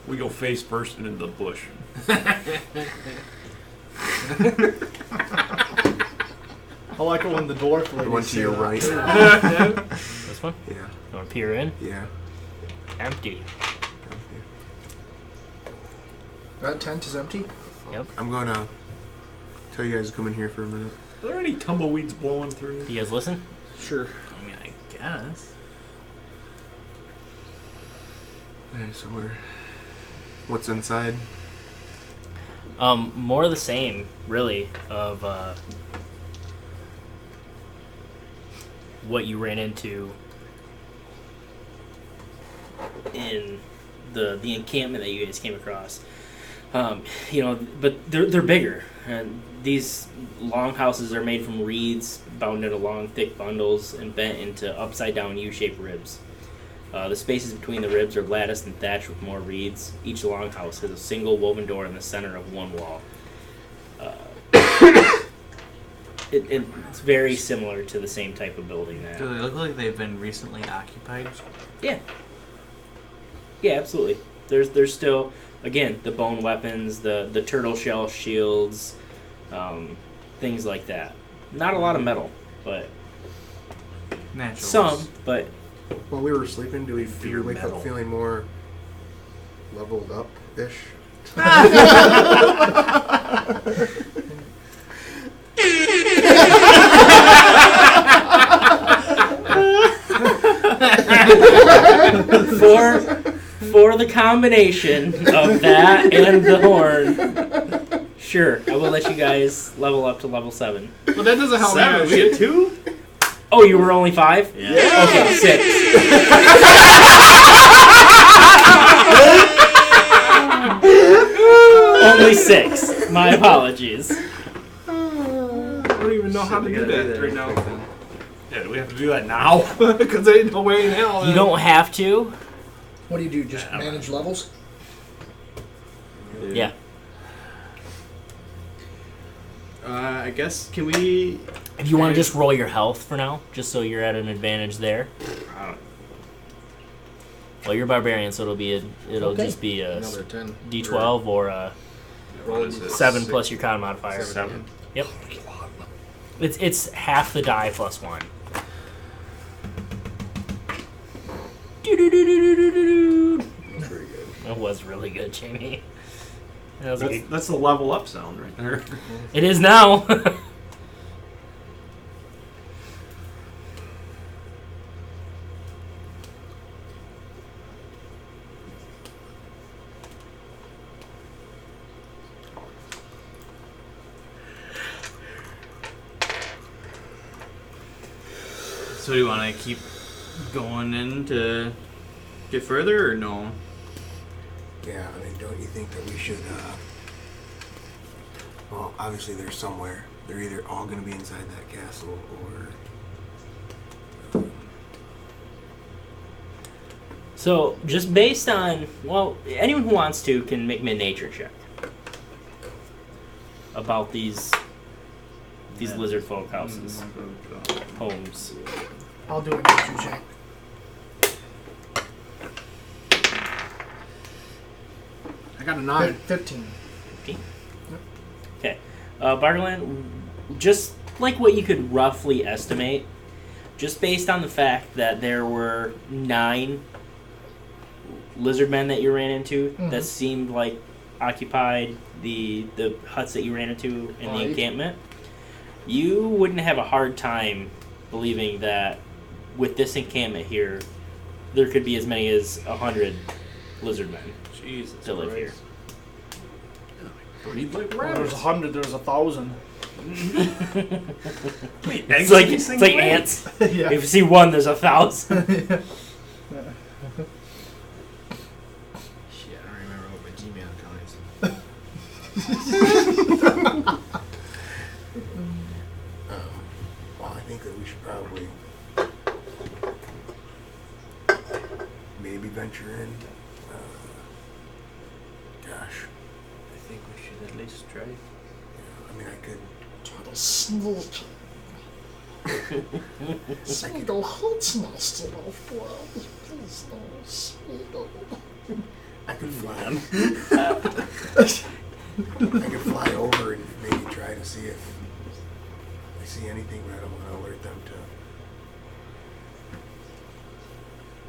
We go face first into the bush. I like it when the dwarf The ladies one to say your that. right. This one? Yeah. You want to peer in? Yeah. Empty. That tent is empty? Yep. I'm gonna tell you guys to come in here for a minute. Are there any tumbleweeds blowing through? You guys listen? Sure. I mean, I guess. Okay, so what's inside? More of the same, really, of what you ran into in the encampment that you guys came across. But they're bigger, and these longhouses are made from reeds bound into long, thick bundles and bent into upside-down U-shaped ribs. The spaces between the ribs are latticed and thatched with more reeds. Each longhouse has a single woven door in the center of one wall. It's very similar to the same type of building Do that. they look like they've been recently occupied? Yeah. Yeah, absolutely. There's still, again, the bone weapons, the turtle shell shields, things like that. Not a lot of metal, but Natural. some, but While we were sleeping, did we Fear wake metal. up feeling more leveled up-ish? for the combination of that and the horn, sure, I will let you guys level up to level 7. But that doesn't help 7. me. We get 2? Oh, you were only 5? Yeah. Okay, 6. Only 6. My apologies. I don't even know how to do that right now. Yeah, do we have to do that now? Because I didn't know where in hell. You don't have to. What do you do? Just manage levels? Yeah. I guess, can we... If you want to just roll your health for now, just so you're at an advantage there. Well, you're barbarian, so it'll Okay. just be a Another 10. D12 or a Roll it. 7 plus your con modifier. 7. Yep. It's half the die plus 1. Doo-doo-doo-doo-doo-doo-doo. Very good. That was really good, Jamie. That was good. That's the level up sound right there. It is now. So do you want to keep going in to get further, or no? Yeah, I mean, don't you think that we should, well, obviously they're somewhere. They're either all going to be inside that castle, or... So, just based on, well, anyone who wants to can make me a nature check about these Lizardfolk houses, homes. I'll do a nature check. I got a 9. 15. Okay. Bargaland, just like what you could roughly estimate, just based on the fact that there were 9 lizard men that you ran into Mhm. that seemed like occupied the huts that you ran into in the Right. encampment, you wouldn't have a hard time believing that with this encampment here, there could be as many as 100 lizard men Jesus to live here. Breed like Well, there's rabbits. 100, there's 1,000. It's like ants. Yeah. If you see one, there's 1,000. Shit, I don't remember what my Gmail account is. Well, I think that we should probably maybe venture in. Gosh, I think we should at least try. I mean, I could. Sneak. Single hot's nasty little blood. Please no sweeto. I could fly. I could fly over and maybe try to see if I see anything, but I don't want to alert them to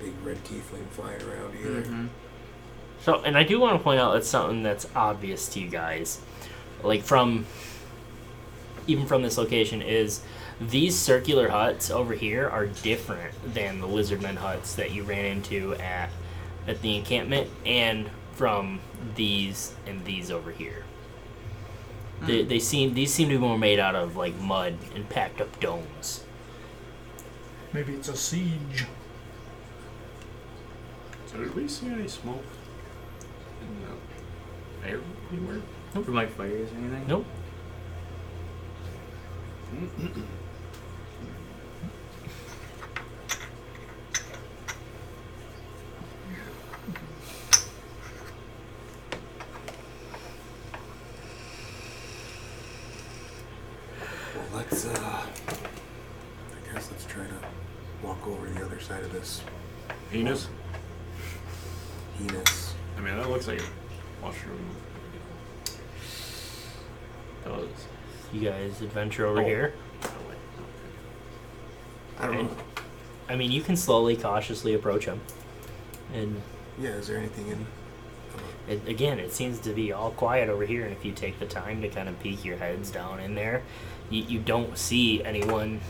big red tiefling flying around either. So, and I do want to point out that's something that's obvious to you guys, like even from this location, is these circular huts over here are different than the lizardmen huts that you ran into at the encampment, and from these and these over here. These seem to be more made out of like mud and packed up domes. Maybe it's a siege. So did we see any smoke in the air anywhere? From like fires or anything? Nope. Well, let's I guess let's try to walk over the other side of this Penis? heinous. I mean, that looks like a mushroom. Does you guys adventure over Oh. here? I don't And- know. I mean, you can slowly, cautiously approach them, and Yeah, is there anything in? again, it seems to be all quiet over here. And if you take the time to kind of peek your heads down in there, you don't see anyone.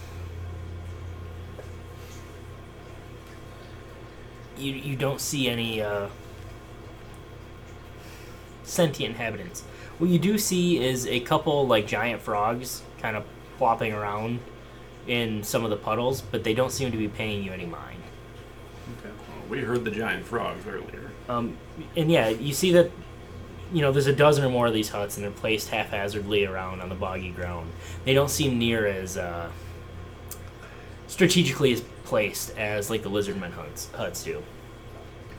You don't see any sentient inhabitants. What you do see is a couple like giant frogs kind of plopping around in some of the puddles, but they don't seem to be paying you any mind. Okay. Well, we heard the giant frogs earlier. And yeah, you see that, there's a dozen or more of these huts, and they're placed haphazardly around on the boggy ground. They don't seem near as strategically as placed as like the lizardmen huts do.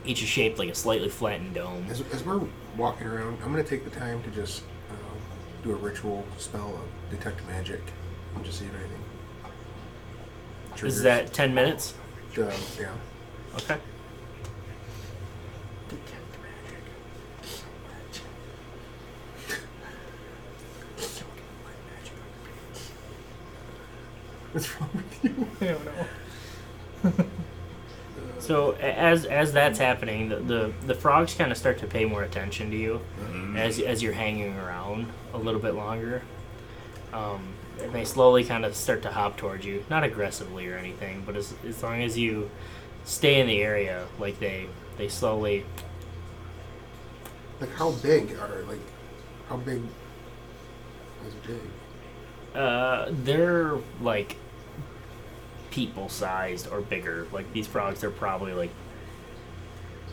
Each is shaped like a slightly flattened dome. As we're walking around, I'm gonna take the time to just do a ritual spell of detect magic and just see if anything. Is triggers. that 10 minutes? Yeah. Okay. What's wrong with you? I don't know. So as that's happening, the frogs kind of start to pay more attention to you as you're hanging around a little bit longer. And they slowly kind of start to hop towards you, not aggressively or anything, but as long as you stay in the area, like they slowly. Like how big is big? They're like people sized or bigger. Like these frogs, they're probably like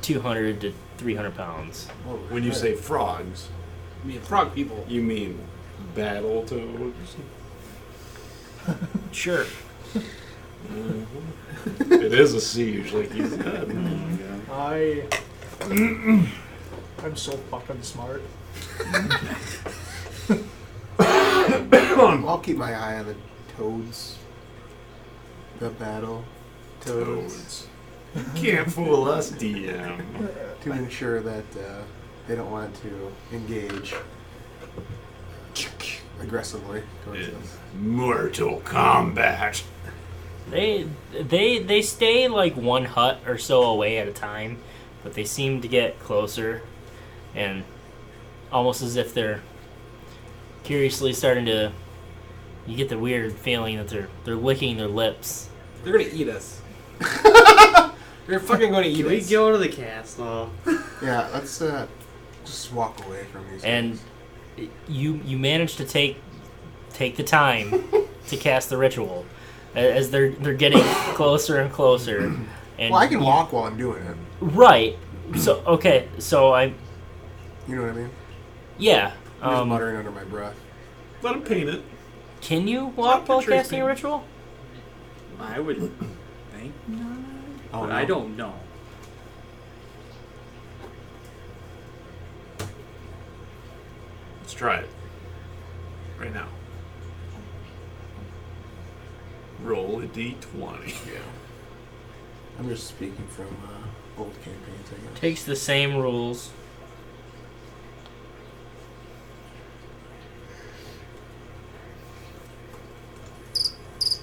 200 to 300 pounds. Oh, When you say frogs, I mean, frog people. you mean battle toads? Sure. It is a siege, like you said. Oh my god. I'm so fucking smart. I'll keep my eye on the toads. The battle toads. Can't fool us, DM. To ensure that they don't want to engage aggressively towards us. Mortal Kombat. They stay like one hut or so away at a time. but they seem to get closer, and almost as if they're curiously starting to. You get the weird feeling that they're licking their lips. They're gonna eat us. They're fucking gonna eat Can we us. go to the castle? Yeah, let's just walk away from these. And things. you manage to take the time to cast the ritual as they're getting closer and closer. And Well, I can walk while I'm doing it. Right. So okay. So I. You know what I mean? Yeah. I'm just muttering under my breath. Let him paint it. Can you walk while casting a ritual? I would think not. Oh, But no. I don't know. Let's try it. Right now. Roll a d20. Yeah. I'm just speaking from old campaigns, I guess. Takes the same rules.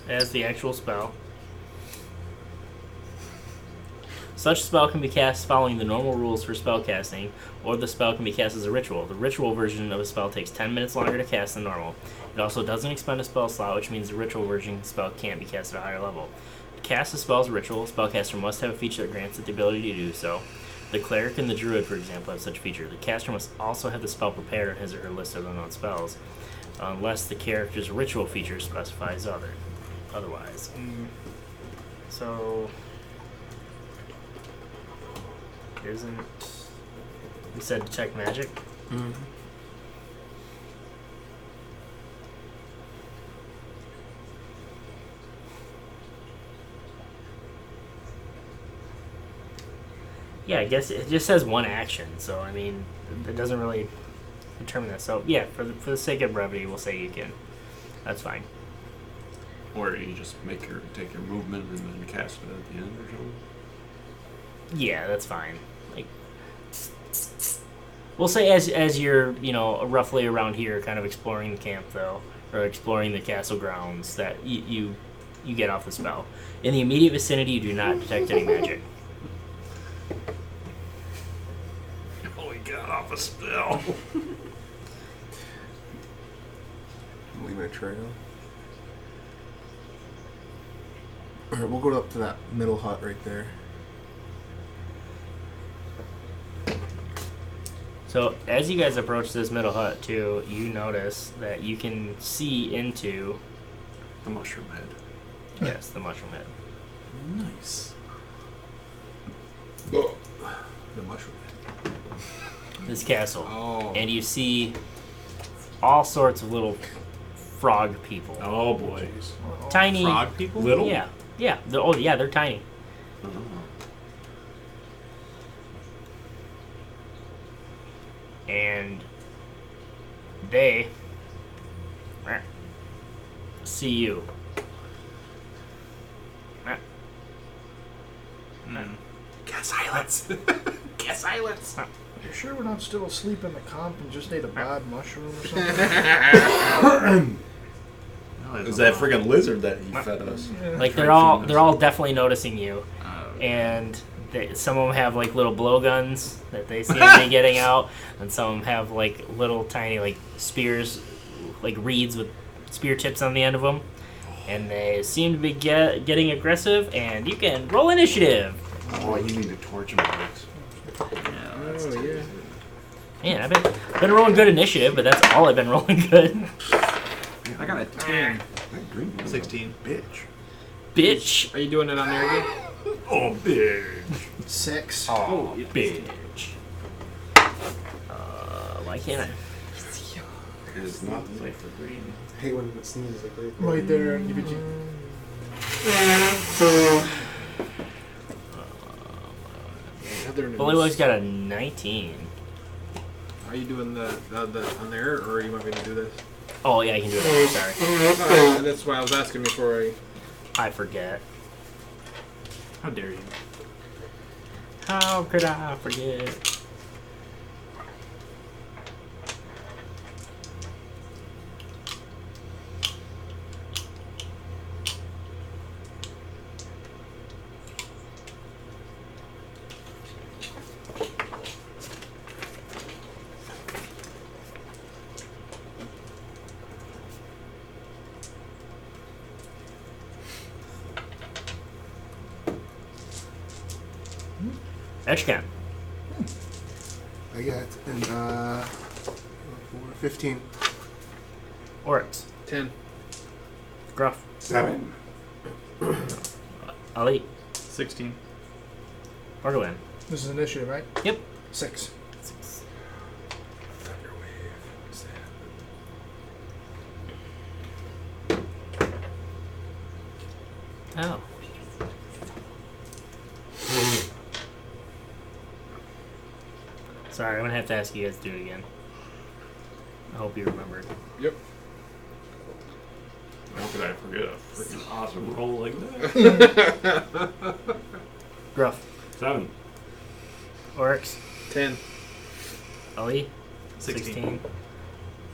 As the actual spell. Such spell can be cast following the normal rules for spell casting, or the spell can be cast as a ritual. The ritual version of a spell takes 10 minutes longer to cast than normal. It also doesn't expend a spell slot, which means the ritual version of the spell can't be cast at a higher level. To cast a spell as a ritual, a spellcaster must have a feature that grants it the ability to do so. The cleric and the druid, for example, have such a feature. The caster must also have the spell prepared on his or her list of unknown spells, unless the character's ritual feature specifies otherwise. So... Isn't... You said detect magic? Mm-hmm. Yeah, I guess it just says one action, so I mean, it doesn't really determine that. So yeah, for the sake of brevity, we'll say you can. That's fine. Or you just take your movement and then cast it at the end or something. Yeah, that's fine. Like, we'll say as you're roughly around here, kind of exploring the camp though, or exploring the castle grounds, that you get off the spell. In the immediate vicinity, you do not detect any magic. Oh, he got off a spell. Leaving a trail. Alright, we'll go up to that middle hut right there. So as you guys approach this middle hut too, you notice that you can see into The mushroom head. yes, the mushroom head. Nice. The mushroom. This castle. Oh. And you see all sorts of little frog people. Oh boy. Tiny. Frog people? Little? Yeah. Yeah. They're tiny. And they see you. Get silence. Get silence. You sure we're not still asleep in the comp and just ate a bad mushroom or something? Is that friggin' lizard that he fed us? Like they're all definitely noticing you, and some of them have like little blowguns that they seem to be getting out, and some of them have like little tiny like spears, like reeds with spear tips on the end of them, and they seem to be getting aggressive. And you can roll initiative. Oh, you need to torch him, Alex. Oh yeah. Man, I've been rolling good initiative, but that's all I've been rolling good. I got a 10. 16. Bitch. Are you doing it on there again? Oh, bitch. 6. Oh, bitch. Why can't I? It is not safe for green. I hate when it sneezes like right Right there. Give it Bullywug's got a 19. Are you doing the on there, or you want me to do this? Oh yeah, I can do it. Sorry, That's why I was asking before I forget. How dare you? How could I forget? Etchkan. I got 15. Oryx. 10. Gruff. 7. Ali. 16. Bargalan. This is initiative, right? Yep. 6. Oh. Sorry, I'm gonna have to ask you guys to do it again. I hope you remembered. Yep. How could I forget a freaking awesome roll like that? Gruff. 7. Oryx. 10. Ali. 16.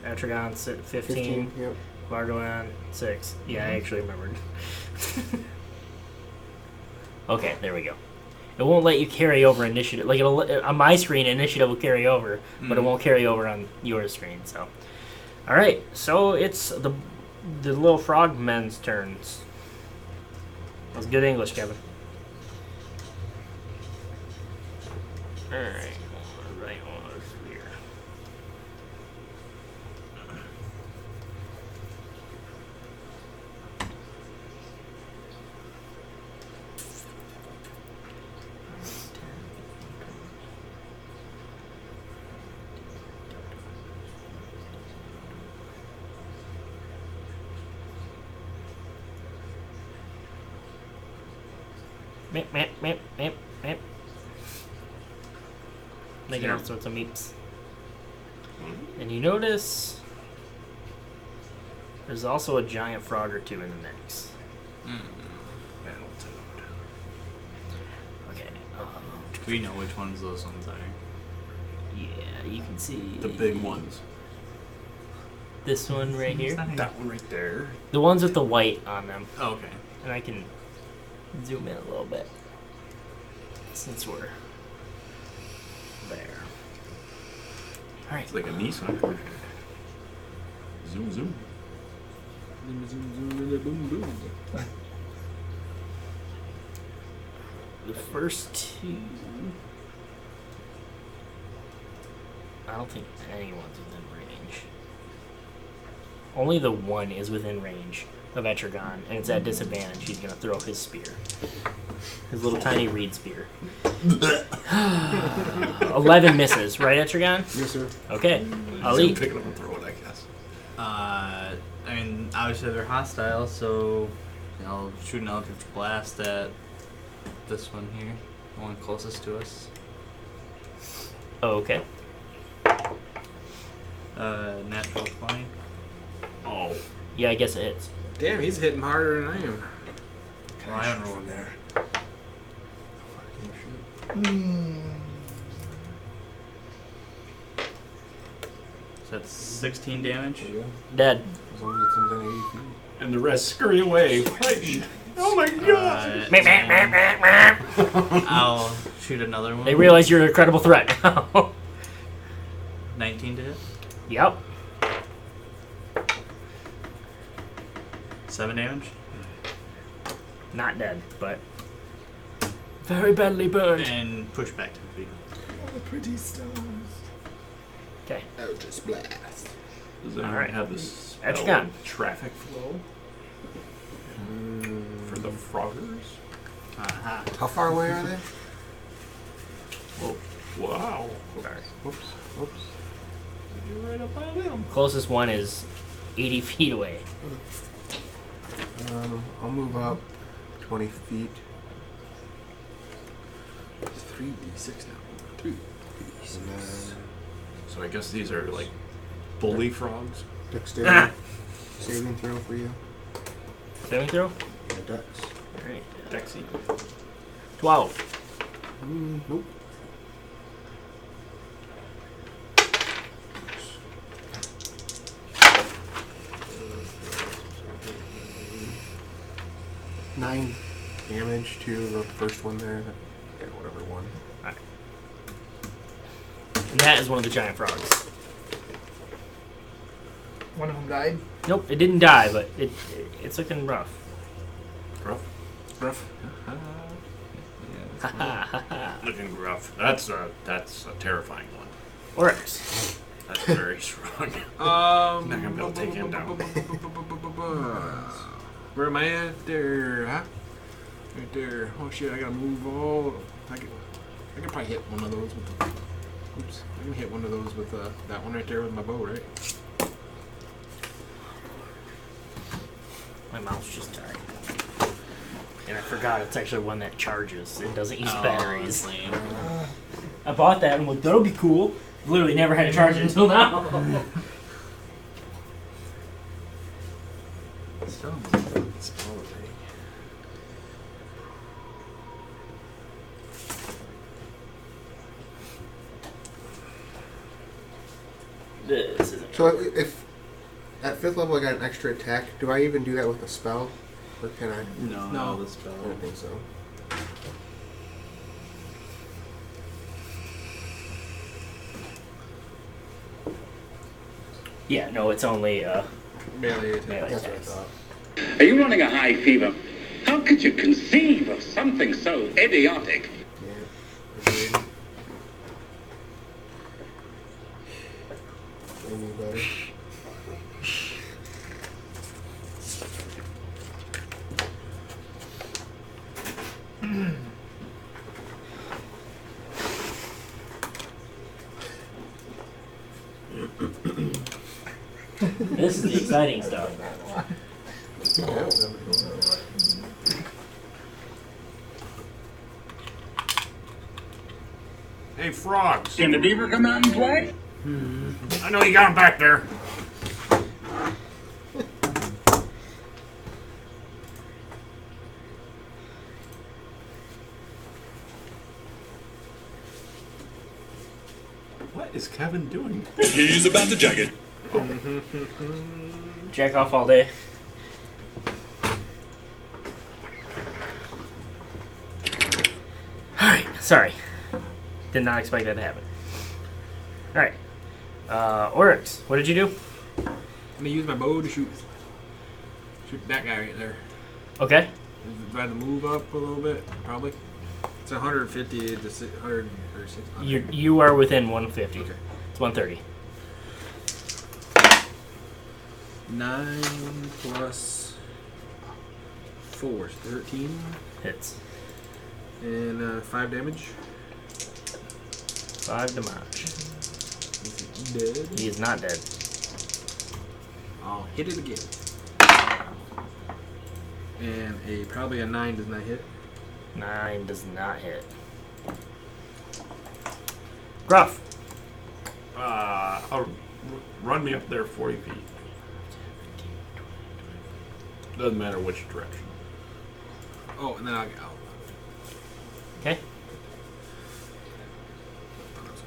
Atragon. 15. Yep. Bargalan. 6. Yeah, I actually remembered. Okay, there we go. It won't let you carry over initiative. Like on my screen, initiative will carry over, but it won't carry over on your screen. So, all right. So it's the little frogmen's turns. That's good English, Kevin. All right. Right on the sphere. Meep, meep, meep, meep, meep. Making all sorts of meeps. And you notice there's also a giant frog or two in the mix. Okay. We know which ones those ones are. Yeah, you can see The big ones. this one right here. That one right there. The ones with the white on them. Oh, okay. And I can zoom in a little bit since we're there. All right. It's like a Nissan. Zoom, zoom. Zoom, zoom, zoom, boom, boom. The first two, I don't think anyone's within range. Only the one is within range of Etragon, and it's at disadvantage. He's gonna throw his spear. His little tiny reed spear. 11 misses, right, Etragon? Yes, sir. Okay. Ali. Pick it up and throw it, I guess. I mean, obviously they're hostile, so I'll shoot an Eldritch Blast at this one here, the one closest to us. Oh, okay. Natural 20. Oh. Yeah, I guess it hits. Damn, he's hitting harder than I am. Well, I haven't rolled there. So that's 16 damage. Dead. As long as it's within 80 feet. And the rest scurry away. Oh my god! I'll shoot another one. They realize you're an incredible threat now. 19 to hit. Yep. 7 damage. Not dead, but very badly burned. And push back 10 feet. Oh, the pretty stars. Okay. Eldritch blast. Does anyone Alright. have this Etragon. traffic flow for the froggers? Aha. How far away are they? Whoa. Wow. Sorry. Whoops. Whoops. You're right up by them. Closest one is 80 feet away. I'll move up 20 feet. It's 3d6 now. 3d6. And then So I guess these are like bully frogs. dexterity saving throw for you. Saving throw? Yeah, dex. Alright. Dexy. 12. Nope. Nine damage to the first one there. Yeah, whatever one. And that is one of the giant frogs. One of them died. Nope, it didn't die, but it's looking rough. Rough. Rough. Looking gruff. That's a terrifying one. Oryx. That's very strong. Not gonna be able to take him down. Where am I at there? Huh? Right there. Oh shit! I gotta move all. I can probably hit one of those with the. Oops! I can hit one of those with that one right there with my bow, right? My mouse just died. And I forgot it's actually one that charges. It doesn't use Oh, batteries. that's lame. I bought that and went, that'll be cool. Literally never had to charge it until now. This isn't. So if at 5th level I got an extra attack, do I even do that with a spell? Or can I? No. the spell. I don't think so. Yeah, no, it's only Melee attack. melee That's what I attacks. thought. Are you running a high fever? How could you conceive of something so idiotic? Yeah. Agreed. Any better? This is the exciting stuff. Hey, frogs. Can the beaver come out and play? I know you got him back there. What is Kevin doing? He's about to jag it. Jack off all day. Alright, sorry. Did not expect that to happen. Alright. Oryx, what did you do? I'm gonna use my bow to shoot that guy right there. Okay. Do I have to move up a little bit? Probably. It's 150 to 100 or 600. You are within 150. Okay. It's 130. 9 plus 4 is 13. Hits. And 5 damage. 5 damage. Is he dead? He is not dead. I'll hit it again. And probably a 9 does not hit. 9 does not hit. Gruff. Run me up there 40 feet. Doesn't matter which direction. Oh, and then I'll get out. Okay.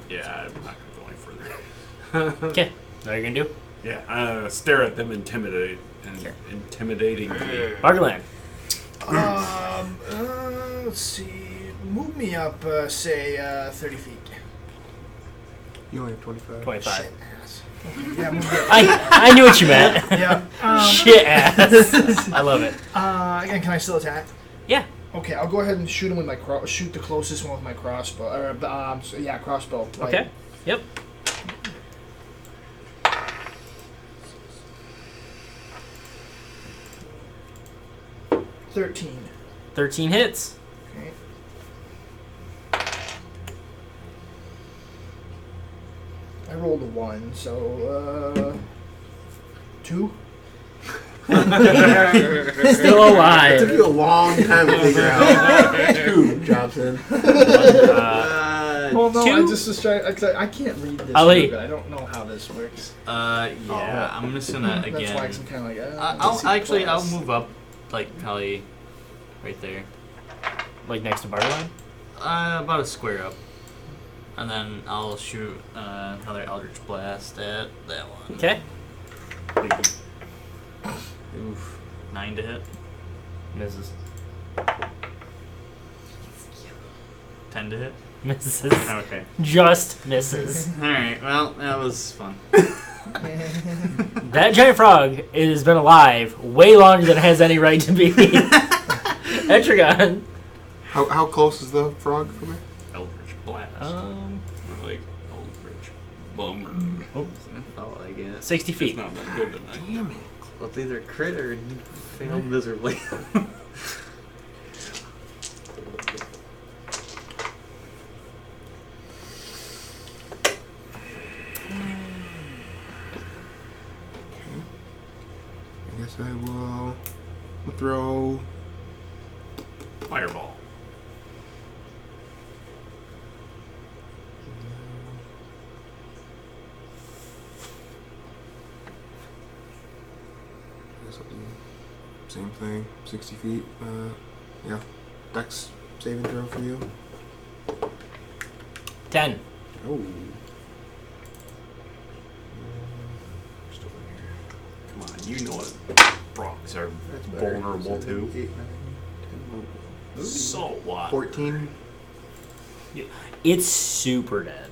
Yeah, I'm not going to go any further. Okay. What are you going to do? Yeah, stare at them intimidatingly. Bargalan. Let's see. Move me up, say, 30 feet. You only have 25. 25. Shit ass. Yeah, move me up. I knew what you meant. Yeah. Shit ass. I love it. Again, can I still attack? Yeah. Okay, I'll go ahead and shoot him with my shoot the closest one with my crossbow. Crossbow. Right. Okay. Yep. $13. 13 hits. Okay. I rolled a 1, so 2. Still alive. It took you a long time to figure out. 2, Johnson. Well, no, 2? I just was trying. I can't read this. Ali. But I don't know how this works. Yeah, I'm just gonna That's why again. I'm kind of like. I'll move up, like probably right there, Like next to Bargalan? about a square up, and then I'll shoot another Eldritch Blast at that one. Okay. Oof, 9 to hit. Misses. 10 to hit. Misses. Okay. Just misses. All right. Well, that was fun. That giant frog has been alive way longer than it has any right to be. Etrigan. How close is the frog from me? Eldritch Blast. Oh, Or like Eldritch Bummer. Oh, I guess. 60 It's feet. not that good tonight. Damn it. Well, it's either crit or fail miserably. I guess I will throw. Fireball. I guess I'll do same thing. 60 feet. Yeah. Dex saving throw for you. 10. Oh. Come on, you know what frogs are vulnerable to. 8, 9, 10, So what? 14. It's super dead.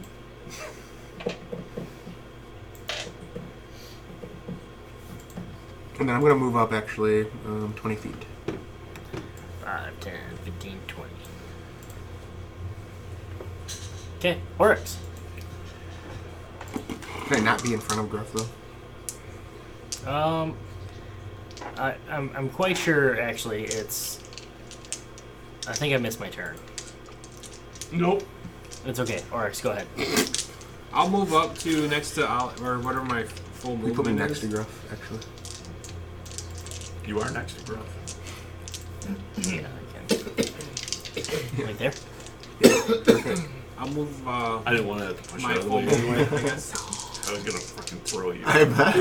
And then I'm going to move up actually 20 feet. 5, 10, 15, 20. Okay, works. Can I not be in front of Gruff though? I'm quite sure actually it's. I think I missed my turn. Nope. It's okay. Oryx, go ahead. I'll move up to next to or whatever my full You movement put me next is. to Gruff actually. You are next to Gruff. Yeah, I can. Right there. I'll move I didn't want to push my out of the full way movement, anyway. I guess. I was gonna fucking throw you. I bet.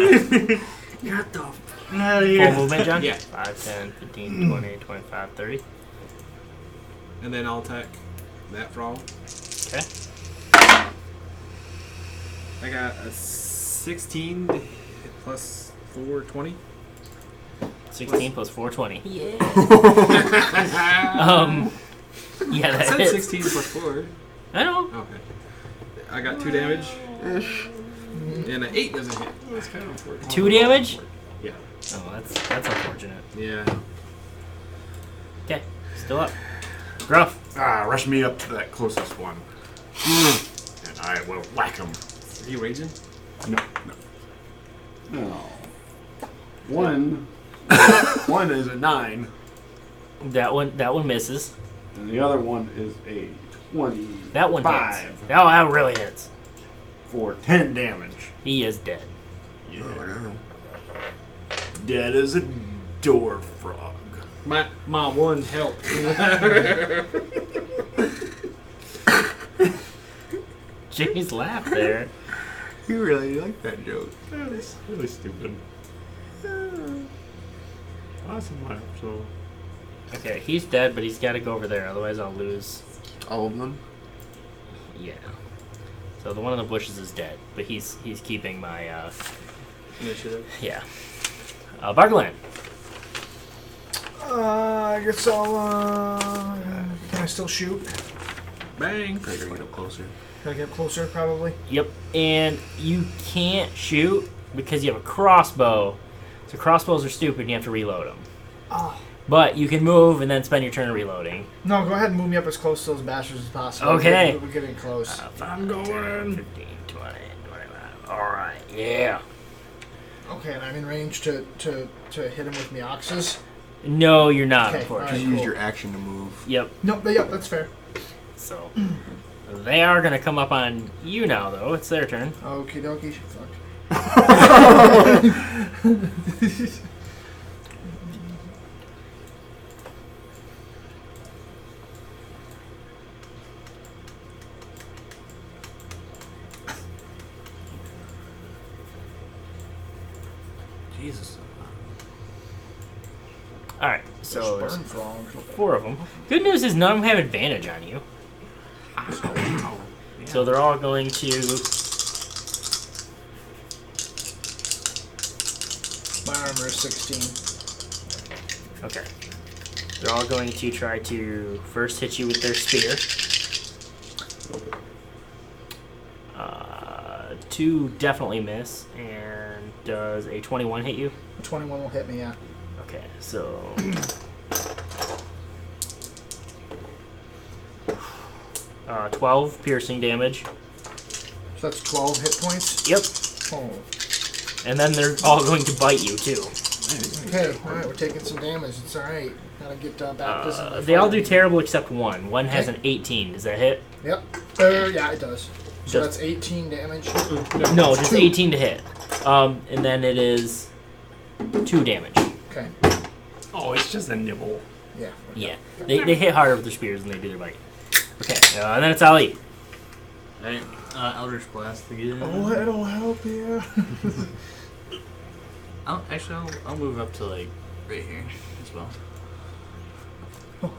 Get the Full movement, John? Yeah. 5, 10, 15, 20, 25, 30. And then I'll attack that frog. Okay. I got a 16 to hit plus 4, 20. 16 plus 420. Yeah. Yeah, I that said hits. 16 plus 4. I know. Okay. I got 2 damage. And an 8 doesn't hit. That's kind of unfortunate. 2 damage? Yeah. Oh, that's unfortunate. Yeah. Okay, still up. Gruff. Rush me up to that closest one. And I will whack him. Is he raging? No. One is a 9, That one misses. and the other one is a 20. That one hits. 5 Oh, that really hits. for 10 damage. He is dead. Yeah. Oh, no. Dead as a door frog. My one help. Jimmy's laugh there. You really like that joke. That's really stupid. Awesome life, so. Okay, he's dead, but he's got to go over there, otherwise I'll lose. All of them? Yeah. So the one in the bushes is dead, but he's keeping my Initiative. yeah. Bargalan. I guess I'll. Can I still shoot? Bang. I gotta get up closer. Can I get closer, probably? Yep. And you can't shoot because you have a crossbow. So crossbows are stupid. And you have to reload them. Oh. But you can move and then spend your turn reloading. No, go ahead and move me up as close to those bastards as possible. Okay. We're getting close. 5, 10, 15, 20, 25. All right. Yeah. Okay, and I'm in range to hit him with my axes. No, you're not. Okay, Unfortunately. Just Cool. use your action to move. Yep. No, but yeah, that's fair. So they are gonna come up on you now, though. It's their turn. Okie dokie. Fuck. Jesus. All right. So Burn there's frog. 4 of them. Good news is none of them have advantage on you. So they're all going to. My armor is 16. Okay. They're all going to try to first hit you with their spear. 2 definitely miss. And does a 21 hit you? 21 will hit me, yeah. Okay, so 12 piercing damage. So that's 12 hit points. Yep. Oh. And then they're all going to bite you too. Okay, alright, we're taking some damage. It's alright. Gotta get baptism. They all do terrible except one. One has an 18. Does that hit? Yep. Yeah, it does. So that's 18 damage. No, just 18 to hit. And then it is 2 damage. Okay. Oh, it's just a nibble. Yeah. Yeah. They hit harder with their spears than they do their bite. Okay, and then it's Ali. Alright, Eldritch Blast again. Oh, it'll help you. I'll move up to like right here as well.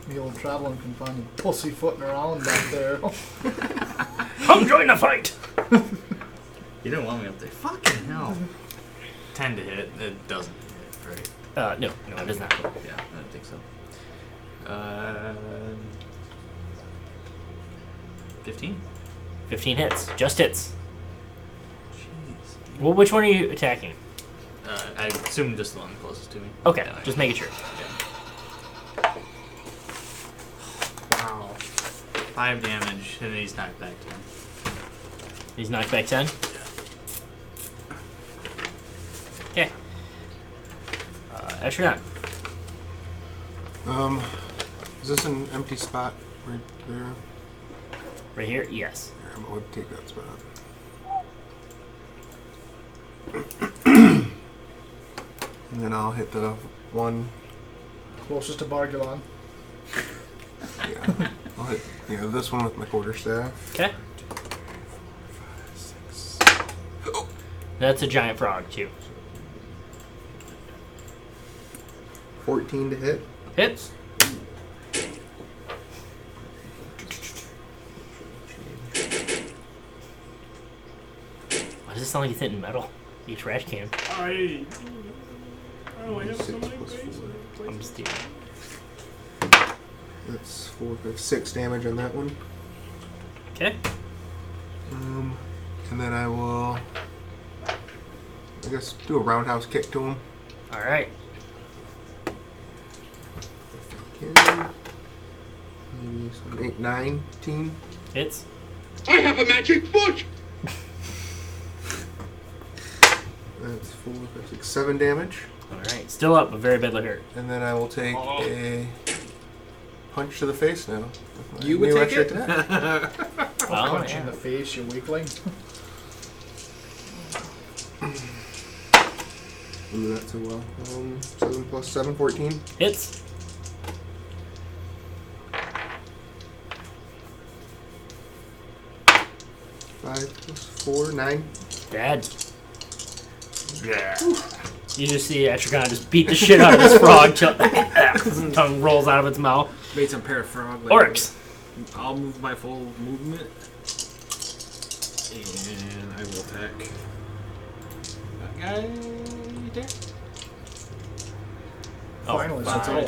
The old traveling companion pussyfooting around back there. Come join the fight! You don't want me up there. Fucking hell. 10 to hit. It doesn't hit, right? No, it does not. Yeah, I don't think so. 15. 15 hits. Just hits. Jeez. Well, which one are you attacking? I assume just the one closest to me. Okay, Yeah, just making sure. Yeah. Wow. 5 damage, and he's knocked back 10. He's knocked back 10? Okay. Astronaut. Is this an empty spot right there? Right here? Yes. Yeah, I'm going to take that spot. And then I'll hit the one. Closest to Bargulon. Yeah. I'll hit this one with my quarterstaff. Okay. 6. That's a giant frog, too. 14 to hit. Hits. Why does it sound like it's hitting metal? You trash can. I only have so 6 many plus bases. 4. I'm just stealing. That's 4, 5, 6 damage on that one. Okay. And then I will, I guess, do a roundhouse kick to him. Alright. Maybe some 8, 19. Hits. I have a magic foot! That's 4, 5, 6, 7 damage. Alright. Still up, but very badly hurt. And then I will take a punch to the face now. You would New take extra it? attack. Well, Punch yeah. in the face, you weakling. Ooh, that's a well. 7 plus 7, 14. Hits. 5 plus 4, 9. Bad. Yeah. You just see Etrigan just beat the shit out of this frog till his tongue rolls out of its mouth. Made some parafrog. Orcs. I'll move my full movement. And I will attack that guy there. Finally, that's all.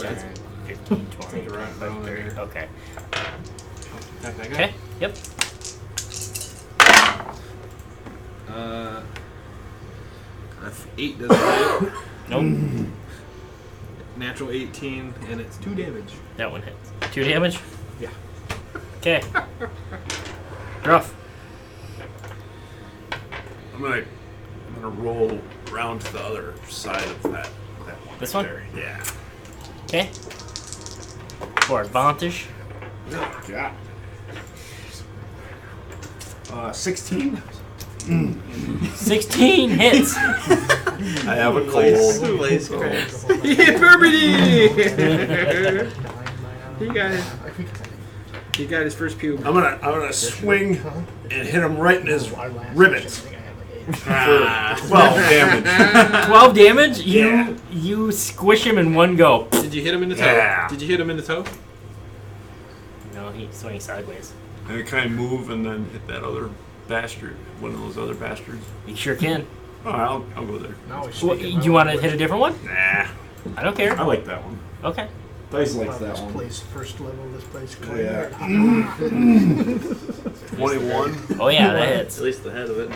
15, 20, Right 25, around 30. there. Okay. Attack that guy. Okay. Yep. If 8 doesn't hit. Nope. Natural 18, and it's 2 damage. That one hits. 2 damage? Yeah. Okay. Rough. I'm gonna roll around to the other side of that one. This one? There. Yeah. Okay. For advantage. Oh, God. 16. 16 hits. I have a cold. Yeah, Burbity! He got his first pube. I'm gonna swing and hit him right in his ribbons. For 12 damage. 12 damage? Yeah. You squish him in one go. Did you hit him in the toe? Yeah. Did you hit him in the toe? No, he's swinging sideways. And can I move and then hit that other bastard? One of those other bastards? You sure can. Oh, I'll go there. Now he's What, do you want to hit a different one? Nah. I don't care. I like that one. Okay. Dice likes This that one. place, first level, this place. Oh, yeah. 21. Oh yeah, that hits. At least the head of it.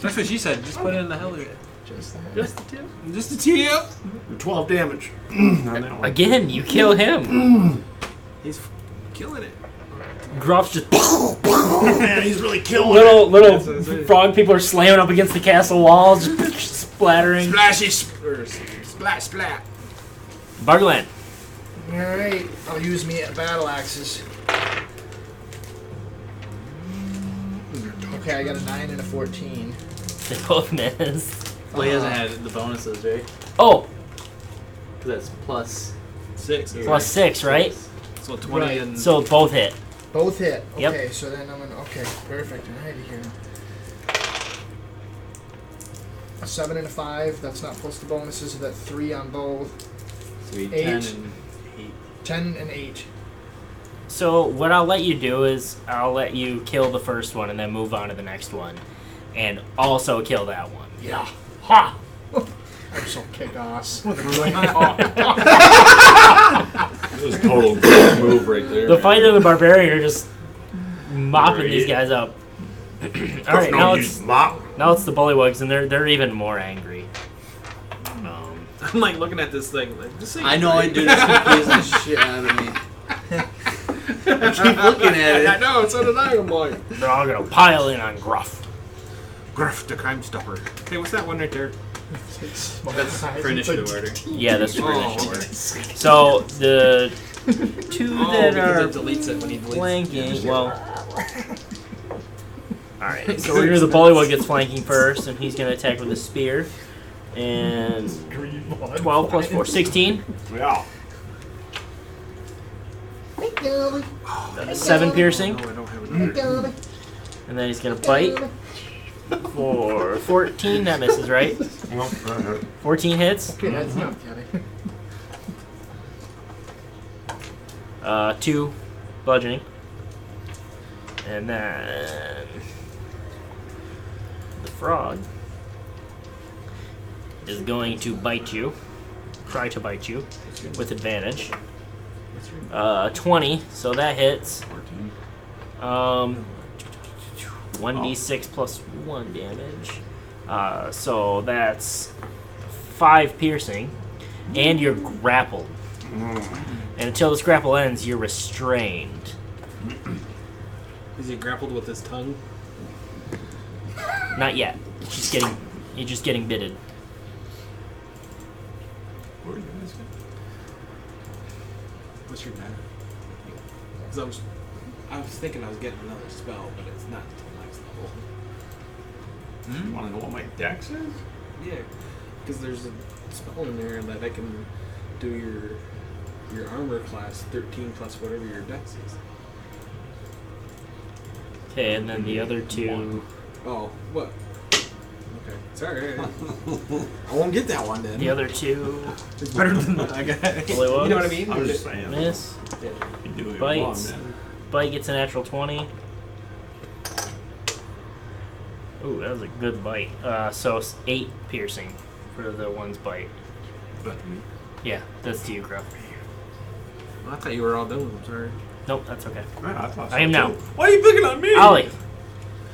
That's what she said. Just put it in the hell of it. Just that. Just the tip. Just the tip. 12 damage. On that one. Again, you kill him. He's killing it. Gruff's just Man, he's really killing little frog people are slamming up against the castle walls, just splattering. Splashy, splat, splat. Bargland. Alright, I'll use me battle axes. Okay, I got a 9 and a 14. They both missed. Well, he hasn't had the bonuses, right? Oh, Because that's plus 6. plus 6, right? So 20 Right. and So both hit. Both hit. Yep. Okay, so then I'm gonna. Okay, perfect. Alrighty here. A 7 and a 5. That's not plus the bonuses. So that's 3 on both. Sweet. 8. 10 and 8. 10 and 8. So what I'll let you do is I'll let you kill the first one and then move on to the next one, and also kill that one. Yeah. Ha! I'm so kick ass. This is total move right there. The fighter and the barbarian are just mopping these guys up. All right, now it's the bullywugs, and they're even more angry. I'm like looking at this thing. Like, this thing I know I do. This confusing the shit out of me. I keep looking at I it. know, so did I. I'm like, They're all gonna pile in on Gruff. Gruff the Crime Stopper. Hey, what's that one right there? That's for initiative order. Yeah, that's for Oh, initiative okay. order. So the two that are because it deletes it when he deletes flanking, well. Alright, so we're gonna the bullywug gets flanking first, and he's gonna attack with a spear. And 12 plus 4, 16. Yeah. 7 piercing. Oh, I don't have another. And then he's gonna bite for 14. That misses, right? 14 hits. Okay, that's enough, Johnny. 2 bludgeoning. And then the frog is going to bite you. Try to bite you with advantage. 20, so that hits. 1d6 plus 1 damage. So that's 5 piercing. And you're grappled. And until this grapple ends, you're restrained. Is he grappled with his tongue? Not yet. You're just getting bitted. What's your dad? Because I was thinking I was getting another spell, but it's not until next level. You want to know what my dex is? Yeah, because there's a spell in there that I can do your armor class 13 plus whatever your dex is. Okay, and then the other two. Oh, what? Okay, sorry. I won't get that one then. The other two. It's better than I got. You Bullywugs. know what I mean? I was just saying. Miss. You do what you Bites. want, man. Bite gets a natural 20. Ooh, that was a good bite. So 8 piercing for the one's bite. Yeah, that's to you, Gruff. I thought you were all done with them. Sorry. Nope, that's okay. Man, I thought so I am now. too. Why are you picking on me? Ollie.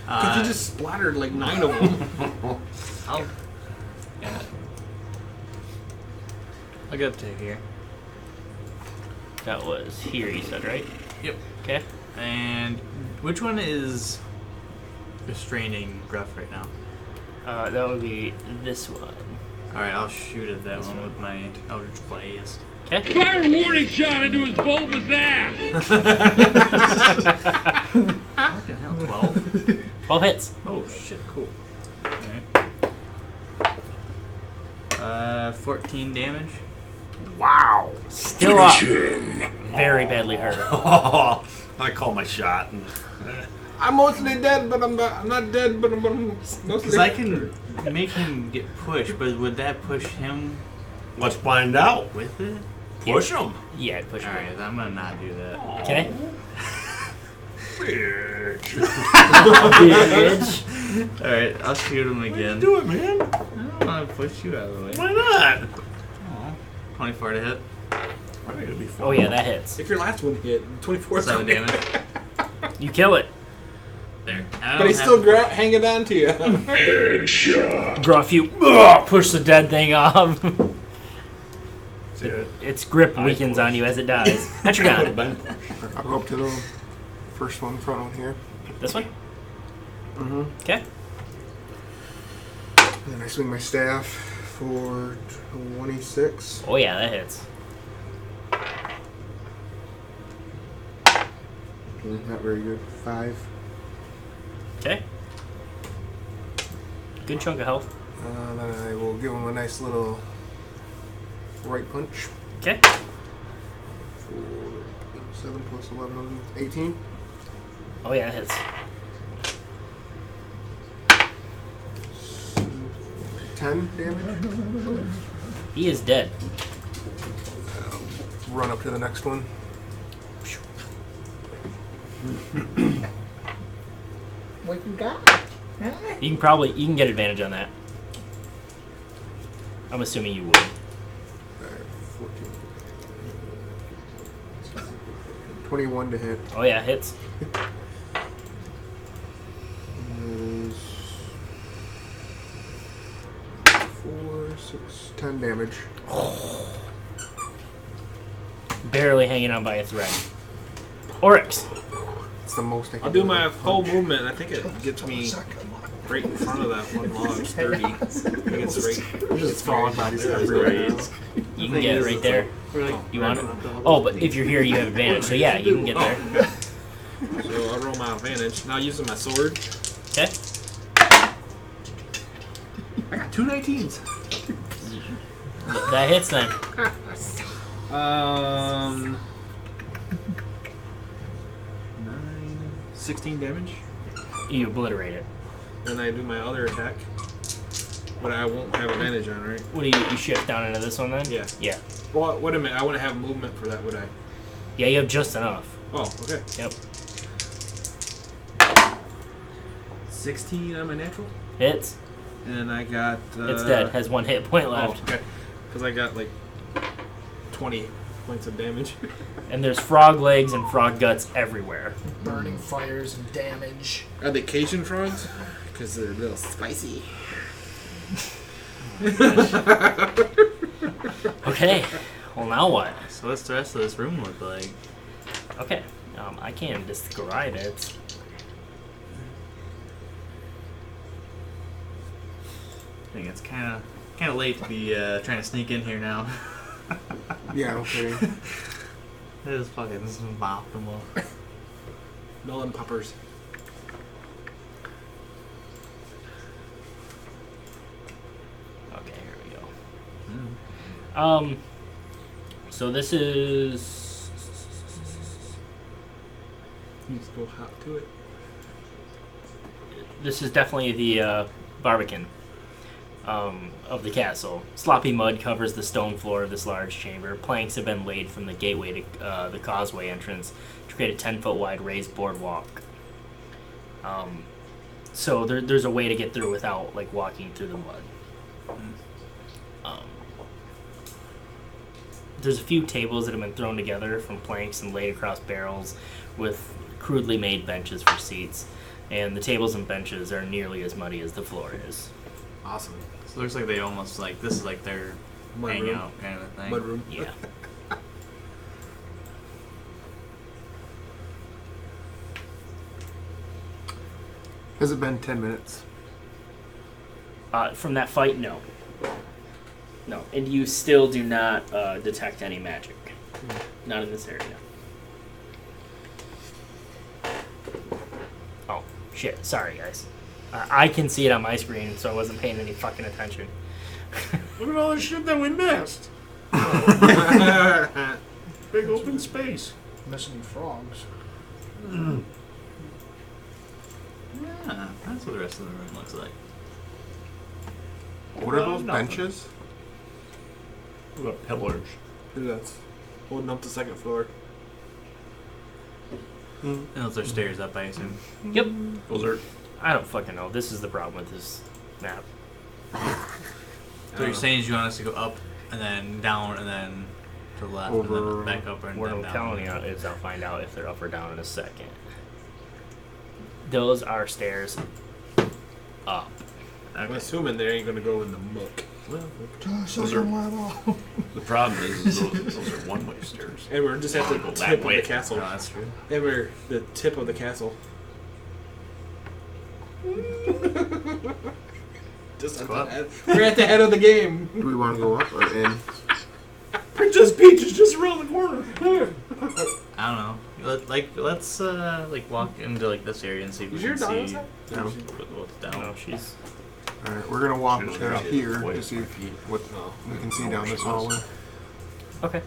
Because you just splattered like 9 of them. I'll get to here. That was here, you said, right? Yep. Okay. And which one is restraining Gruff right now? That would be this one. Alright, I'll shoot at that one with my Eldritch Blaze. Okay. Fire a warning shot into his bulbous ass! What the hell, 12? 12 hits. Oh shit, cool. Alright. 14 damage. Wow. Still up. Very badly hurt. Oh, I call my shot. And, I'm mostly dead, but I'm not dead, but I'm mostly. Because I can make him get pushed, but would that push him let's find out. with it? Push him. Yeah, push him. Alright, I'm gonna not do that. Okay. Bitch. Bitch. Alright, I'll shoot him again. Do it, man. I don't want to push you out of the way. Why not? 24 to hit. I think it'll be fun. Oh yeah, that hits. If your last one hit, 24 7 damage. You kill it. There. But he's still hanging on to you. Headshot. Gruff, you push the dead thing off. Its grip weakens on you as it dies. Etrigan. I'll go up to the First one, front one here. This one? Mm-hmm. Okay. And then I swing my staff for 26. Oh yeah, that hits. Not very good. 5. Okay. Good chunk of health. Then I will give him a nice little right punch. Okay. For 7 plus 11, 18. Oh yeah, it hits. 10 damage. He is dead. Run up to the next one. What you got? You can get advantage on that. I'm assuming you would. 14. 21 to hit. Oh yeah, hits. Is 4, 6, 10 damage. Barely hanging on by a thread. Oryx. It's the most I can I'll do my whole movement. I think it gets me right in front of that one log. It's 30. I think it's right. There's just falling bodies everywhere. You can get it right there. You want it? Oh, but if you're here, you have advantage. So yeah, you can get there. So I'll roll my advantage. Now using my sword. Okay. I got 2 19s. That hits then. 16 damage. You obliterate it. Then I do my other attack. But I won't have advantage on, right? What do you shift down into this one then? Yeah. Yeah. Well, wait a minute. I wouldn't have movement for that, would I? Yeah, you have just enough. Oh, okay. Yep. 16 on my natural. Hits. And I got... It's dead. Has 1 hit point left. Oh, okay. Because I got like 20 points of damage. And there's frog legs and frog guts everywhere. Burning fires and damage. Are they Cajun frogs? Because they're a little spicy. Okay. Well, now what? So what's the rest of this room look like? Okay. I can't describe it. I think it's kind of late to be trying to sneak in here now. Yeah, okay. It is fucking optimal. Melon poppers. Okay, here we go. So this is... Let's go hop to it. This is definitely the barbican of the castle. Sloppy mud covers the stone floor of this large chamber. Planks have been laid from the gateway to the causeway entrance to create a 10-foot wide raised boardwalk. So there's a way to get through without like walking through the mud. There's a few tables that have been thrown together from planks and laid across barrels with crudely made benches for seats. And the tables and benches are nearly as muddy as the floor is. Awesome. So it looks like they almost like this is like their Mud room. hangout kind of a thing. Mud room. Yeah. Has it been 10 minutes? From that fight, no. No. And you still do not detect any magic. Not in this area. Oh, shit. Sorry, guys. I can see it on my screen, so I wasn't paying any fucking attention. Look at all the shit that we missed. Big open space. Missing frogs. Yeah, that's what the rest of the room looks like. What are those Nothing. benches? The pillars. That's holding up the second floor. And those are stairs up, I assume. Yep. Those are. I don't fucking know. This is the problem with this map. So what you're saying is you want us to go up and then down and then to the left and Over then back up and What then I'm down. telling you is I'll find out if they're up or down in a second. Those are stairs up. I'm assuming they ain't gonna go in the muck. Those are The problem is those are one-way stairs. And we're just at the Go that tip of way. the castle. No, that's true. And we're the tip of the castle. Just at Go the up. head. We're at the head of the game. Do we want to go up or in? Princess Peach is just around the corner. I don't know. Let's walk into like this area and see if we Is your can dog see outside? what's down. No, she's. Alright, we're gonna walk Should've down got here way to see up my feet. what we can see down this hallway. Okay.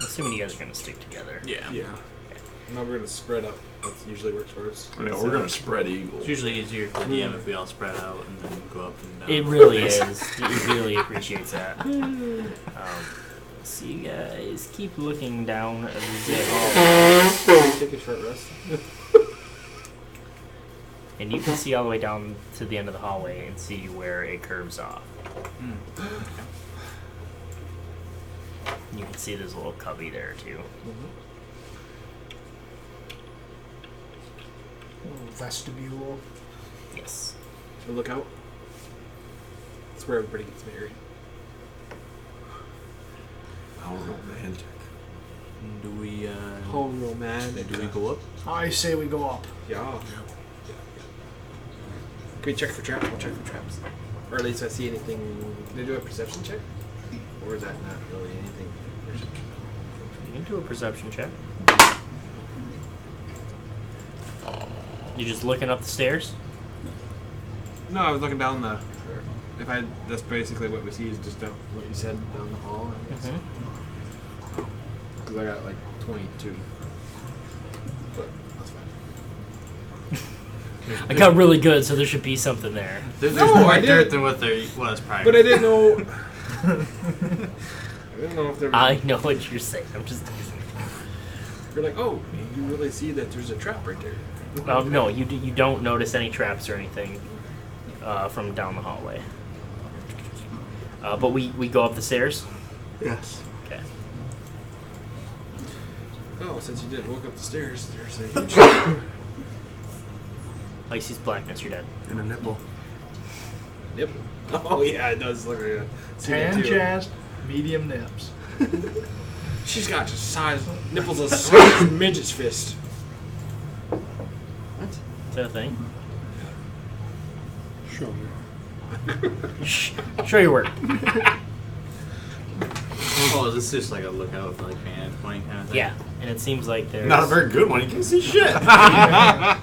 Assuming you guys are gonna stick together. Yeah. Yeah. Now we're gonna spread up. That usually works for us. Yeah, we're gonna spread eagle. It's usually easier for DM if we all spread out and then go up and down. It really is. It really appreciates that. So you guys keep looking down the hall, Take a short rest. and you can see all the way down to the end of the hallway and see where it curves off. You can see there's a little cubby there too. little vestibule. Yes. So look out. That's where everybody gets married. How romantic. Do we Oh, romantic. do we go up? I say we go up. Yeah. Can we check for traps? We'll check for traps. Or at least I see anything. Did they do a perception check? Or is that not really anything? You can do a perception check. You just looking up the stairs? No, I was looking down the. If I, that's basically what we see is just down what you said down the hall. Because I got like 22. But that's fine. I got really good, so there should be something there. There's No, more I dirt didn't. than what there was prior. But I didn't know. I didn't know if there was. I know what you're saying. I'm just. You're like, oh, you really see that there's a trap right there. No, you don't notice any traps or anything from down the hallway. But we go up the stairs. Yes. Okay. Oh, since you didn't walk up the stairs, there's a huge. I sees blackness. You're dead. And a nipple. Yep. Oh yeah, it does look like a. see that Tan too. chest, medium nips. She's got just size nipples the size of a midget's fist. Is that a thing? Show me. Shh. Show your work. Oh, is this just like a lookout for like fan point kind of thing? Yeah, and it seems like there's. Not a very good one. You can see shit. I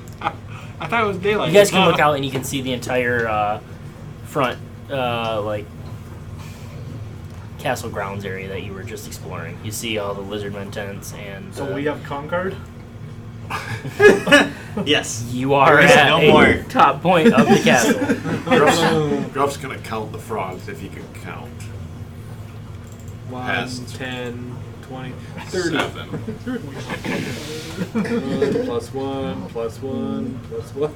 thought it was daylight. You guys can look out and you can see the entire front, like castle grounds area that you were just exploring. You see all the lizardmen tents and. So we have conquered. Yes. You are There is at no a more. top point of the castle. Gruff's gonna count the frogs if he can count. 1, Past 10, 20, 30. 7. 1 plus 1 plus 1 plus 1.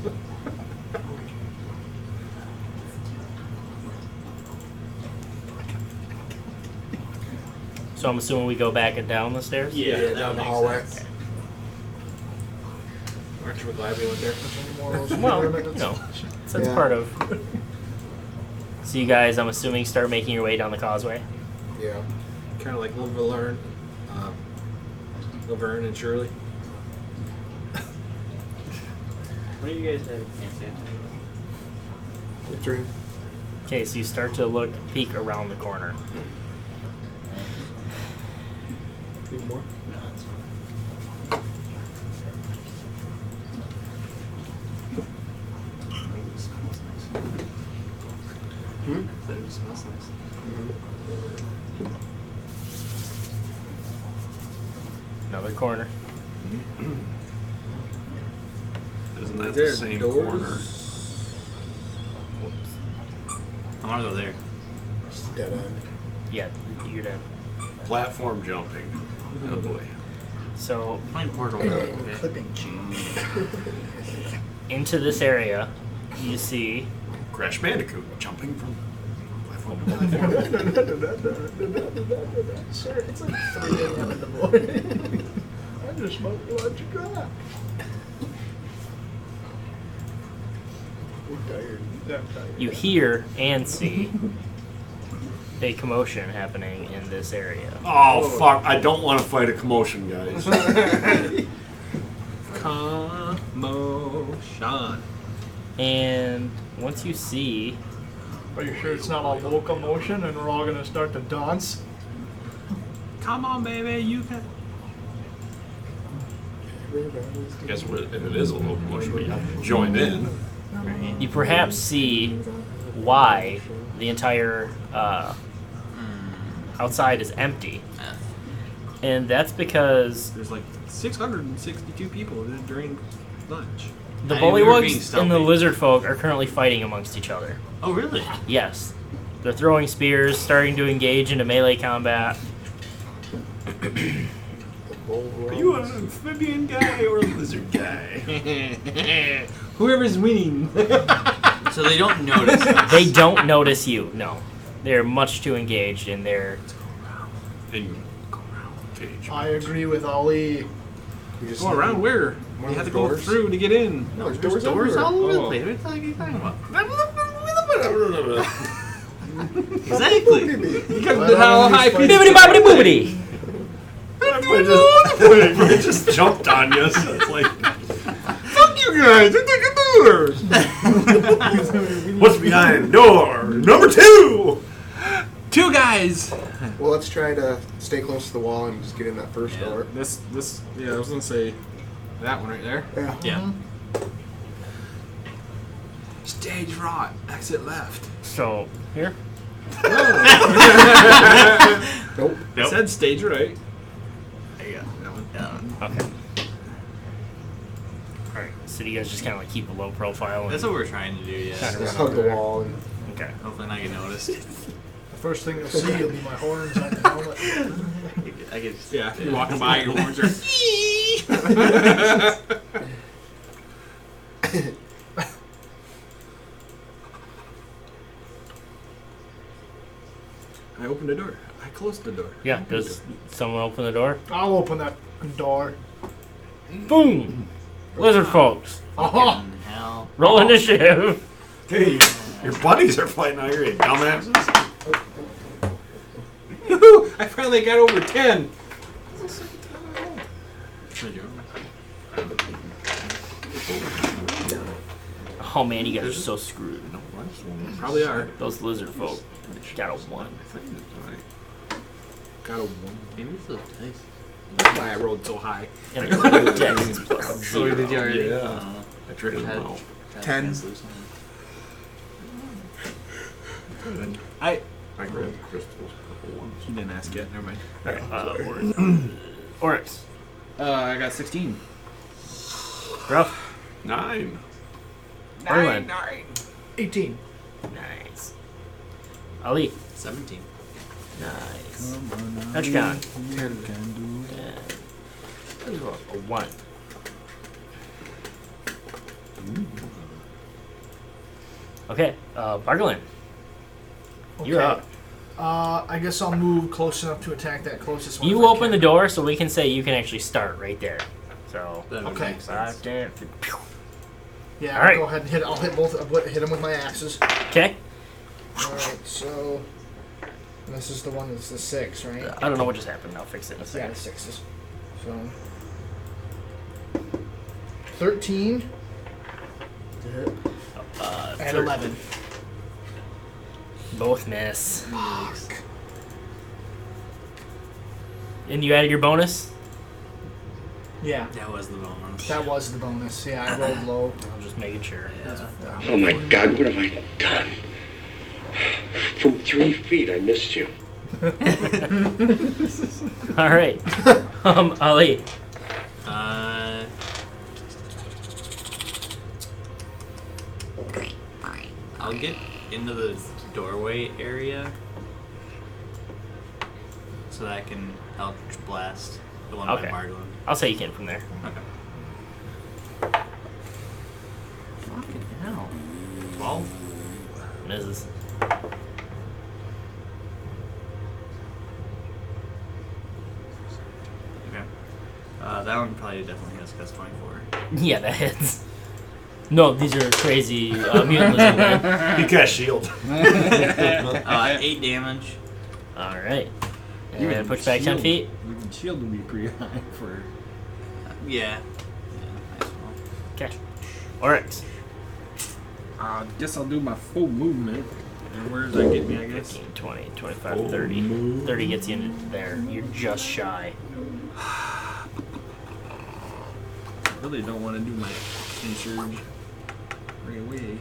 So I'm assuming we go back and down the stairs? Yeah, that down the makes hallway. sense. Aren't you glad we went there? Well, you know, that's Yeah. part of. So you guys, I'm assuming, start making your way down the causeway. Yeah. Kind of like Laverne, Laverne and Shirley. What do you guys have? Dream. Okay, so you start to peek around the corner. Need more? That smells nice. Another corner. Isn't that There the same doors? corner? I want to go there. Dead end. Yeah, you're dead. Platform jumping. Oh boy. So Playing Portal. Okay. Clipping cheese. into this area, you see Crash Bandicoot jumping from platform to platform. Sir, it's like 3 a.m. in the morning. I just smoked a lunch of crap. you hear and see a commotion happening in this area. Oh, fuck. I don't want to fight a commotion, guys. Commotion. And once you see, Are you sure it's not a locomotion and we're all going to start to dance? Come on, baby, you can. I guess if it is a locomotion, we join in. you perhaps see why the entire outside is empty. And that's because There's like 662 people during lunch. the I mean, we were being bullywugs and the stealthy. lizardfolk are currently fighting amongst each other. Oh, really? Yes. They're throwing spears, starting to engage into melee combat. Are you an amphibian guy or a lizard guy? Whoever's winning. So they don't notice us. They don't notice you, no. They're much too engaged in their... And go around the cage. I agree with Ali. You just Go around where? One You of have to the go doors? through to get in. No, there's There's doors doors all everywhere. over the place. What the fuck are you talking about? Exactly. You come to how high people. Bibbidi bobbidi boobidi! I just jumped on you, so it's like, Fuck you guys! It's like doors. what's behind door number 2? Two guys. Well, let's try to stay close to the wall and just get in that first door. This. Yeah, I was gonna say that one right there. Yeah. Yeah. Stage right. Exit left. So, here? Nope. It said stage right. There you go. That one. Okay. Alright, so do you guys just kind of like keep a low profile? And That's what we're trying to do, yeah. Kind of Yeah, hug the wall and Okay. Hopefully not get noticed. The first thing you'll see will be my horns on the helmet. I could just, Yeah, you're walking by, your horns are. I opened the door. I closed the door. Yeah, does someone open the door? I'll open that door. Boom! Lizard folks, Oh, fucking hell. roll initiative. Hey, your buddies are fighting out here, you dumbasses. I finally got over 10. Oh man, you guys are so screwed. Probably are. Those lizard folk got a 1. Got a 1. Maybe it's those dice. That's why I rolled so high. And a dex is plus So did you already? Yeah. I traded them out. 10. I I grabbed the crystals, couple ones. He didn't ask yet. Never mind. Oryx. I got 16. Gruff. 9. Erlen. 18. Nice. Ali. 17. Nice. Hutchcon. 10. A 1. Okay, Bargolin. You're Okay. up. I guess I'll move close enough to attack that closest one. You if I open can. the door, so we can say you can actually start right there. So, That would Okay. make sense. 5, 10, pew. Yeah, All I'll right. go ahead and hit. I'll hit both. Hit them with my axes. Okay. All right, so this is the one that's the 6, right? I don't know what just happened. I'll fix it in a Yeah, second. the 6s. So 13 and 11. Both miss. And you added your bonus? Yeah, That was the bonus. that was the bonus. Yeah, I rolled low. I'm just making sure. Oh my god, what have I done? From 3 feet, I missed you. All right. Ali. I'll get into the doorway area so that I can help blast the one Okay. by Margolin. I'll say you can from there. Okay. Fucking hell. 12? Misses. Okay. That one probably definitely has Gus 24. Yeah, that hits. No, these are crazy mutant lizard men. He cast shield. 8 damage. All right. You And push back 10 feet. Even shield would be pretty high for. Yeah. Nice one. Okay. Oryx. Guess I'll do my full movement. And where does that get me, I guess? 15, 20, 25, 30. 30 gets you into there. You're just shy. I really don't want to do my surge right away.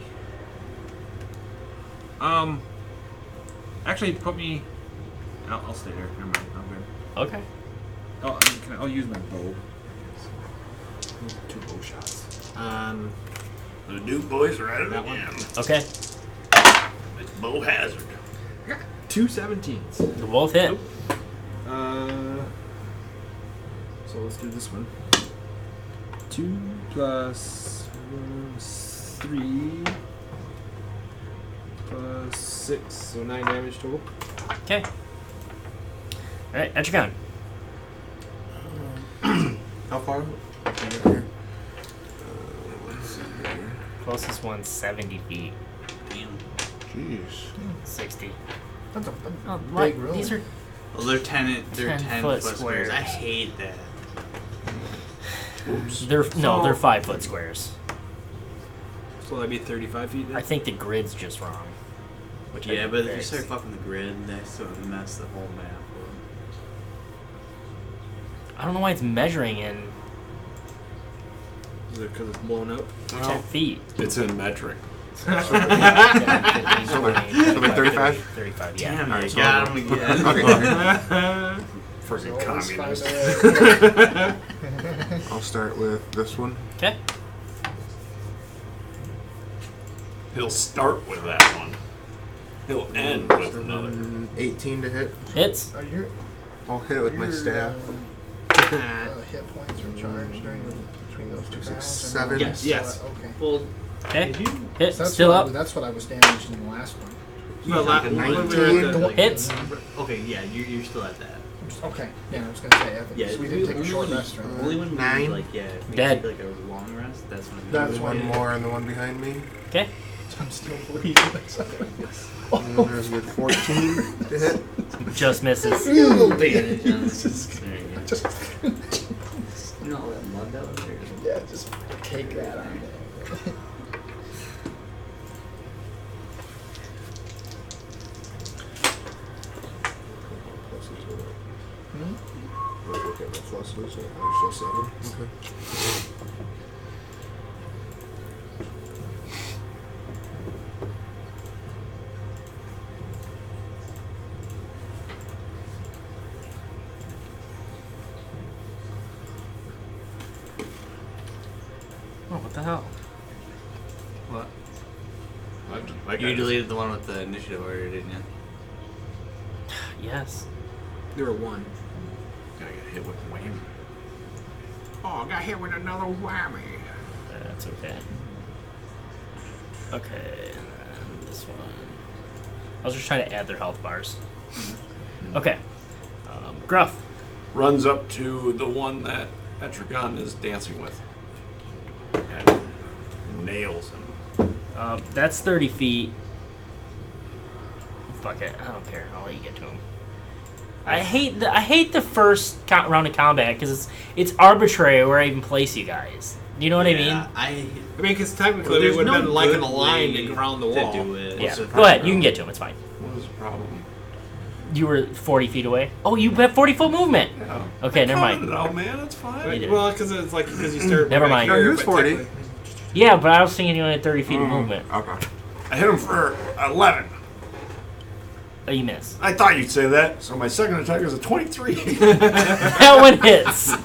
Actually, put me. I'll stay there. Never mind. I'm good. Okay. I'll use my bow. 2 bow shots. The new boys are at it That again. Okay. It's Bow Hazard. I got 2 17s. They'll both hit. So let's do this one. 2 plus 3 plus 6, so 9 damage total. Okay. All right, Etrigan. How far? Closest one's 70 feet. Damn. Jeez. 60. That's a Oh, big room. these are Well, they're 10 foot foot squares. squares. I hate that. they're 5 foot squares. So that'd be 35 feet then? I think the grid's just wrong. Which I Yeah, can but if you fix. start fucking the grid, that sort of mess the whole map up. I don't know why it's measuring in Is it because it's blown up? 10 feet. It's in metric. So like 35? 35, yeah. Damn, Alright, I so got him again. Freaking Always find communist. a way. I'll start with this one. Okay. He'll start with that one. He'll end with another. 18 to hit. Hits. Are your I'll hit it with my staff. hit points recharged between those 2 rounds? 7. Yes. Yes. Okay. Well, Okay. So Hit. that's Still what up. that's what I was damaged in the last one. No, like a when we were at 19. the- Hits. okay, yeah, you're still at that. Okay. Yeah, I was gonna say. I think Yeah, so we didn't take a short rest, right? Only when we 9. like if we Dead. take like a long rest, that's when. That's One when- more and the one behind me. Okay. I'm still bleeding. And then there's a good 14 to hit. Just misses. There you go. Just, You know all that mud that was there. yeah, just take that on. Okay, that's less than so I show 7. Okay. Oh, what the hell? What? Like You deleted the one with the initiative order, didn't you? Yes. There were 1. Gonna get hit with whammy. Oh, I got hit with another whammy. That's okay. Okay, and then this one. I was just trying to add their health bars. Okay. Gruff. Runs up to the one that Etrigan is dancing with. And nails him. That's 30 feet. Fuck it. I don't care. I'll let you get to him. I hate the first round of combat because it's arbitrary where I even place you guys. You know what I mean? I mean, because technically Well, we there's would have no been like good in a line way around the to wall. do it. Yeah. What's the Go ahead. problem? You can get to him. It's fine. What was the problem? You were 40 feet away. Oh, you have 40 foot movement. Yeah. Okay, never mind. Oh man, that's fine. You did. Well, because it's like because you started. Never mind. No, he was but 40. technically- Yeah, but I was thinking you only had 30 feet of movement. Okay. I hit him for 11. Oh, you missed. I thought you'd say that, so my second attack is a 23. That one hits.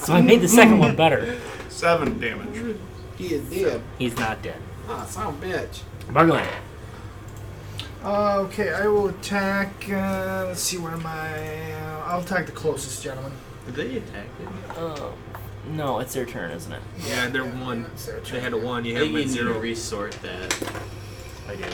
So I made the second one better. 7 damage. He is dead. He's not dead. Ah, son of a bitch. Bargland. Okay, I will attack. Let's see where I'll attack the closest gentleman. Did they attack it? Oh, no, it's their turn, isn't it? Yeah, they're 1. It's their They turn. had a 1. You I have think them you at need to 0. resort that. I do.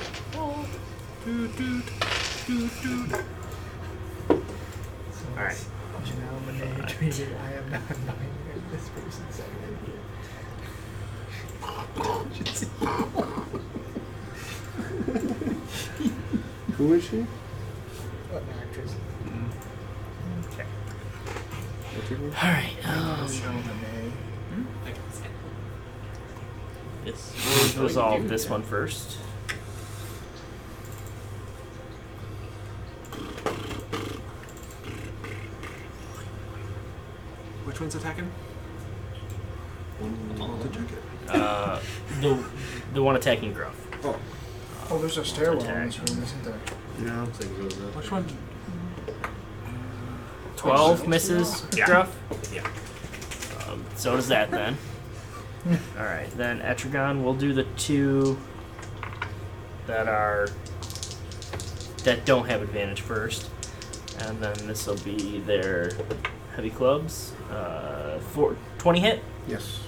Alright. Gentleman, I am not minding this person's second. Who is she? What an actress. Okay. What's her name? All right. We'll resolve this one first. Which one's attacking? The one attacking Gruff. Oh, there's a stairwell in this room, isn't there? Yeah. Which one? 12 misses Yeah. Gruff. Yeah. So does that then. All right, then Etrigan will do the 2 that don't have advantage first, and then this will be their heavy clubs. 20 hit. Yes.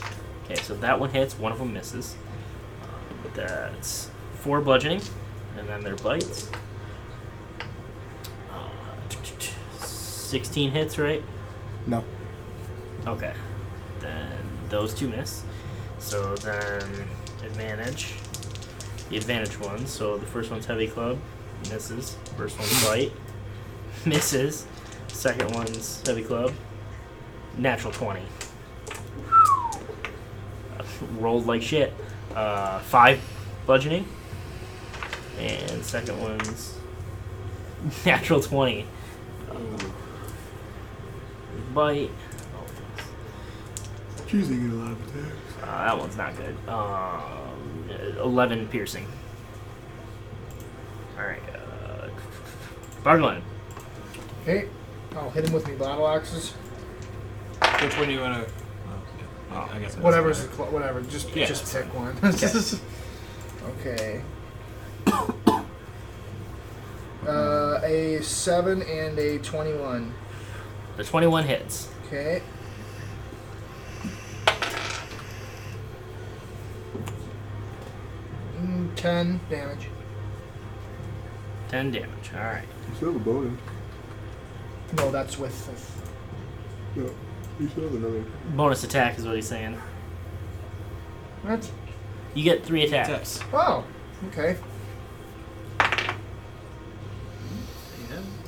Okay, so that one hits. One of them misses. That's 4 bludgeoning, and then their bites. 16 hits, right? No. Okay. Then those 2 miss. So then advantage. The advantage one. So the first one's heavy club. Misses. First one's bite. Misses. Second one's heavy club. Natural 20. Rolled like shit. 5 bludgeoning. And second one's natural 20. Bite. She's gonna get a lot of attacks. That one's not good. 11 piercing. Alright. Bargland. Okay. I'll hit him with me battle axes. Which one do you want to? I guess. Whatever's whatever. Just Yeah, just that's pick one. Okay. A 7 and a 21. The 21 hits. Okay. Mm, 10 damage. 10 damage. Alright. You still have a bonus. No, that's with. No. You still have another. Bonus attack is what he's saying. What? You get 3 attacks. Oh. Okay.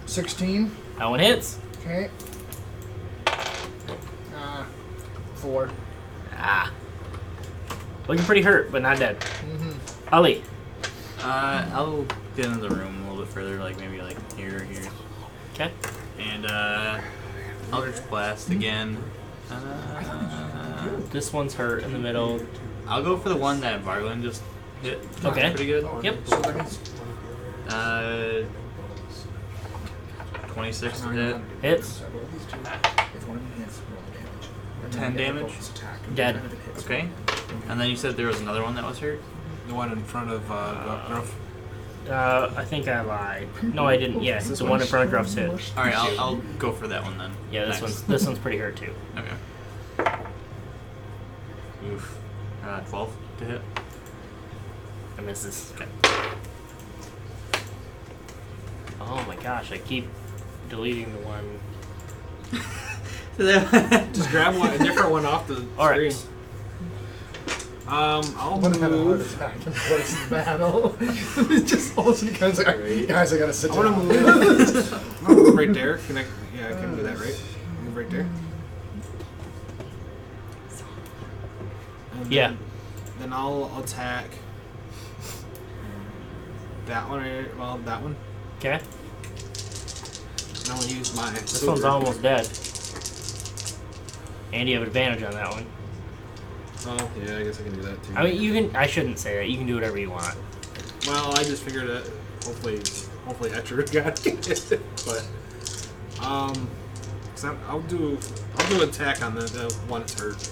16. That one hits. Okay. 4. Ah. Looking pretty hurt, but not dead. Mm-hmm. Ali. I'll get into the room a little bit further, like maybe like here or here. Okay. And Eldritch Blast again. This one's hurt in the middle. I'll go for the one that Varlin just hit. Okay. Pretty good. Yep. 26 to hit. Hits. 10 damage. Dead. Okay. And then you said there was another one that was hurt? The one in front of Gruff. I think I lied. No, I didn't. Yeah, the one in front of Gruff's hit. Alright, I'll go for that one then. Yeah, this one's pretty hurt too. Okay. Oof. 12 to hit. I misses. Okay. Oh my gosh, I keep deleting the one. Just grab one, a different one off the Alright. screen. I'll Would have had a heart move. attack in place of battle. Just all of a sudden, guys, I gotta sit I want down. to move. I'm gonna move right there. Can I? Yeah, I can do that, right? Move right there. And Yeah. Then I'll attack that one. Well, that one. Okay. And I'm gonna use my. This one's almost dead. And you have advantage on that one. Oh yeah, I guess I can do that too. I mean, you can. I shouldn't say that. You can do whatever you want. Well, I just figured that hopefully Etcher got it. But so I'll do attack on the one that's hurt.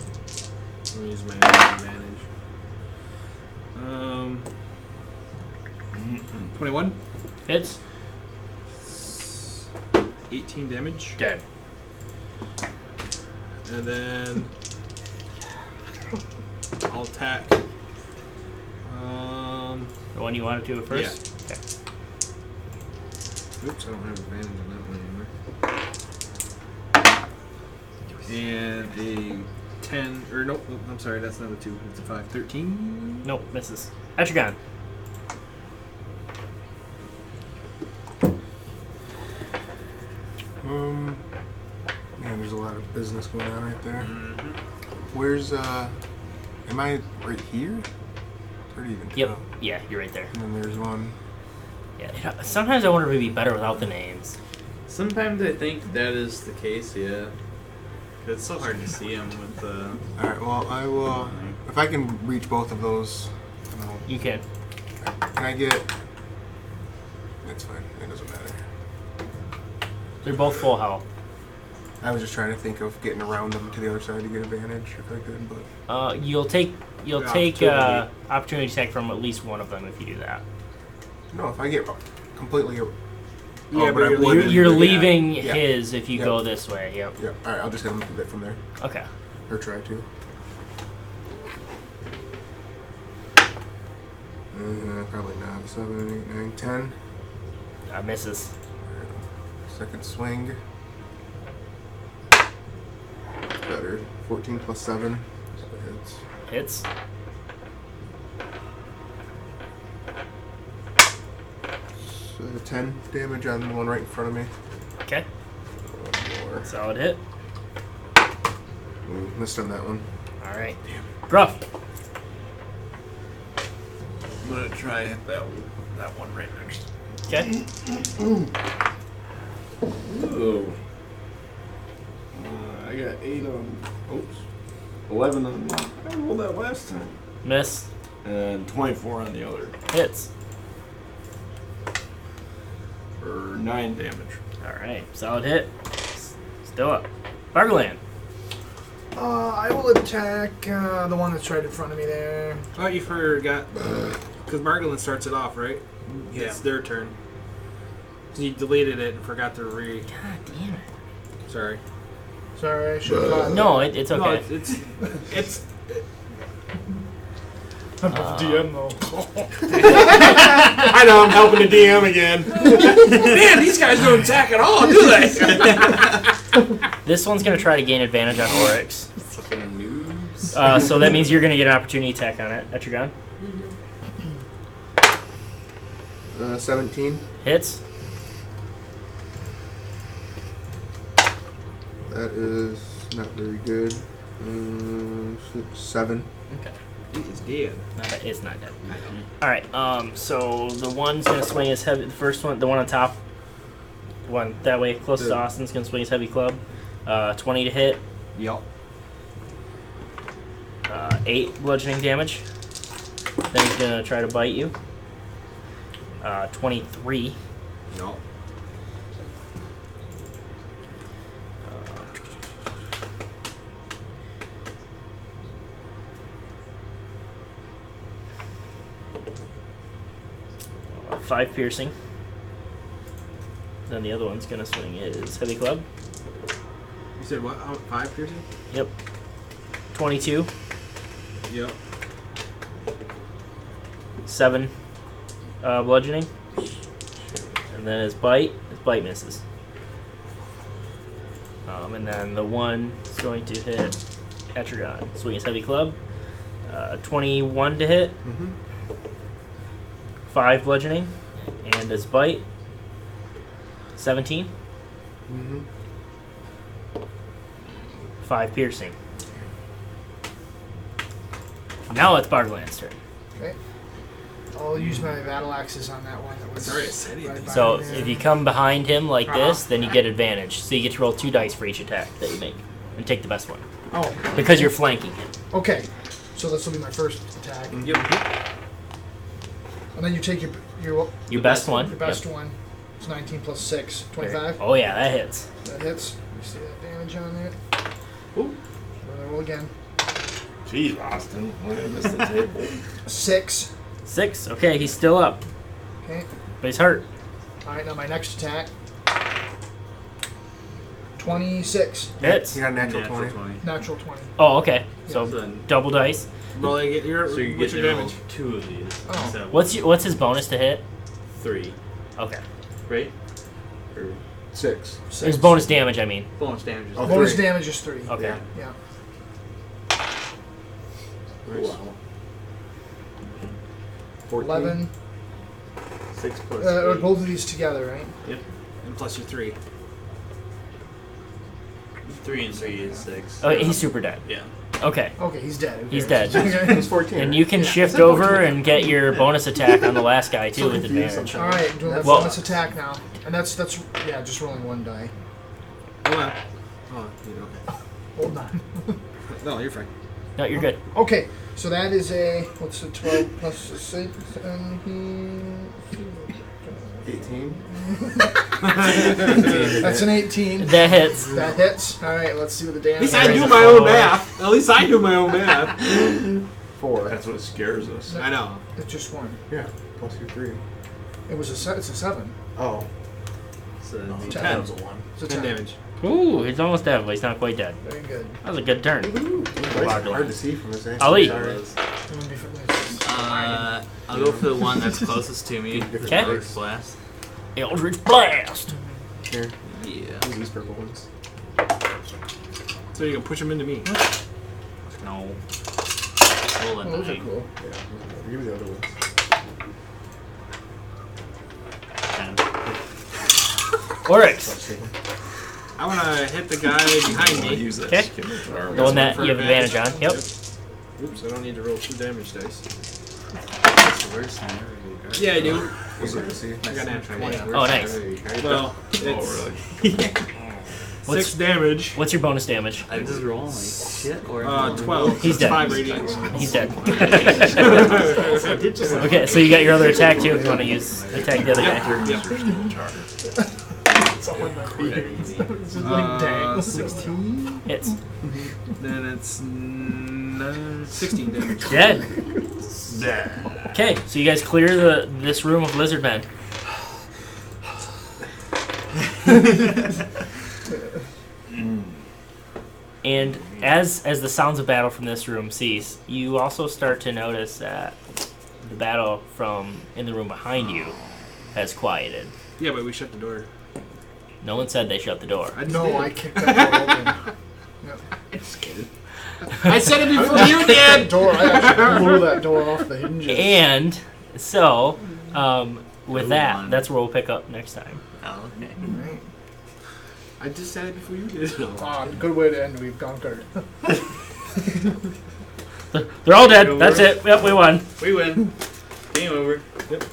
I'm gonna use my advantage. 21. Hits. 18 damage. Dead. And then I'll attack. The one you wanted to at first. Yeah. Okay. Oops, I don't have advantage on that one anymore. And a 10, or nope, I'm sorry, that's not a 2. It's a 5. 13. Nope, misses. Etrigan. Man, there's a lot of business going on right there. Where's, am I right here? It's hard to even Yep. tell. Yeah, you're right there. And then there's one. Yeah. Sometimes I wonder if it'd be better without the names. Sometimes I think that is the case, yeah. It's so hard to see them with the... Alright, well, I will, if I can reach both of those, You can. can I get, that's fine, it doesn't matter. They're both full health. I was just trying to think of getting around them to the other side to get advantage if I could, but You'll take Opportunity. opportunity attack from at least one of them if you do that. no, if I get completely, Yeah, but I'm you're leaving. You're Yeah. leaving Yeah. his if you Yep. go this way. Yep. Yeah, alright, I'll just hit him a bit from there, Okay. or try to. Probably not. 7, 8, 9, 10. Misses. Second swing. Better. 14 plus 7. So it's Hits. so 10 damage on the one right in front of me. Okay. One more. Solid hit. Missed on that one. All right. Gruff. I'm gonna try hit that one right next. Okay. Ooh. I got 8 on. Oops. 11 on one. I rolled that last time. Miss. And 24 on the other. Hits. For 9 damage. All right. Solid hit. Still up. Bargaland. I will attack the one that's right in front of me there. Oh, you forgot. Because Margolin starts it off, right? Yeah. It's their turn. So you deleted it and forgot to God damn it. Sorry. Sorry, I should have caught No, it's okay. No, it's I'm not the DM though. I know, I'm helping the DM again. Man, these guys don't attack at all, do they? This one's gonna try to gain advantage on Oryx. Fucking noobs. So that means you're gonna get an opportunity attack on it. Etrigan. 17. Hits. That is not very good. 7. Okay. He's dead. It's not dead. All right. So the one's gonna swing his heavy. The first one, the one on top, the one that way closest to Austin's gonna swing his heavy club. 20 to hit. Yep. 8 bludgeoning damage. Then he's gonna try to bite you. 23. Yep. 5 piercing. Then the other one's gonna swing his heavy club. You said what? 5 piercing? Yep. 22. Yep. 7 bludgeoning. And then his bite misses. And then the one is going to hit Etrigan. Swing his heavy club. 21 to hit. 5 bludgeoning. And his bite. 17. 5 piercing. Now it's Bargaland's turn. Okay. I'll use my battle axes on that one. That was Sorry, I said it. right by So me there. if you come behind him like this, then you get advantage. So you get to roll 2 dice for each attack that you make. And take the best one. Oh, Because you're flanking him. okay. So this will be my first attack. Yep. And then you take your Your best one. Your best Yep. one. It's 19 plus 6. 25. Oh yeah, that hits. That hits. You see that damage on there? Ooh. Roll again. Jeez, Austin. We're gonna miss the table. 6. 6. Okay, he's still up. Okay. But he's hurt. Alright, now my next attack. 26. Hits. You got a natural 20. Natural 20. Oh, okay. So Yeah. double dice. Roll get your So you what's get your to roll damage? 2 of these. Oh. instead of What's his bonus to hit? 3, Okay. right? Or 6. His bonus damage, I mean. bonus damage is Oh, Bonus 3. damage is 3. Okay. Yeah. Wow. 14. 11. 6 plus. Both of these together, right? And plus your 3. 3 and 3 is 6. Oh, he's super dead. Yeah. Okay. Okay, he's dead. Who He's cares? dead. He's 14. And you can Yeah. shift over and get your bonus attack on the last guy too with advantage. All right, doing the Well- bonus attack now, and that's yeah, just rolling 1 die. Hold on. Oh, you know. Hold on. No, you're fine. No, you're good. Okay, so that is a what's the 12 plus the 6? 18. That's an 18. That hits. That hits. All right, let's see what the At damage. least I is. do my own math. At least I do my own math. 4. That's what scares us. I know. It's just 1. Yeah. Plus your 3. It's a 7. Oh. So Oh, the 10. that was a 1. It's a 10 10 damage. Ooh, he's almost dead, but he's not quite dead. Very good. That was a good turn. Hard to see from this angle. Ali. Sorry. I'll go for the one that's closest to me. The Okay. Eldritch Blast. Eldritch Blast. Here. Yeah. Use these purple ones. So you can push them into me. No. Roll a Oh, those are 9. cool. Yeah. Give me the other ones. 10. Oryx. I want to hit the guy behind me. Use that Okay. skin with our The one that for you have advantage on. Yep. Oops, I don't need to roll 2 damage dice. That's the worst scenario. Yeah, I do. What's it to see? I got an 20. Oh, nice. Well, it's Oh, really? 6 damage. What's your bonus damage? I just roll like shit or 12. He's dead. 5 radiant. He's dead. Okay, so you got your other attack too. If you want to use attack the other guy. It's just like dang. 16. Hits. Then it's 16 damage. Dead. Okay, so you guys clear this room of lizard men. And as the sounds of battle from this room cease, you also start to notice that the battle from in the room behind you has quieted. Yeah, but we shut the door. No one said they shut the door. No, I kicked that door open. Just kidding. I said it before you did! I actually blew that door off the hinges. And so, with Ooh, that, one. that's where we'll pick up next time. Oh, okay. Right. I just said it before you did. Good way to end. We've conquered. They're all dead. That's it. Yep, we won. We win. Game over. Yep.